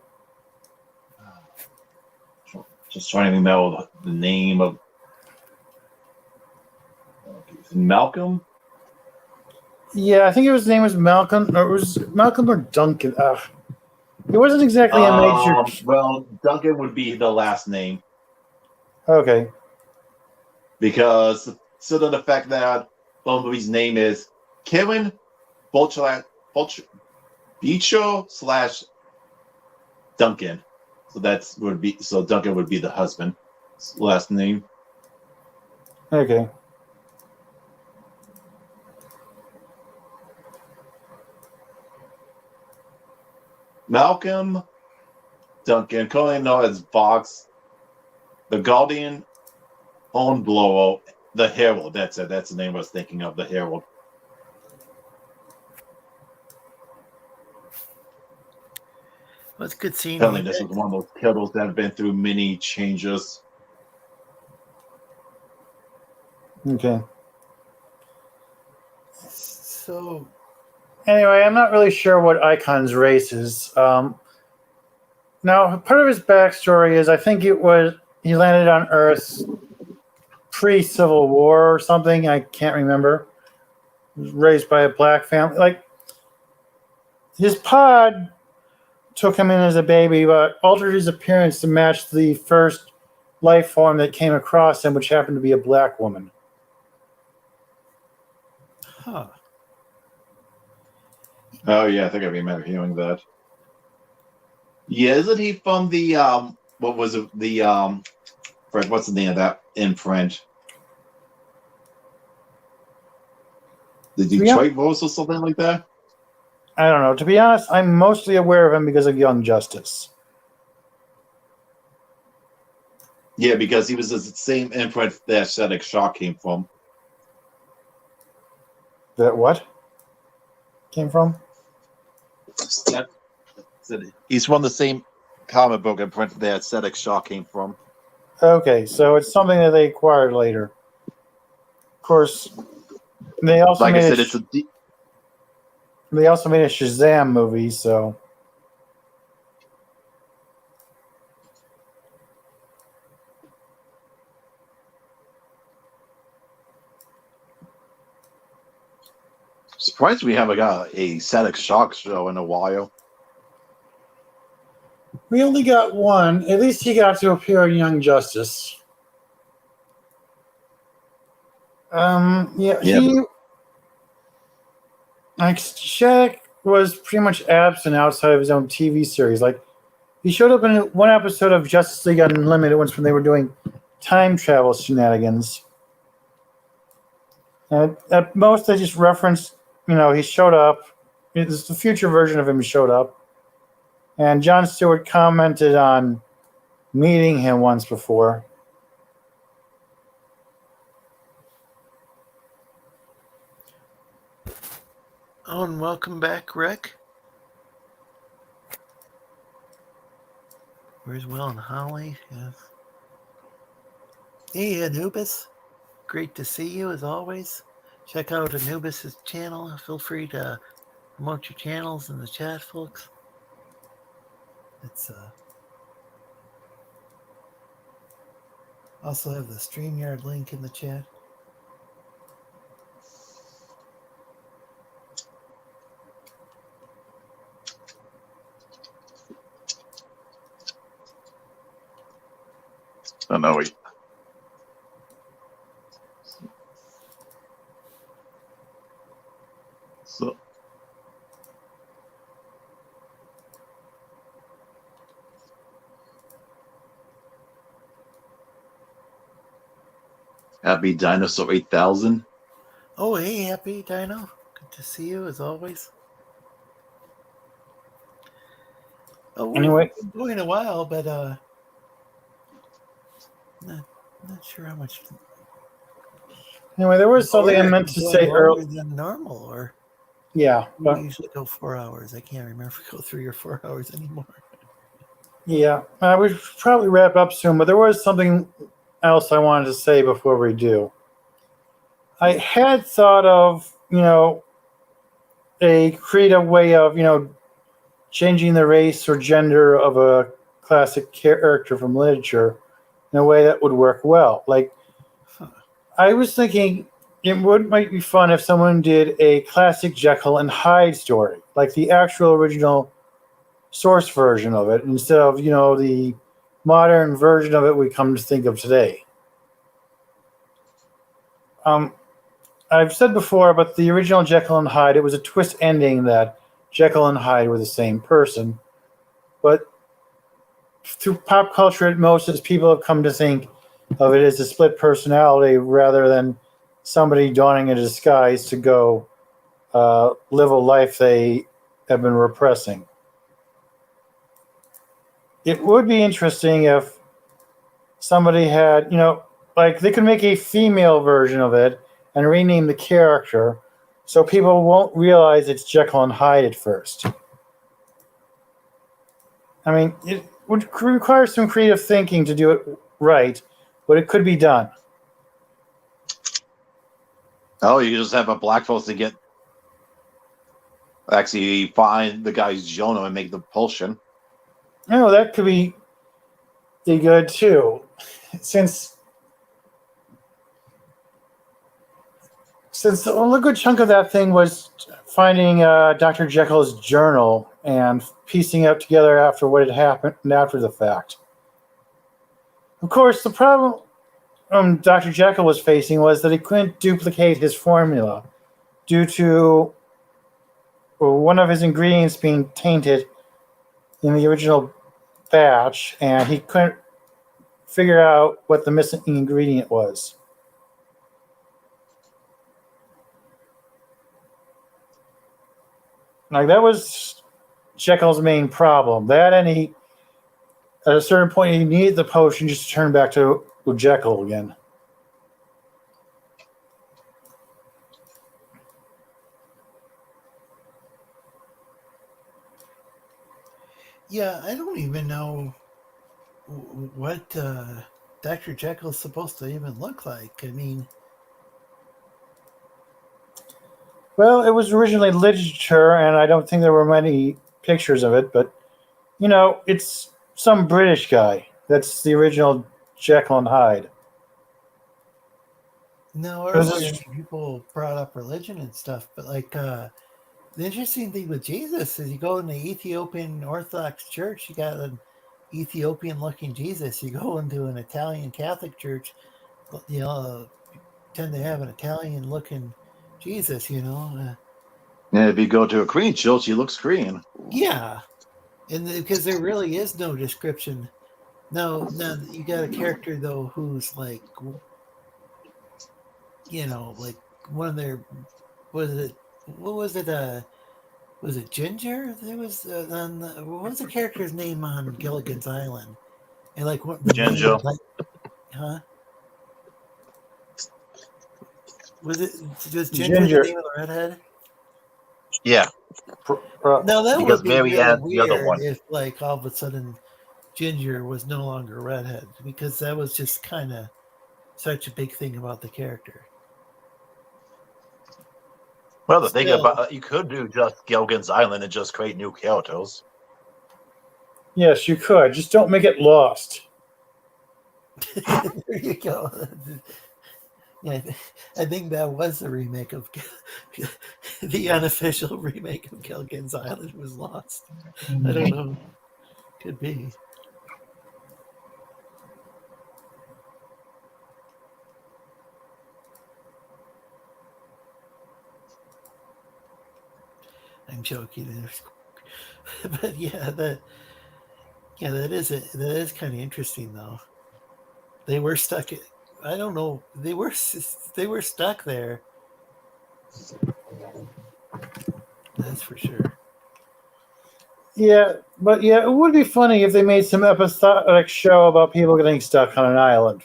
Just trying to know the name of Malcolm. Yeah, I think his name was Malcolm, or it was Malcolm or Duncan. It wasn't exactly a major. Well, Duncan would be the last name Okay. because so the fact that Bumblebee's name is Kevin Bicho / Duncan. So Duncan would be the husband's last name. Okay. Malcolm Duncan, currently known as Vox, the Guardian, own blow, the Herald. That's it. That's the name I was thinking of, the Herald. Well, it's good seeing Apparently, you. this is one of those titles that have been through many changes. Okay. So, Anyway, I'm not really sure what Icon's race is. Now, part of his backstory is I think it was he landed on Earth pre-Civil War or something. I can't remember. He was raised by a black family. Like, his pod took him in as a baby, but altered his appearance to match the first life form that came across him, which happened to be a black woman. huh. Oh yeah, I think I remember hearing that. Yeah, isn't he from the what was it, the what's the name of that imprint? The Detroit Rose or something like that? I don't know. To be honest, I'm mostly aware of him because of Young Justice. Yeah, because he was the same imprint that Static Shock came from. That what? Came from? He's from the same comic book imprint that Static Shock came from. Okay, so it's something that they acquired later. Of course, they also Like made I said, they also made a Shazam movie, so surprised we haven't got a Static Shock show in a while. we only got one. At least he got to appear in Young Justice. He like Shaq was pretty much absent outside of his own TV series. Like he showed up in one episode of Justice League Unlimited once when they were doing time travel shenanigans. And at most, they just referenced, he showed up. It's the future version of him showed up. And Jon Stewart commented on meeting him once before. Oh, and welcome back, Rick. Where's Will and Holly? Yes. Hey, Anubis. Great to see you as always. Check out Anubis's channel. Feel free to promote your channels in the chat, folks. It's also have the StreamYard link in the chat. I know. So. Happy Dinosaur 8000. Oh, hey, Happy Dino. Good to see you as always. Oh, Anyway, we've been going a while, but not sure how much. Anyway, there was something I meant to say earlier earlier. than normal, or Yeah, we but usually go 4 hours. I can't remember if we go 3 or 4 hours anymore. yeah, we should probably wrap up soon. But there was something else I wanted to say before we do. I had thought of, a creative way of, changing the race or gender of a classic character from literature in a way that would work well. Like, I was thinking might be fun if someone did a classic Jekyll and Hyde story, like the actual original source version of it, instead of, the modern version of it we come to think of today. I've said before, but the original Jekyll and Hyde, it was a twist ending that Jekyll and Hyde were the same person. But through pop culture, most people have come to think of it as a split personality rather than somebody donning a disguise to go live a life they have been repressing. It would be interesting if somebody had, like they could make a female version of it and rename the character so people won't realize it's Jekyll and Hyde at first. I mean, it would require some creative thinking to do it right, but it could be done. Oh, you just have a black folks to get actually find the guy's Jonah and make the propulsion. No, that could be good too, since a little good chunk of that thing was finding Dr. Jekyll's journal and piecing it together after what had happened after the fact. Of course, the problem Dr. Jekyll was facing was that he couldn't duplicate his formula due to one of his ingredients being tainted in the original batch, and he couldn't figure out what the missing ingredient was. Like, that was Jekyll's main problem. That, and he, at a certain point, he needed the potion just to turn back to Jekyll again. Yeah, I don't even know what Dr. Jekyll's supposed to even look like. I mean, well, it was originally literature, and I don't think there were many pictures of it, but, it's some British guy. That's the original Jekyll and Hyde. no, This earlier is- people brought up religion and stuff, but like the interesting thing with Jesus is you go in the Ethiopian Orthodox Church, you got an Ethiopian-looking Jesus. You go into an Italian Catholic church, tend to have an Italian-looking Jesus, And if you go to a Korean church, he looks Korean. Yeah, and because there really is no description. No, you got a character though who's like, like one of their was it Ginger? There was what was the character's name on Gilligan's Island? And like what the name Ginger. was like, huh? Was Ginger the name of the redhead? Yeah. No, that Because would be Mary really had the other weird one. if, like, all of a sudden Ginger was no longer a redhead, because that was just kind of such a big thing about the character. Well, the thing Still- about you could do just Gilligan's Island and just create new characters. Yes, you could. Just don't make it Lost. There you go. Yeah, I think that was the remake of the unofficial remake of Gilligan's Island was Lost. I don't know. Could be. I'm joking, but yeah, that is kind of interesting though. They were stuck. I don't know. They were stuck there. That's for sure. Yeah, but yeah, it would be funny if they made some episodic show about people getting stuck on an island.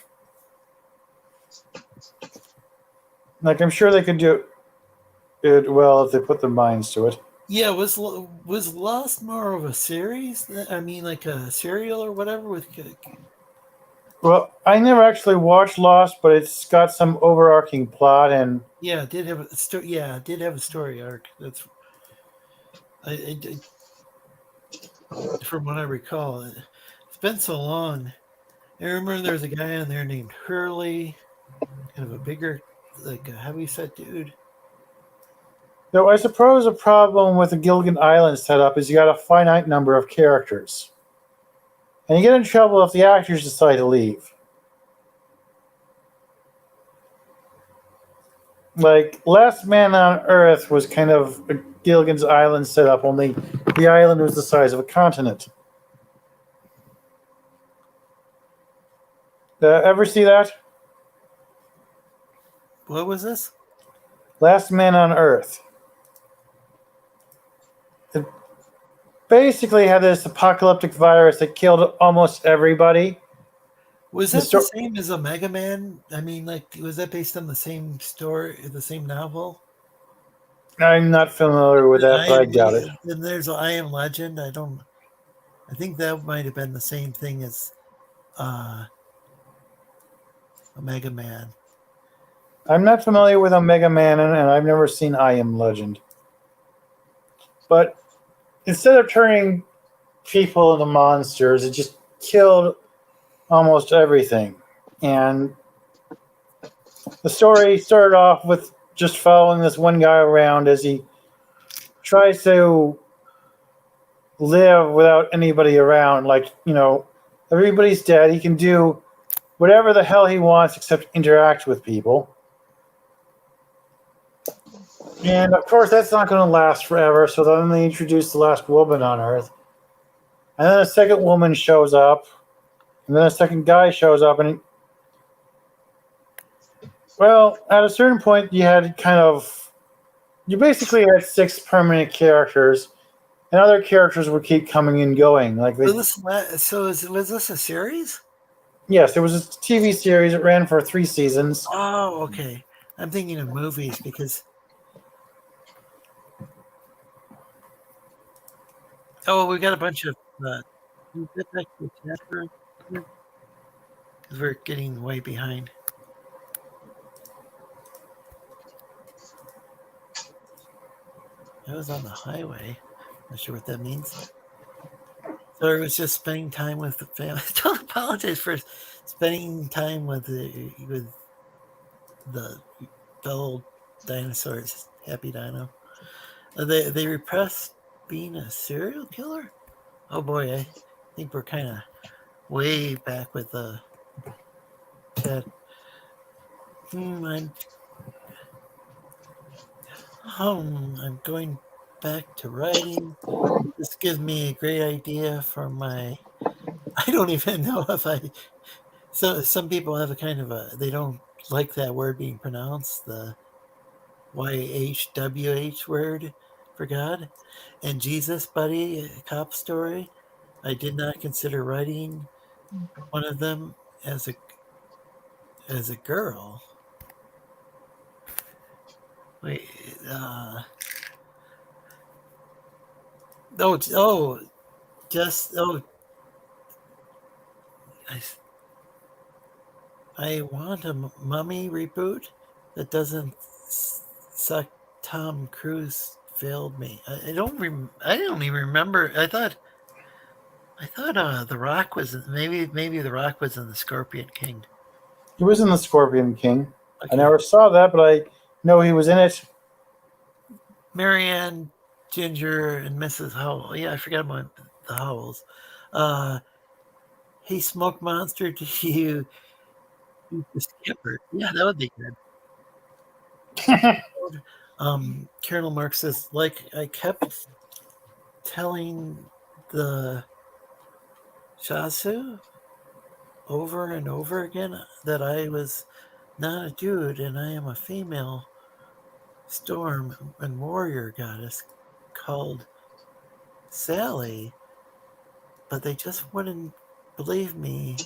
Like, I'm sure they could do it well if they put their minds to it. Yeah, was Lost more of a series? I mean, like a serial or whatever with. Well, I never actually watched Lost, but it's got some overarching plot, and Yeah, it did have a story. Yeah, it did have a story arc. That's from what I recall. It's been so long. I remember there was a guy on there named Hurley, kind of a bigger, like a heavyset dude. though I suppose a problem with the Gilligan Island setup is you got a finite number of characters. And you get in trouble if the actors decide to leave. Like, Last Man on Earth was kind of a Gilligan's Island setup, only the island was the size of a continent. Ever see that? What was this? Last Man on Earth. It basically had this apocalyptic virus that killed almost everybody. Was The that the same as a Mega Man? I mean, like, was that based on the same story, the same novel? I'm not familiar with that, but I doubt it. Then there's I Am Legend. I think that might have been the same thing as a Mega Man. I'm not familiar with Omega Man, and I've never seen I Am Legend. But instead of turning people into monsters, it just killed almost everything. And the story started off with just following this one guy around as he tries to live without anybody around. Like, everybody's dead. He can do whatever the hell he wants except interact with people. And of course, that's not going to last forever. So then they introduce the last woman on Earth. And then a second woman shows up. And then a second guy shows up. And well, at a certain point, you basically had 6 permanent characters. And other characters would keep coming and going. Was this a series? Yes, it was a TV series. It ran for 3 seasons. Oh, okay. I'm thinking of movies because. Oh, we got a bunch of. Can you get back to the chapter? Because we're getting way behind. I was on the highway. Not sure what that means. So it was just spending time with the family. Don't apologize for spending time with the fellow dinosaurs. Happy Dino. They repressed being a serial killer? Oh boy, I think we're kind of way back with the chat. I'm going back to writing. This gives me a great idea for my. I don't even know if I. So some people have a kind of a. They don't like that word being pronounced. The YHWH word for God. And Jesus Buddy, a cop story. I did not consider writing one of them as a girl. Wait, I want a Mummy reboot that doesn't suck. Tom Cruise failed me. I don't even remember. I thought The Rock was maybe The Rock was in the Scorpion King. He was in the Scorpion King. Okay. I never saw that, but I know he was in it. Marianne, Ginger, and Mrs. Howell. Yeah, I forgot about the Howells. Hey, Smoke Monster, do you the skipper? Yeah, that would be good. Colonel Mark says, like I kept telling the Shasu over and over again that I was not a dude and I am a female storm and warrior goddess called Sally, but they just wouldn't believe me,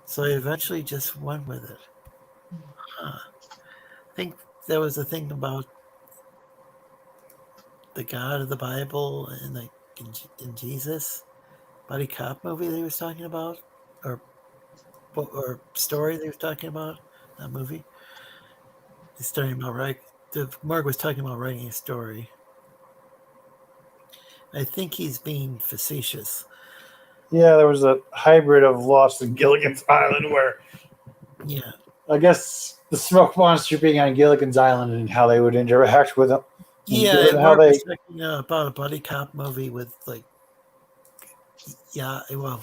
so I eventually just went with it. I think there was a thing about the God of the Bible and like in Jesus buddy cop movie they was talking about, or story they was talking about. That movie. He's talking about Mark was talking about writing a story. I think he's being facetious. Yeah, there was a hybrid of Lost and Gilligan's Island where Yeah. I guess the smoke monster being on Gilligan's Island and how they would interact with them. Yeah, How Mark they was talking about a buddy cop movie with like, yeah, well,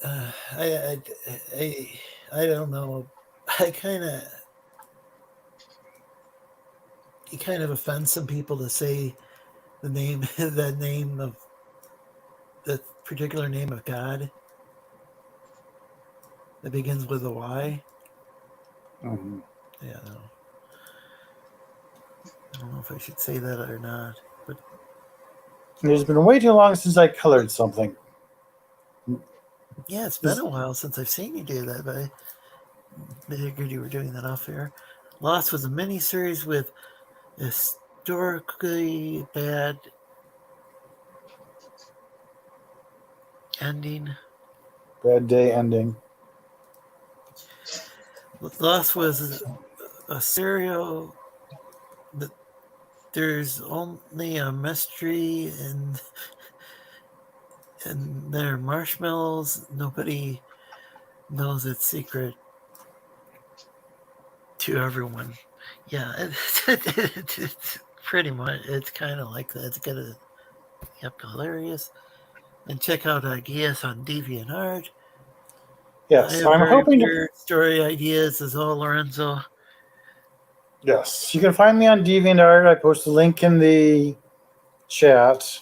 I don't know. It kind of offends some people to say the name, the name of the particular name of God that begins with a Y. Mhm. Yeah, no. I don't know if I should say that or not, but It's been way too long since I colored something. yeah, it's been a while since I've seen you do that, but I figured you were doing that off air. Lost was a miniseries with historically bad ending. Bad day ending. Lost was a serial. There's only a mystery and there are marshmallows. Nobody knows its secret to everyone. Yeah, it's pretty much. It's kind of like that. It's gonna hilarious. And check out Geass on DeviantArt. I Yes, have I'm very hoping to. weird story ideas as all Lorenzo. Yes, you can find me on DeviantArt. I post a link in the chat.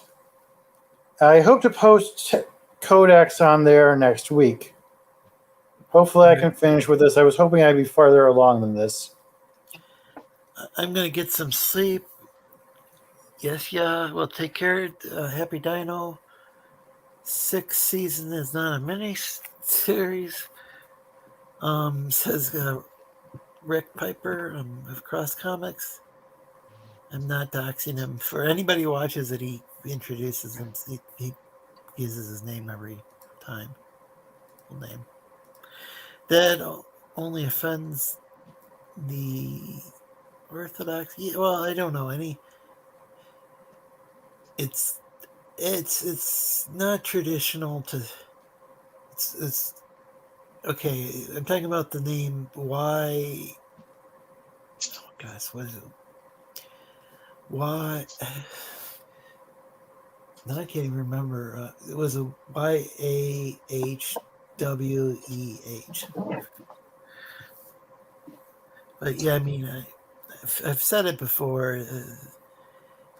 I hope to post Codex on there next week. Hopefully, I can finish with this. I was hoping I'd be farther along than this. I'm gonna get some sleep. Yes, yeah. Well, take care. Happy Dino. 6th season is not a mini series. Says Rick Piper of Cross Comics. I'm not doxing him. For anybody who watches it, he introduces him. He uses his name every time. Full name. That only offends the Orthodox. Well, I don't know any. It's not traditional to. It's okay. I'm talking about the name. Why? Oh gosh, what is it? Why? Now I can't even remember. It was a YAHWEH. But yeah, I mean, I've said it before.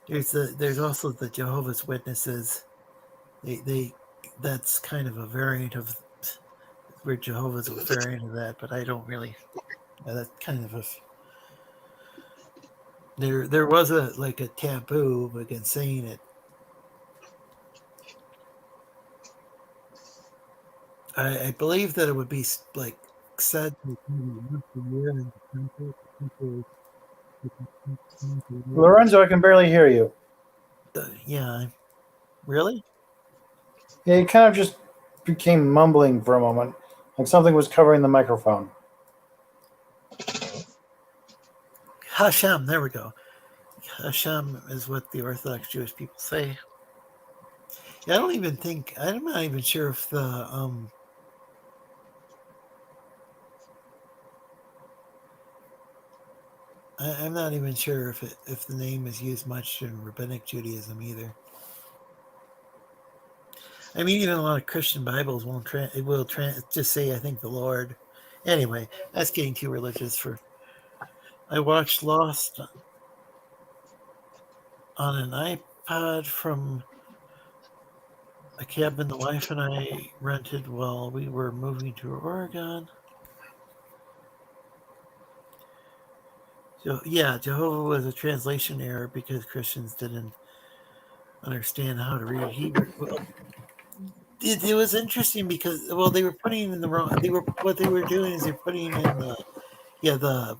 There's also the Jehovah's Witnesses. They that's kind of a variant of where Jehovah's a variant of that, but I don't really. That's kind of a. There was a taboo against saying it. I believe that it would be like said once a year in the temple. Lorenzo, I can barely hear you. Yeah, really? Yeah, you kind of just became mumbling for a moment, like something was covering the microphone. Hashem, there we go. Hashem is what the Orthodox Jewish people say. Yeah, I'm not even sure if the I'm not even sure if the name is used much in Rabbinic Judaism either. I mean, even a lot of Christian Bibles will just say, I think the Lord. Anyway, that's getting too religious for. I watched Lost on an iPod from a cabin the wife and I rented while we were moving to Oregon. So yeah, Jehovah was a translation error because Christians didn't understand how to read Hebrew. Well, it was interesting because they were putting in the wrong. What they were doing is they're putting in the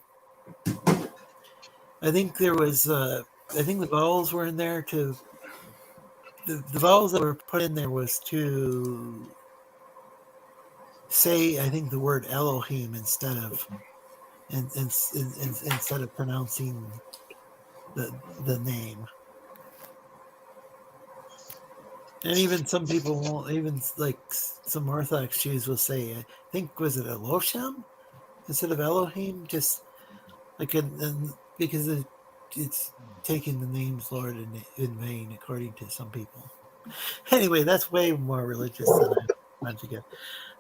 I think there was. I think the vowels were in there to. The vowels that were put in there was to say, I think, the word Elohim instead of instead of pronouncing the name. And even some people won't, even like some Orthodox Jews will say, I think, was it Elohim instead of Elohim? Just like, because it's taking the name's Lord in vain, according to some people. Anyway, that's way more religious than I want to get.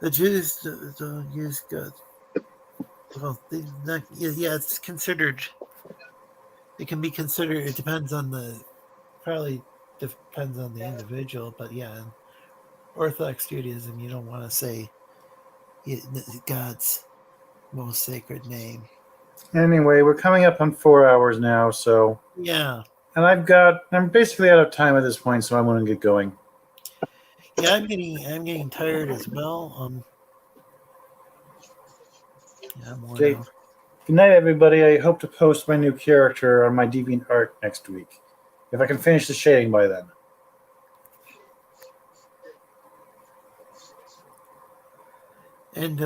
The Jews don't use God. Well, it's considered. It can be considered. It depends on probably depends on the individual, but yeah, in Orthodox Judaism, you don't want to say God's most sacred name. Anyway, we're coming up on 4 hours now, so Yeah, and I'm basically out of time at this point, so I want to get going. yeah, I'm getting tired as well. Yeah, I'm worn Okay. out. Good night, everybody. I hope to post my new character on my DeviantArt next week, if I can finish the shading by then. And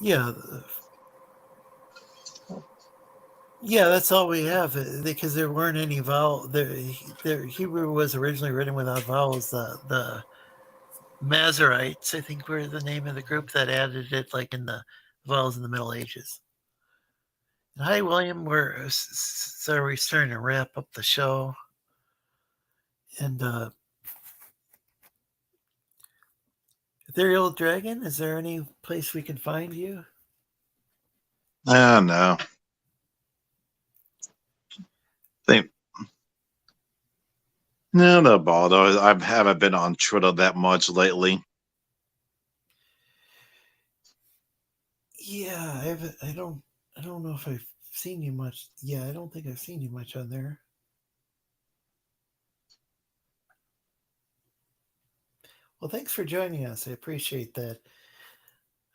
yeah, that's all we have, because there weren't any vowel. There Hebrew was originally written without vowels. The Masoretes, I think, were the name of the group that added it, like in the vowels in the Middle Ages. And hi, William. We're starting to wrap up the show, and Ethereal Dragon, is there any place we can find you? I don't know. No bother. I haven't been on Twitter that much lately. Yeah, I don't know if I've seen you much. Yeah, I don't think I've seen you much on there. Well, thanks for joining us. I appreciate that.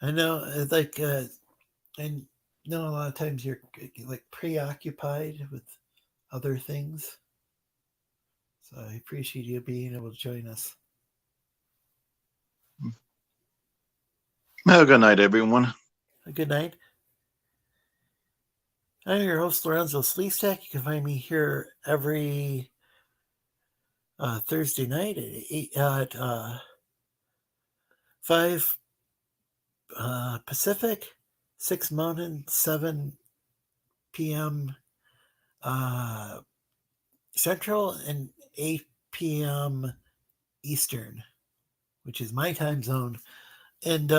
I know, I know a lot of times you're like preoccupied with other things. So I appreciate you being able to join us. Have a good night, everyone. Good night. I'm your host, Lorenzo Sleestak. You can find me here every Thursday night at 5 Pacific, 6 Mountain, 7 p.m. Central, and 8 p.m. Eastern, which is my time zone. And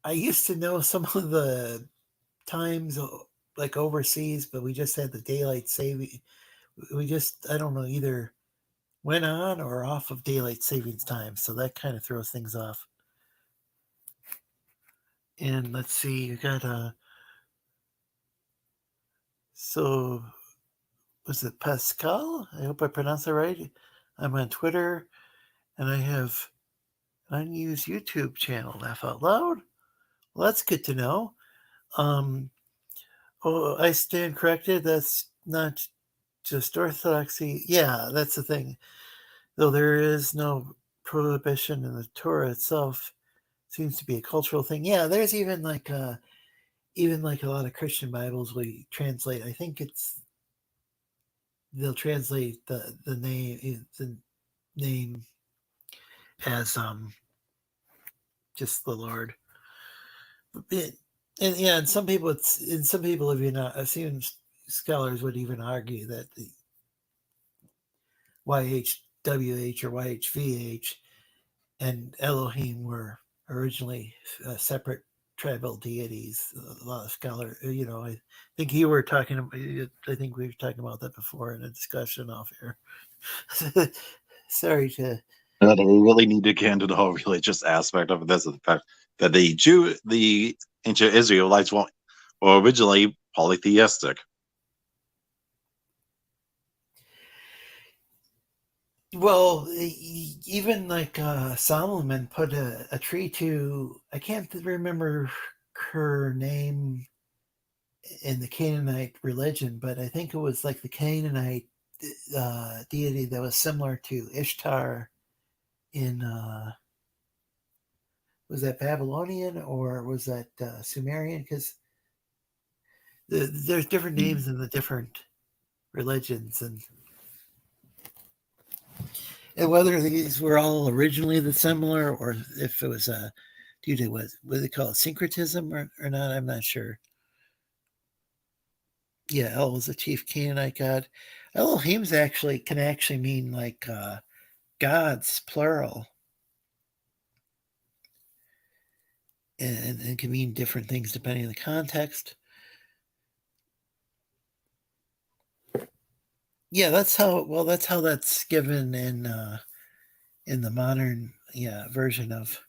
I used to know some of the times like overseas, but we just had the daylight saving. We just, I don't know, either went on or off of daylight savings time, so that kind of throws things off. And let's see, you got so was it Pascal? I hope I pronounced that right. I'm on Twitter, and I have an unused YouTube channel. Laugh Out Loud. Well, that's good to know. I stand corrected. That's not just orthodoxy. Yeah, that's the thing. Though there is no prohibition in the Torah itself, it seems to be a cultural thing. Yeah, there's even like a lot of Christian Bibles we translate. I think they'll translate the name as just the Lord. And some people have even I've seen scholars would even argue that the YHWH or YHVH and Elohim were originally separate tribal deities. A lot of scholars, I think we were talking about that before in a discussion off here. Sorry to. We really need to get into the whole religious aspect of this, the fact that the ancient Israelites were originally polytheistic. Well, even like Solomon put a tree to, I can't remember her name in the Canaanite religion, but I think it was like the Canaanite deity that was similar to Ishtar in, was that Babylonian or was that Sumerian? Because there's different names in the different religions, and whether these were all originally the similar or if it was due to what they call it, syncretism or not, I'm not sure. Yeah, El was the chief Canaanite god. Elohim's can actually mean like gods, plural. And it can mean different things depending on the context. Yeah, that's how that's given in the modern version of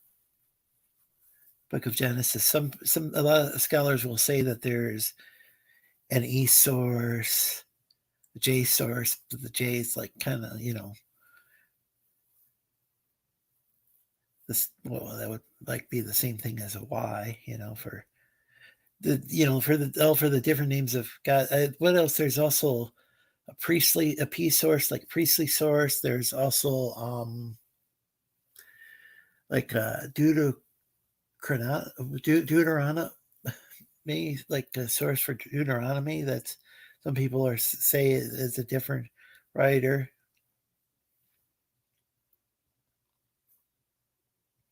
Book of Genesis. A lot of scholars will say that there's an E source, a J source, but the J is like kind of, this, well, that would like be the same thing as a Y, for the different names of God. What else? There's also a P source, like priestly source. There's also like Deuteronomy, like a source for Deuteronomy. That's some people say is a different writer.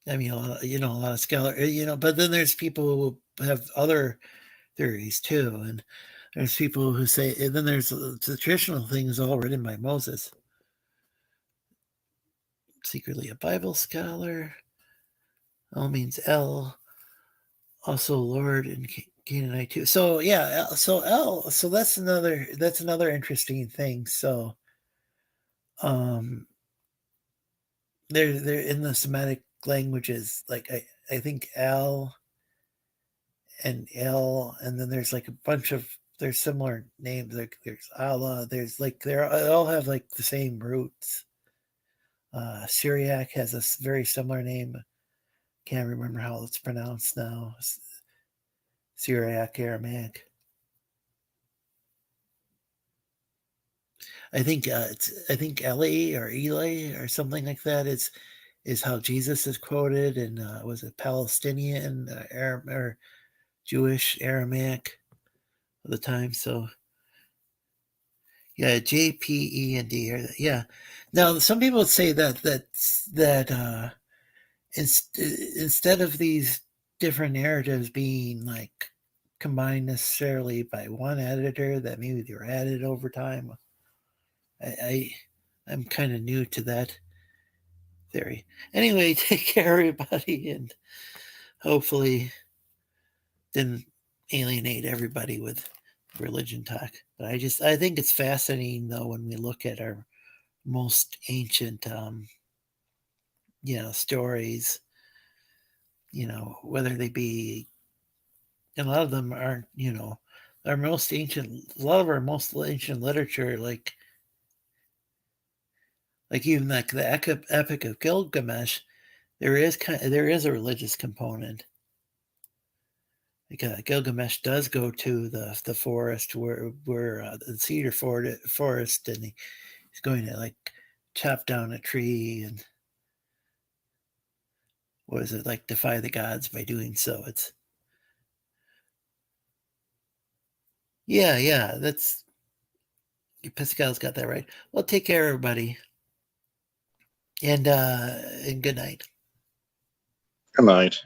I mean, a lot of scholars, but then there's people who have other theories too, and there's people who say, and then there's the traditional things all written by Moses. Secretly a Bible scholar. All means El, also Lord and Canaanite too. So yeah, so El, so that's another interesting thing. So, they're in the Semitic languages, like I think El and El, and then there's like a bunch of there's similar names, like there's Allah, there's like they all have like the same roots. Syriac has a very similar name. Can't remember how it's pronounced now. Syriac Aramaic. I think Eli or Eli or something like that is how Jesus is quoted, and was it Palestinian or Jewish Aramaic at the time? So yeah, JPEND. Yeah. Now some people would say that instead of these different narratives being like combined necessarily by one editor, that maybe they were added over time. I'm kind of new to that theory. Anyway, take care, everybody, and hopefully didn't alienate everybody with religion talk. But I think it's fascinating though when we look at our most ancient stories, whether they be, and a lot of them aren't, a lot of our most ancient literature, like even like the Epic of Gilgamesh, there is a religious component. Like Gilgamesh does go to the forest where the cedar forest, and he's going to like chop down a tree, and what is it, like defy the gods by doing so. It's that's Pascal's got that right. Well, take care, everybody, and good night. Good night.